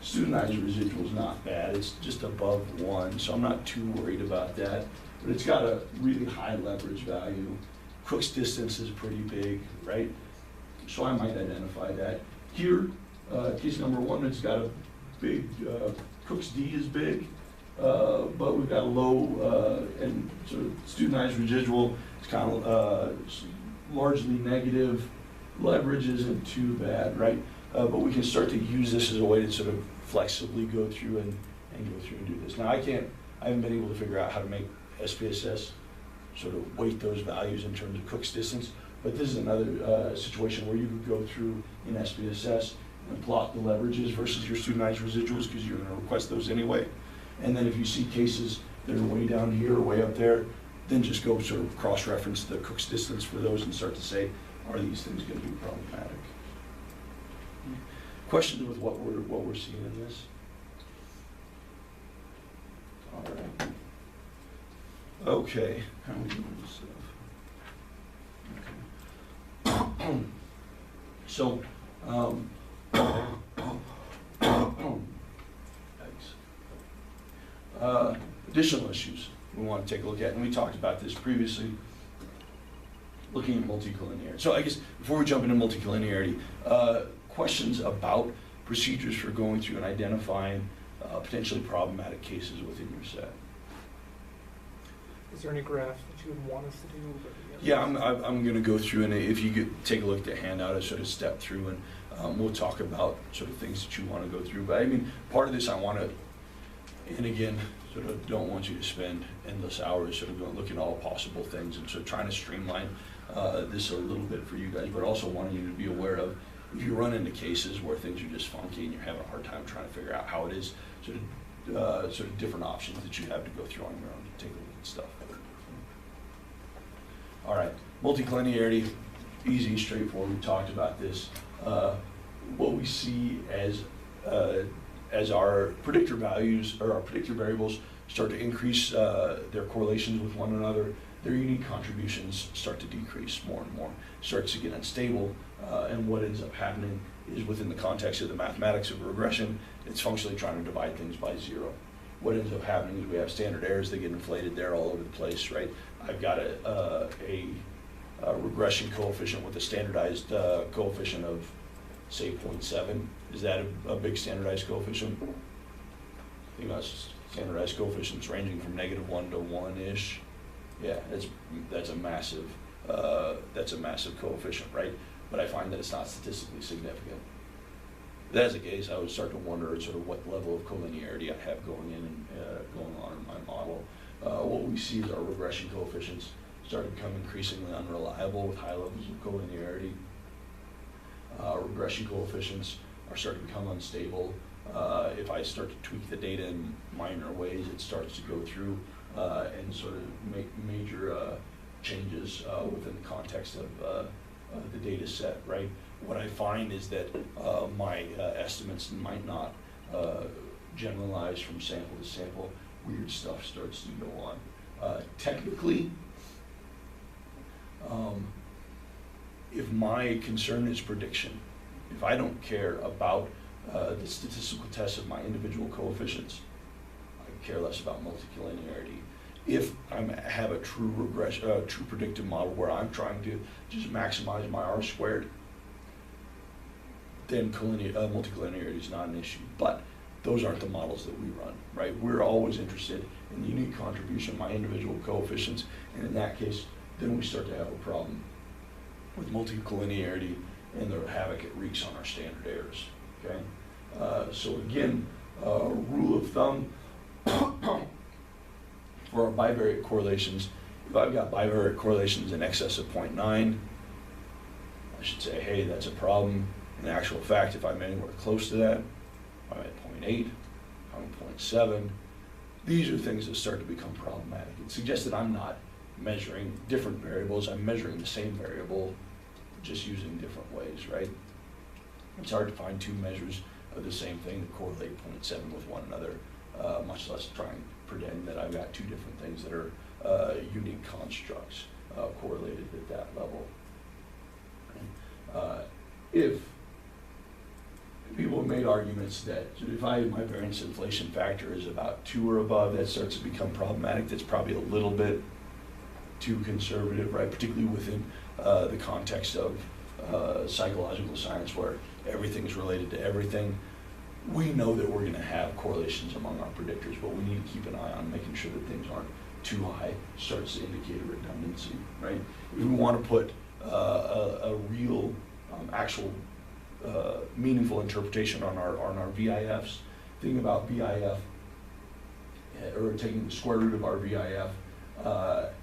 studentized residual is not bad. It's just above 1, so I'm not too worried about that. But it's got a really high leverage value. Cook's distance is pretty big, right? So I might identify that. Here, case number 1, it's got a big, Cook's D is big, but we've got a low and sort of studentized residual. It's kind of largely negative. Leverage isn't too bad, right? But we can start to use this as a way to sort of flexibly go through and go through and do this. Now I haven't been able to figure out how to make SPSS sort of weight those values in terms of Cook's distance, but this is another situation where you could go through in SPSS and plot the leverages versus your studentized residuals because you're going to request those anyway. And then if you see cases that are way down here or way up there, then just go sort of cross-reference the Cook's distance for those and start to say, are these things going to be problematic? Questions with what we're seeing in this? All right. Okay. How are we doing this stuff? Okay. So, additional issues we want to take a look at, and we talked about this previously, looking at multicollinearity. So I guess before we jump into multicollinearity, questions about procedures for going through and identifying potentially problematic cases within your set. Is there any graph that you would want us to do? Yeah, I'm going to go through, and if you could take a look at the handout, I sort of step through, and we'll talk about sort of things that you want to go through. But I mean, part of this I want to, and again, sort of don't want you to spend endless hours sort of looking at all possible things, and so trying to streamline this a little bit for you guys, but also wanting you to be aware of if you run into cases where things are just funky and you're having a hard time trying to figure out how it is, sort of different options that you have to go through on your own to take a look at stuff. All right, multicollinearity, easy, straightforward. We talked about this. What we see as our predictor values or our predictor variables start to increase their correlations with one another, their unique contributions start to decrease more and more, starts to get unstable, and what ends up happening is within the context of the mathematics of regression, it's functionally trying to divide things by 0. What ends up happening is we have standard errors that get inflated there all over the place, right? I've got a regression coefficient with a standardized coefficient of, say, 0.7. Is that a big standardized coefficient? I think that's standardized coefficients ranging from -1 to 1-ish. Yeah, that's a massive coefficient, right? But I find that it's not statistically significant. If that's the case, I would start to wonder sort of what level of collinearity I have going in and going on in my model. What we see is our regression coefficients start to become increasingly unreliable with high levels of collinearity. Regression coefficients are starting to become unstable If I start to tweak the data in minor ways, it starts to go through and sort of make major changes within the context of the data set, right? What I find is that my estimates might not generalize from sample to sample. Weird stuff starts to go on. Technically, if my concern is prediction, if I don't care about the statistical tests of my individual coefficients, I care less about multicollinearity. If I have a true regression, true predictive model where I'm trying to just maximize my R squared, then multicollinearity is not an issue. But those aren't the models that we run, right? We're always interested in the unique contribution of my individual coefficients, and in that case, then we start to have a problem with multicollinearity and the havoc it wreaks on our standard errors, okay? So again, rule of thumb, for our bivariate correlations, if I've got bivariate correlations in excess of 0.9, I should say, hey, that's a problem. In actual fact, if I'm anywhere close to that, I'm at 0.8, I'm at 0.7, these are things that start to become problematic. It suggests that I'm not measuring different variables, I'm measuring the same variable, just using different ways, right? It's hard to find two measures of the same thing that correlate 0.7 with one another, much less try and pretend that I've got two different things that are unique constructs correlated at that level. If people have made arguments that if my variance inflation factor is about 2 or above, that starts to become problematic. That's probably a little bit too conservative, right? Particularly within the context of psychological science where everything is related to everything. We know that we're going to have correlations among our predictors, but we need to keep an eye on making sure that things aren't too high, starts to indicate a redundancy, right? If we want to put a real, actual, meaningful interpretation on our VIFs, thinking about VIF, or taking the square root of our VIF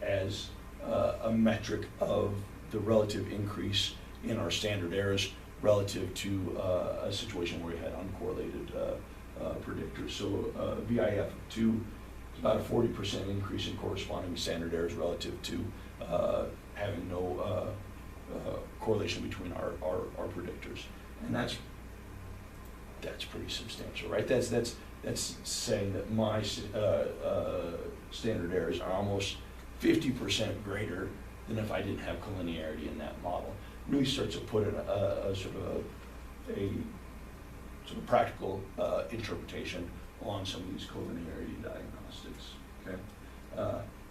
as a metric of the relative increase in our standard errors relative to a situation where we had uncorrelated predictors. So VIF of 2 is about a 40% increase in corresponding standard errors relative to having no correlation between our predictors. And that's pretty substantial, right? That's saying that my standard errors are almost 50% greater than if I didn't have collinearity in that model. Really starts to put a sort of practical interpretation on some of these collinearity diagnostics, okay?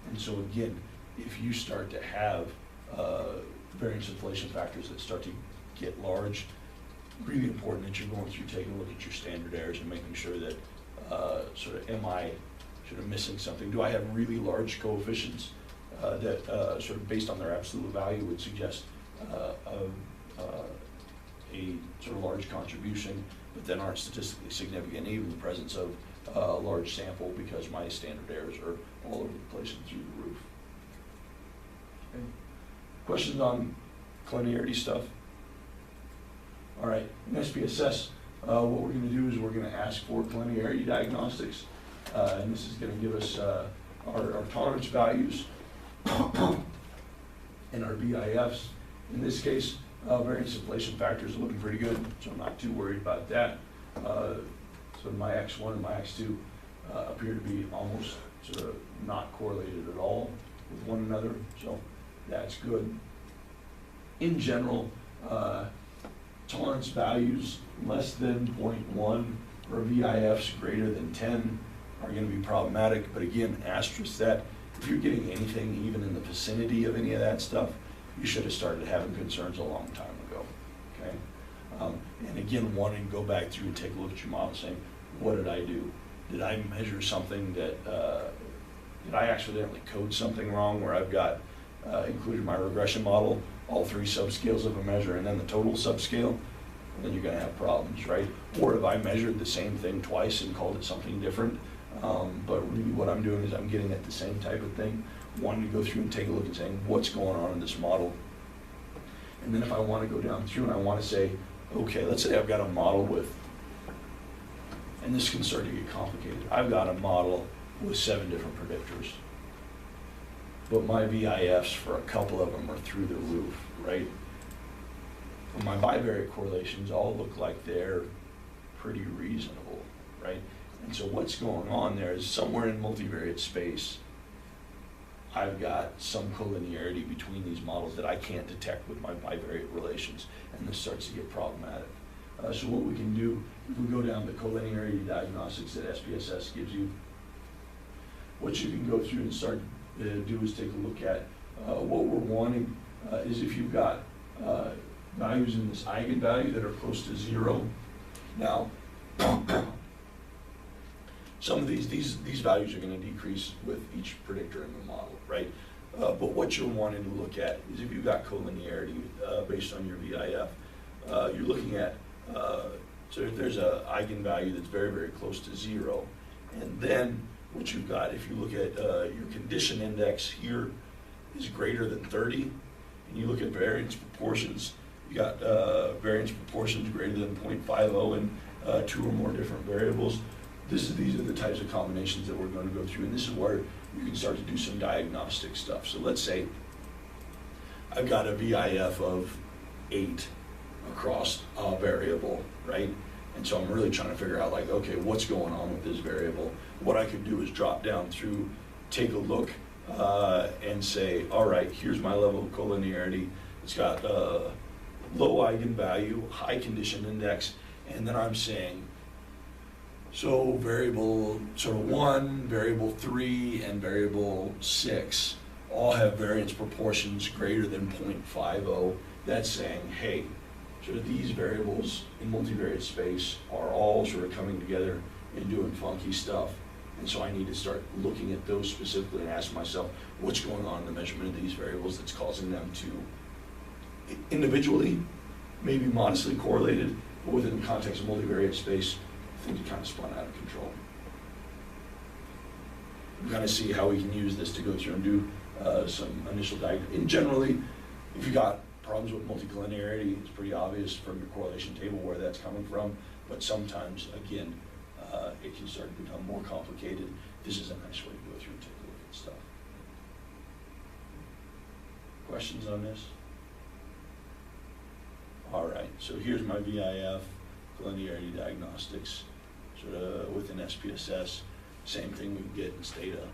And so again, if you start to have variance inflation factors that start to get large, really important that you're going through taking a look at your standard errors and making sure that am I sort of missing something? Do I have really large coefficients that sort of based on their absolute value would suggest a sort of large contribution, but then aren't statistically significant, even in the presence of a large sample, because my standard errors are all over the place and through the roof. Okay. Questions on collinearity stuff? All right, in SPSS, what we're going to do is we're going to ask for collinearity diagnostics, and this is going to give us our tolerance values and our BIFs. In this case, variance inflation factors are looking pretty good, so I'm not too worried about that. So my X1 and my X2 appear to be almost sort of not correlated at all with one another, so that's good. In general, tolerance values less than 0.1 or VIFs greater than 10 are going to be problematic, but again, asterisk that. If you're getting anything even in the vicinity of any of that stuff, you should have started having concerns a long time ago, okay? And again, wanting to go back through and take a look at your model saying, what did I do? Did I measure something that, did I accidentally code something wrong where I've got included in my regression model all 3 subscales of a measure and then the total subscale? Then you're gonna have problems, right? Or have I measured the same thing twice and called it something different? But really what I'm doing is I'm getting at the same type of thing, wanting to go through and take a look and saying, what's going on in this model? And then if I want to go down through and I want to say, okay, let's say I've got a model with and this can start to get complicated. I've got a model with 7 different predictors, but my VIFs for a couple of them are through the roof, right? And my bivariate correlations all look like they're pretty reasonable, right? And so what's going on there is somewhere in multivariate space, I've got some collinearity between these models that I can't detect with my bivariate relations, and this starts to get problematic. So what we can do, if we go down the collinearity diagnostics that SPSS gives you, what you can go through and start to do is take a look at what we're wanting is if you've got values in this eigenvalue that are close to 0. Now, some of these values are going to decrease with each predictor in the model, right? But what you're wanting to look at is if you've got collinearity based on your VIF, you're looking at, so if there's an eigenvalue that's very, very close to 0, and then what you've got, if you look at your condition index here is greater than 30, and you look at variance proportions, you got variance proportions greater than 0.50 in 2 or more different variables. These are the types of combinations that we're going to go through, and this is where you can start to do some diagnostic stuff. So let's say I've got a VIF of 8 across a variable, right? And so I'm really trying to figure out, like, okay, what's going on with this variable? What I could do is drop down through, take a look, and say, all right, here's my level of collinearity. It's got low eigenvalue, high condition index, and then I'm saying, so variable sort of 1, variable 3, and variable 6 all have variance proportions greater than 0.50. That's saying, hey, sort of these variables in multivariate space are all sort of coming together and doing funky stuff. And so I need to start looking at those specifically and ask myself, what's going on in the measurement of these variables that's causing them to individually, maybe modestly correlated, but within the context of multivariate space, things kind of spun out of control. We kind of see how we can use this to go through and do some initial diagnosis. And generally, if you got problems with multicollinearity, it's pretty obvious from your correlation table where that's coming from, but sometimes, again, it can start to become more complicated. This is a nice way to go through and take a look at stuff. Questions on this? All right, so here's my VIF, collinearity diagnostics, sort of within SPSS. Same thing we can get in Stata,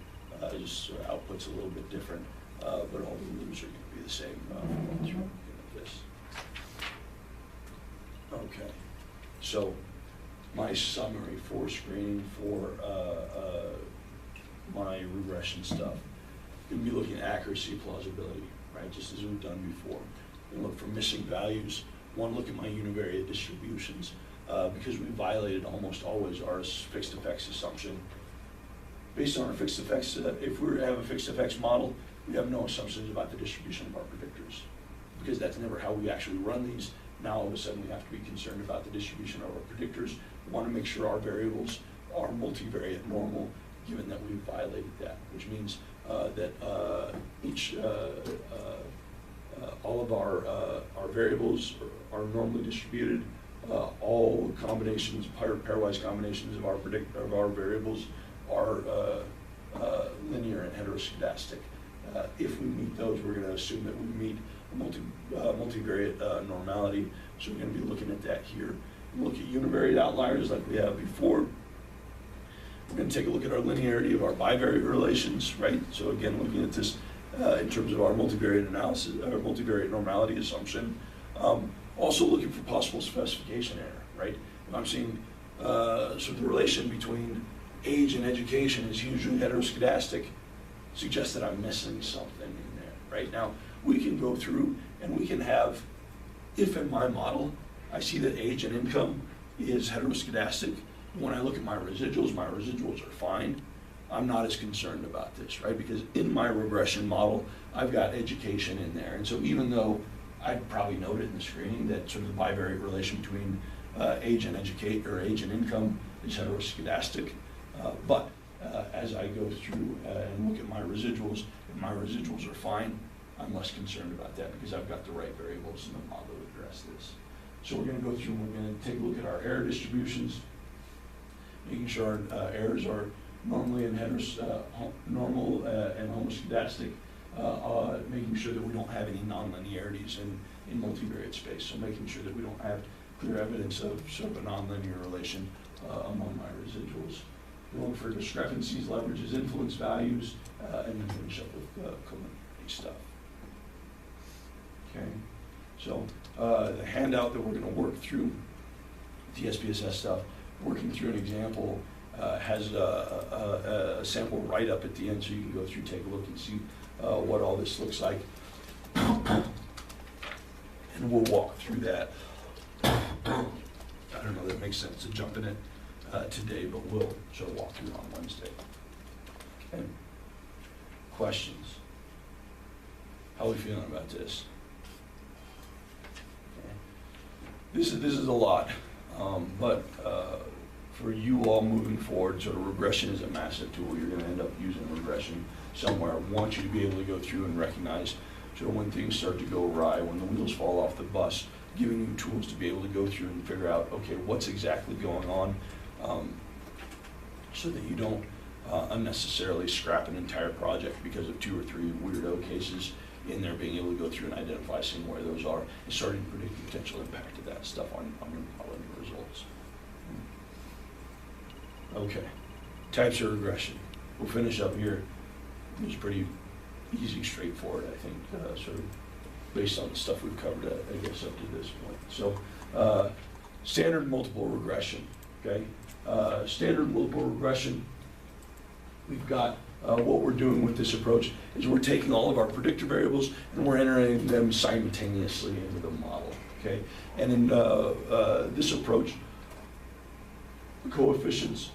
just sort of outputs a little bit different, but all the loops are going to be the same going through this. Okay, so my summary for screening for my regression stuff. We'll be looking at accuracy, plausibility, right? Just as we've done before. We'll look for missing values. One, look at my univariate distributions because we violated almost always our fixed effects assumption. Based on our fixed effects, if we have a fixed effects model, we have no assumptions about the distribution of our predictors because that's never how we actually run these. Now all of a sudden we have to be concerned about the distribution of our predictors. We want to make sure our variables are multivariate normal, given that we violated that, which means that all of our variables are normally distributed. All combinations, pairwise combinations of our variables are linear and heteroscedastic. If we meet those, we're going to assume that we meet multivariate normality. So we're going to be looking at that here. We'll look at univariate outliers like we have before. We're going to take a look at our linearity of our bivariate relations, right? So again, looking at this in terms of our multivariate analysis, our multivariate normality assumption. Also looking for possible specification error, right? If I'm seeing so the relation between age and education is usually heteroscedastic, suggests that I'm missing something in there, right? Now, we can go through and we can have, if in my model, I see that age and income is heteroscedastic, when I look at my residuals are fine. I'm not as concerned about this, right? Because in my regression model, I've got education in there. And so even though I'd probably note it in the screening that sort of the bivariate relation between age and age and income is heteroscedastic, but as I go through and look at my residuals, if my residuals are fine, I'm less concerned about that because I've got the right variables in the model to address this. So we're going to go through and we're going to take a look at our error distributions. making sure errors are normally and normal and homoscedastic, making sure that we don't have any nonlinearities in multivariate space. So making sure that we don't have clear evidence of sort of a nonlinear relation among my residuals. We look for discrepancies, leverages influence values, and then finish up with covalent stuff. Okay, so the handout that we're going to work through, the SPSS stuff, working through an example, has a sample write-up at the end, so you can go through, take a look, and see what all this looks like. And we'll walk through that. I don't know that it makes sense to jump in it today, but we'll sort of walk through it on Wednesday. Okay. Questions? How are we feeling about this? Okay. This is a lot, but for you all moving forward, sort of regression is a massive tool. You're going to end up using regression somewhere. I want you to be able to go through and recognize sort of when things start to go awry, when the wheels fall off the bus, giving you tools to be able to go through and figure out, okay, what's exactly going on, so that you don't unnecessarily scrap an entire project because of 2 or 3 weirdo cases in there, being able to go through and identify, seeing where those are, and starting to predict the potential impact of that stuff on your model and your results. Okay, types of regression. We'll finish up here. It's pretty easy, straightforward, I think, sort of based on the stuff we've covered, I guess, up to this point. So, standard multiple regression, okay? Standard multiple regression, we've got what we're doing with this approach is we're taking all of our predictor variables and we're entering them simultaneously into the model, okay? And in this approach, the coefficients,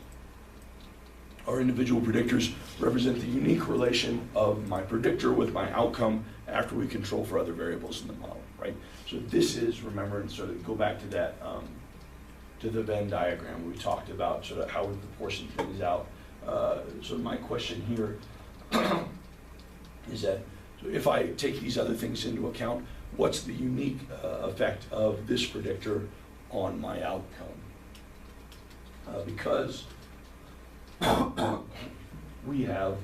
our individual predictors, represent the unique relation of my predictor with my outcome after we control for other variables in the model, right? So this is, remember, and sort of go back to that, to the Venn diagram. We talked about sort of how we proportion things out. So my question here is that, so if I take these other things into account, what's the unique effect of this predictor on my outcome? Because we have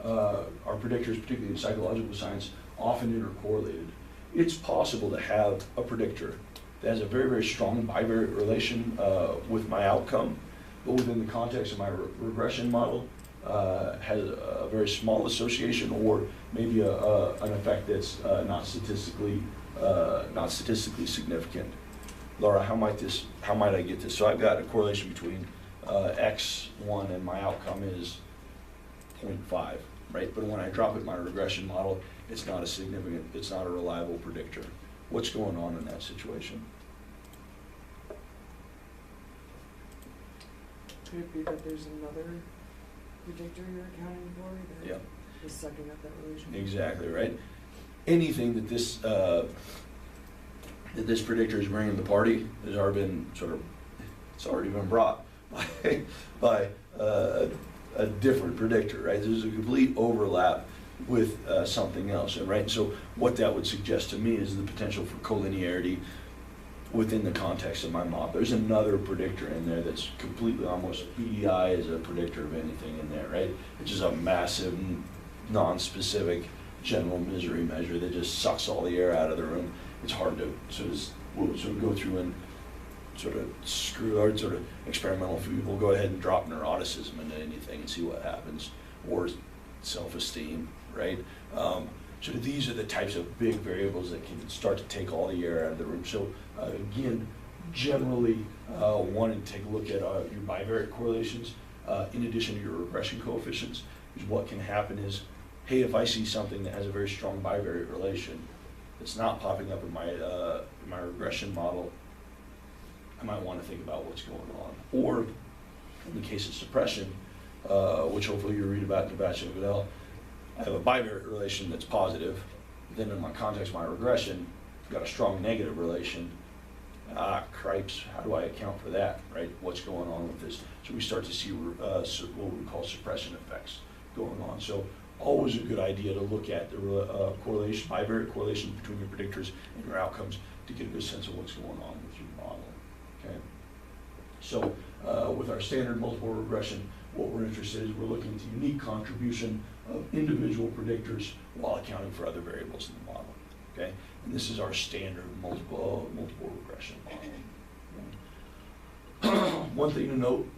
our predictors, particularly in psychological science, often intercorrelated. It's possible to have a predictor that has a very, very strong bivariate relation with my outcome, but within the context of my regression model, has a very small association, or maybe an effect that's not statistically significant. Laura, how might I get this? So I've got a correlation between X1 and my outcome is 0.5, right? But when I drop it in my regression model, it's not a reliable predictor. What's going on in that situation? Could it be that there's another predictor you're accounting for that is sucking up that relation? Exactly, right? Anything that this predictor is bringing to the party has already been it's already been brought by a different predictor, right? There's a complete overlap with something else, right? So what that would suggest to me is the potential for collinearity within the context of my model. There's another predictor in there that's completely, almost EEI is a predictor of anything in there, right? It's just a massive, non-specific general misery measure that just sucks all the air out of the room. It's hard to we'll sort of go through and sort of experimental food. We'll go ahead and drop neuroticism into anything and see what happens, or self-esteem, right? So these are the types of big variables that can start to take all the air out of the room. So again, generally wanting to take a look at your bivariate correlations in addition to your regression coefficients, because what can happen is, hey, if I see something that has a very strong bivariate relation that's not popping up in my regression model, I might want to think about what's going on. Or in the case of suppression, which hopefully you'll read about in the Bachelor of Goodell, I have a bivariate relation that's positive. Then in my context, my regression, I've got a strong negative relation. Cripes, how do I account for that, right? What's going on with this? So we start to see what we call suppression effects going on. So always a good idea to look at the correlation, bivariate correlation between your predictors and your outcomes to get a good sense of what's going on with your model, okay? So With our standard multiple regression, what we're interested in is we're looking at the unique contribution of individual predictors while accounting for other variables in the model, okay? And this is our standard multiple regression model. One thing to note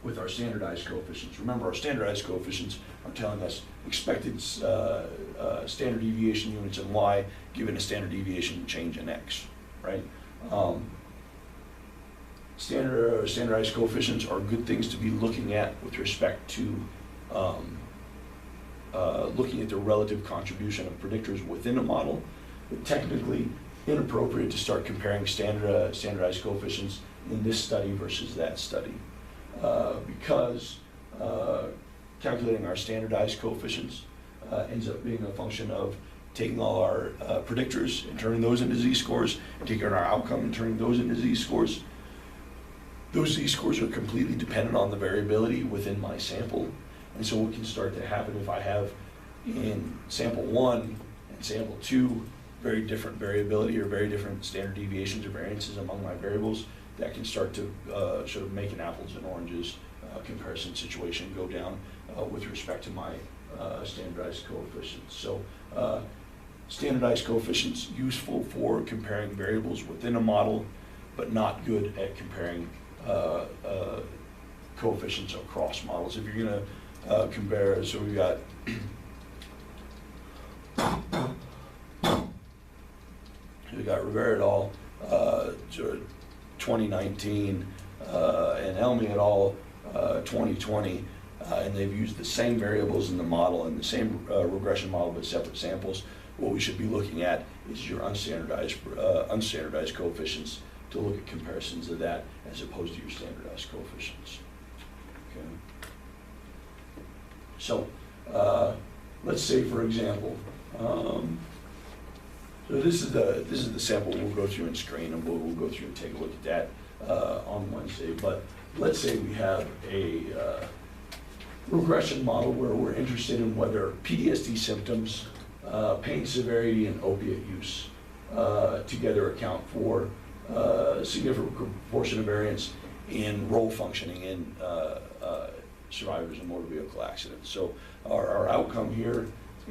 with our standardized coefficients, remember our standardized coefficients are telling us expected standard deviation units in Y given a standard deviation change in X, right? Standardized coefficients are good things to be looking at with respect to looking at the relative contribution of predictors within a model, but technically inappropriate to start comparing standardized coefficients in this study versus that study. Because calculating our standardized coefficients ends up being a function of taking all our predictors and turning those into z-scores, and taking our outcome and turning those into z-scores. Those z-scores are completely dependent on the variability within my sample. And so what can start to happen if I have in sample 1 and sample 2 very different variability or very different standard deviations or variances among my variables, that can start to sort of make an apples and oranges comparison situation go down with respect to my standardized coefficients. So standardized coefficients useful for comparing variables within a model, but not good at comparing coefficients across models. If you're going to compare, so we've got Rivera et al. 2019 and Elmi et al. 2020, and they've used the same variables in the model and the same regression model but separate samples. What we should be looking at is your unstandardized coefficients to look at comparisons of that as opposed to your standardized coefficients. Okay. So let's say, for example, so this is the sample we'll go through and screen, and we'll go through and take a look at that on Wednesday. But let's say we have a regression model where we're interested in whether PTSD symptoms, pain severity, and opiate use together account for a significant proportion of variance in role functioning in survivors of motor vehicle accidents. So our outcome here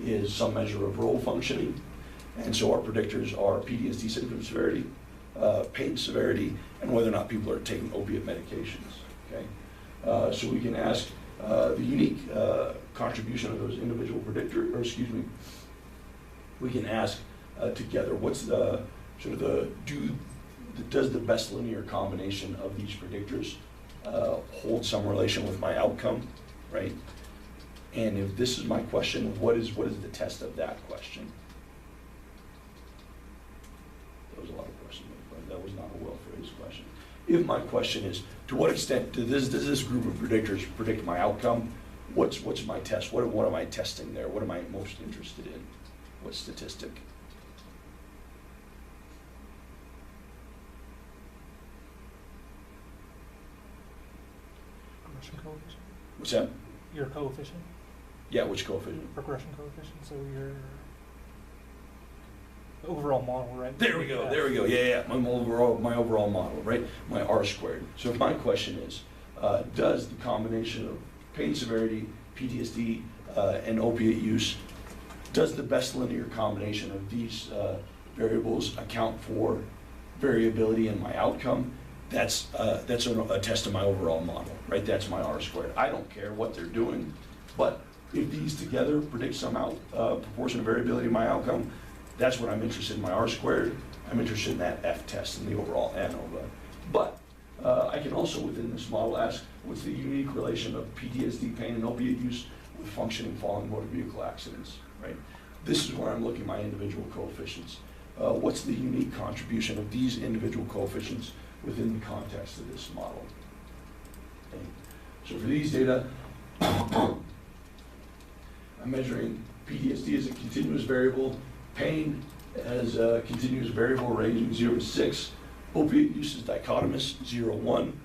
is some measure of role functioning, and so our predictors are PTSD symptom severity, pain severity, and whether or not people are taking opiate medications. Okay, so we can ask the unique contribution of those individual predictors, or excuse me, we can ask together what's the sort of does the best linear combination of these predictors hold some relation with my outcome, right? And if this is my question, what is the test of that question? That was a lot of questions, but that was not a well-phrased question. If my question is, to what extent does this group of predictors predict my outcome? What's my test? What am I testing there? What am I most interested in? What statistic? Regression coefficient? What's that? Your coefficient? Yeah, which coefficient? Regression coefficient, so your overall model, right? There we go, yeah, my overall model, right? My R squared. So if my question is, does the combination of pain severity, PTSD, and opiate use, does the best linear combination of these variables account for variability in my outcome? That's a test of my overall model, right? That's my R squared. I don't care what they're doing, but if these together predict some proportion of variability in my outcome, that's what I'm interested in, my R squared. I'm interested in that F test and the overall ANOVA. But I can also, within this model, ask what's the unique relation of PTSD, pain, and opiate use with functioning following motor vehicle accidents, right? This is where I'm looking at my individual coefficients. What's the unique contribution of these individual coefficients within the context of this model? Okay. So for these data, I'm measuring PTSD as a continuous variable, pain as a continuous variable ranging 0 to 6, opiate use is dichotomous, 0, 1.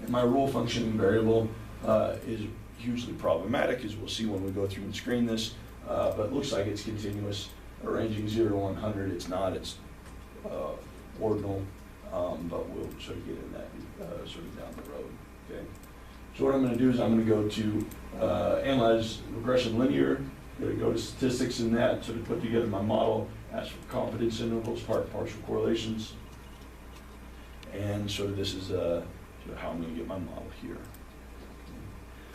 And my role functioning variable is hugely problematic, as we'll see when we go through and screen this, but it looks like it's continuous, ranging 0 to 100. It's not, it's ordinal, but we'll sort of get in that sort of down the road, okay? So what I'm going to do is I'm going to go to analyze regression linear, I'm going to go to statistics in that, sort of put together my model, ask for confidence intervals, partial correlations, and sort of this is sort of how I'm going to get my model here.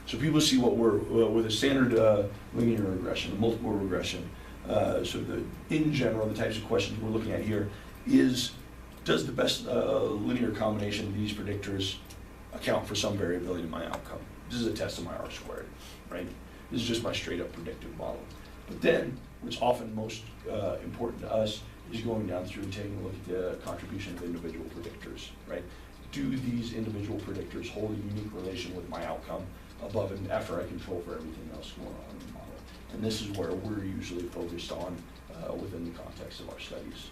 So people see what we're, with a standard linear regression, a multiple regression, sort of in general, the types of questions we're looking at here is, does the best linear combination of these predictors account for some variability in my outcome? This is a test of my R squared, right? This is just my straight up predictive model. But then, what's often most important to us is going down through and taking a look at the contribution of individual predictors, right? Do these individual predictors hold a unique relation with my outcome above and after I control for everything else going on in the model? And this is where we're usually focused on within the context of our studies.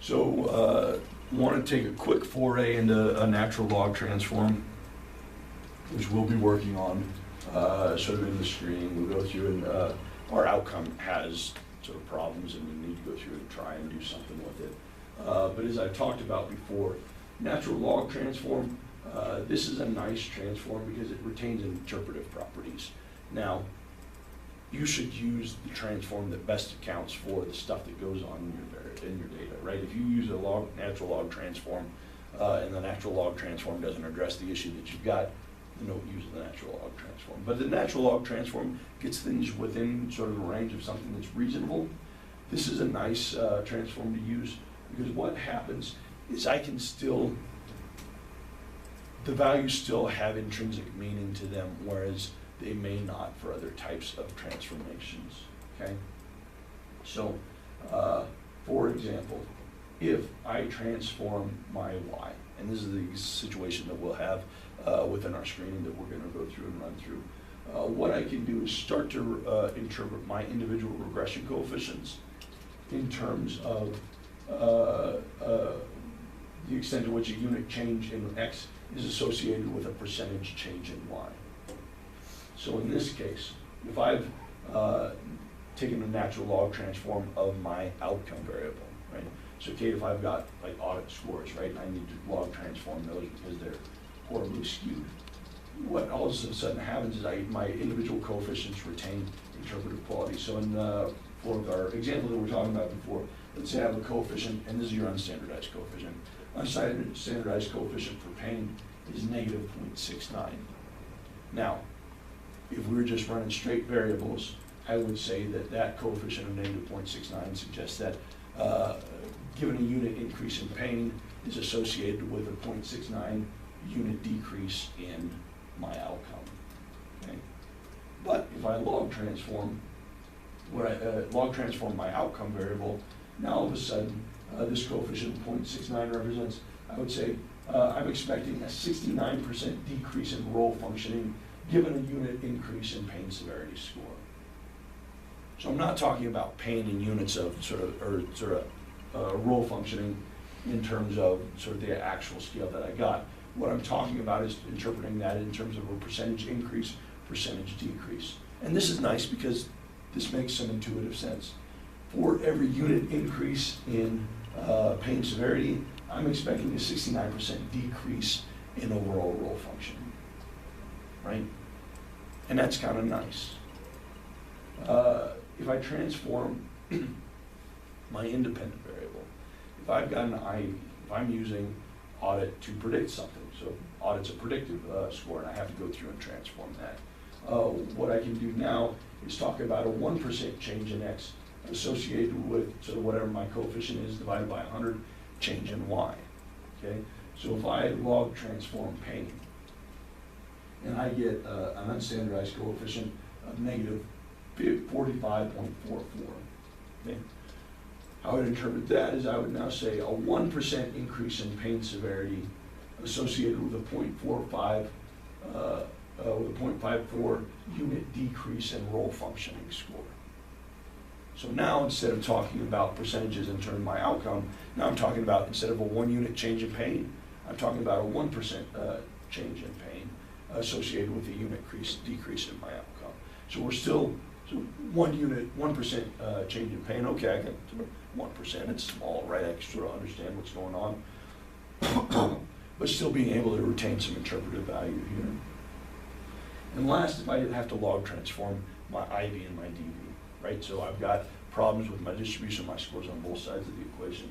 So, want to take a quick foray into a natural log transform, which we'll be working on sort of in the screening. We'll go through and our outcome has sort of problems and we need to go through and try and do something with it. But as I talked about before, natural log transform, this is a nice transform because it retains interpretive properties. Now, you should use the transform that best accounts for the stuff that goes on in your data, right? If you use a natural log transform and the natural log transform doesn't address the issue that you've got, then don't use the natural log transform. But the natural log transform gets things within sort of a range of something that's reasonable. This is a nice transform to use because what happens is I can still, the values still have intrinsic meaning to them, whereas they may not for other types of transformations, okay? So, for example, if I transform my y, and this is the situation that we'll have within our screening that we're gonna go through and run through, what I can do is start to interpret my individual regression coefficients in terms of the extent to which a unit change in x is associated with a percentage change in y. So in this case, if I've taken a natural log transform of my outcome variable, right? So Kate, if I've got like audit scores, right, and I need to log transform those because they're horribly skewed, what all of a sudden happens is my individual coefficients retain interpretive quality. So in for our example that we're talking about before, let's say I have a coefficient, and this is your unstandardized coefficient. Unstandardized coefficient for pain is negative 0.69. Now, if we were just running straight variables, I would say that that coefficient of negative 0.69 suggests that given a unit increase in pain is associated with a 0.69 unit decrease in my outcome. Okay? But if I log transform, log transform my outcome variable, now all of a sudden this coefficient 0.69 represents, I would say, I'm expecting a 69% decrease in role functioning given a unit increase in pain severity score. So I'm not talking about pain in units of role functioning in terms of sort of the actual scale that I got. What I'm talking about is interpreting that in terms of a percentage increase, percentage decrease. And this is nice because this makes some intuitive sense. For every unit increase in pain severity, I'm expecting a 69% decrease in overall role functioning, right? And that's kind of nice. If I transform my independent variable, if I've got an if I'm using audit to predict something, so audit's a predictive score, and I have to go through and transform that. What I can do now is talk about a 1% change in x associated with sort of whatever my coefficient is divided by 100 change in y, okay? So if I log transform pain, and I get an unstandardized coefficient of negative 45.44, okay? How I would interpret that is I would now say a 1% increase in pain severity associated with a 0.54 unit decrease in role functioning score. So now instead of talking about percentages in terms of my outcome, now I'm talking about instead of a 1 unit change in pain, I'm talking about a 1% change in pain associated with a unit decrease in my outcome. So we're still So 1 unit, 1% change in pain, okay, I got 1%, it's small, right? I can sort of understand what's going on. But still being able to retain some interpretive value here. And last, if I have to log transform my IV and my DV, right? So I've got problems with my distribution of my scores on both sides of the equation.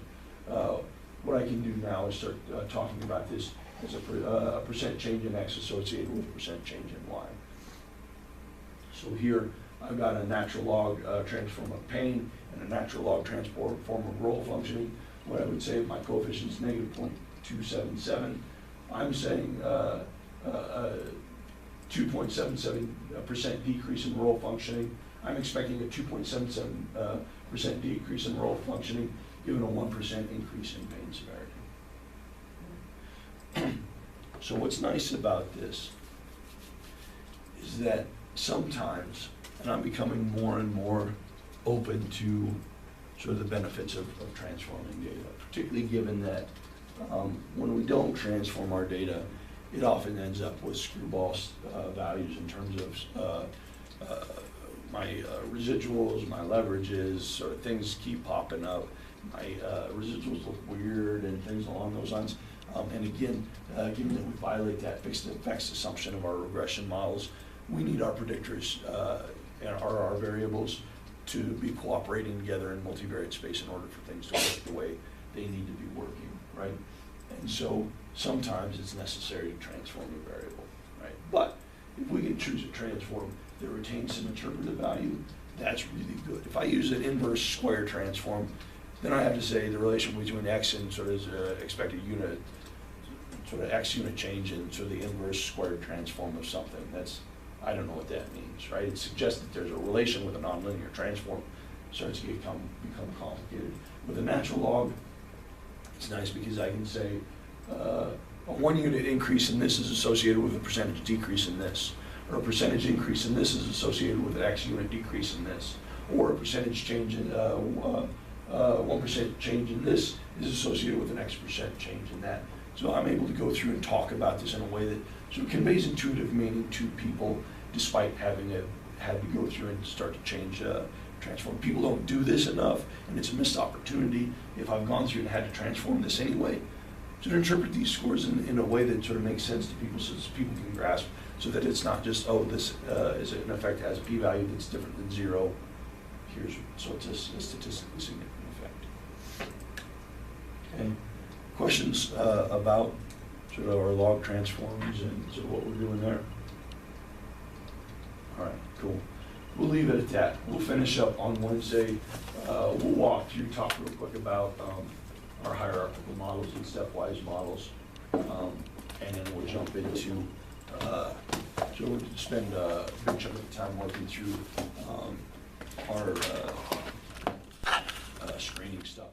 What I can do now is start talking about this as a percent change in X associated with a percent change in Y. So here, I've got a natural log transform of pain and a natural log transform of role functioning. What I would say if my coefficient is negative 0.277, I'm saying 2.77% decrease in role functioning. I'm expecting a 2.77% decrease in role functioning given a 1% increase in pain severity. So what's nice about this is that sometimes, and I'm becoming more and more open to sort of the benefits of transforming data, particularly given that when we don't transform our data, it often ends up with screwball values in terms of my residuals, my leverages, sort of things keep popping up. My residuals look weird and things along those lines. And again, given that we violate that fixed effects assumption of our regression models, we need our predictors and our variables to be cooperating together in multivariate space in order for things to work the way they need to be working, right? And so sometimes it's necessary to transform a variable, right? But if we can choose a transform that retains some interpretive value, that's really good. If I use an inverse square transform, then I have to say the relation between X and sort of expected unit, sort of X unit change and sort of the inverse squared transform of something. That's, I don't know what that means, right? It suggests that there's a relation with a nonlinear transform. It starts to become complicated. With a natural log, it's nice because I can say a 1 unit increase in this is associated with a percentage decrease in this, or a percentage increase in this is associated with an X unit decrease in this, or a percentage change in 1% change in this is associated with an X% change in that. So I'm able to go through and talk about this in a way that sort of conveys intuitive meaning to people, despite having had to go through and start to change, transform. People don't do this enough, and it's a missed opportunity if I've gone through and had to transform this anyway, to interpret these scores in a way that sort of makes sense to people so that people can grasp, so that it's not just, oh, this is in effect has a p-value that's different than 0. So it's a statistically significant effect. Okay. Questions about sort of our log transforms and sort of what we're doing there? All right, cool. We'll leave it at that. We'll finish up on Wednesday. We'll walk through, talk real quick about our hierarchical models and stepwise models, and then we'll jump into, so we'll spend a big chunk of the time working through our screening stuff.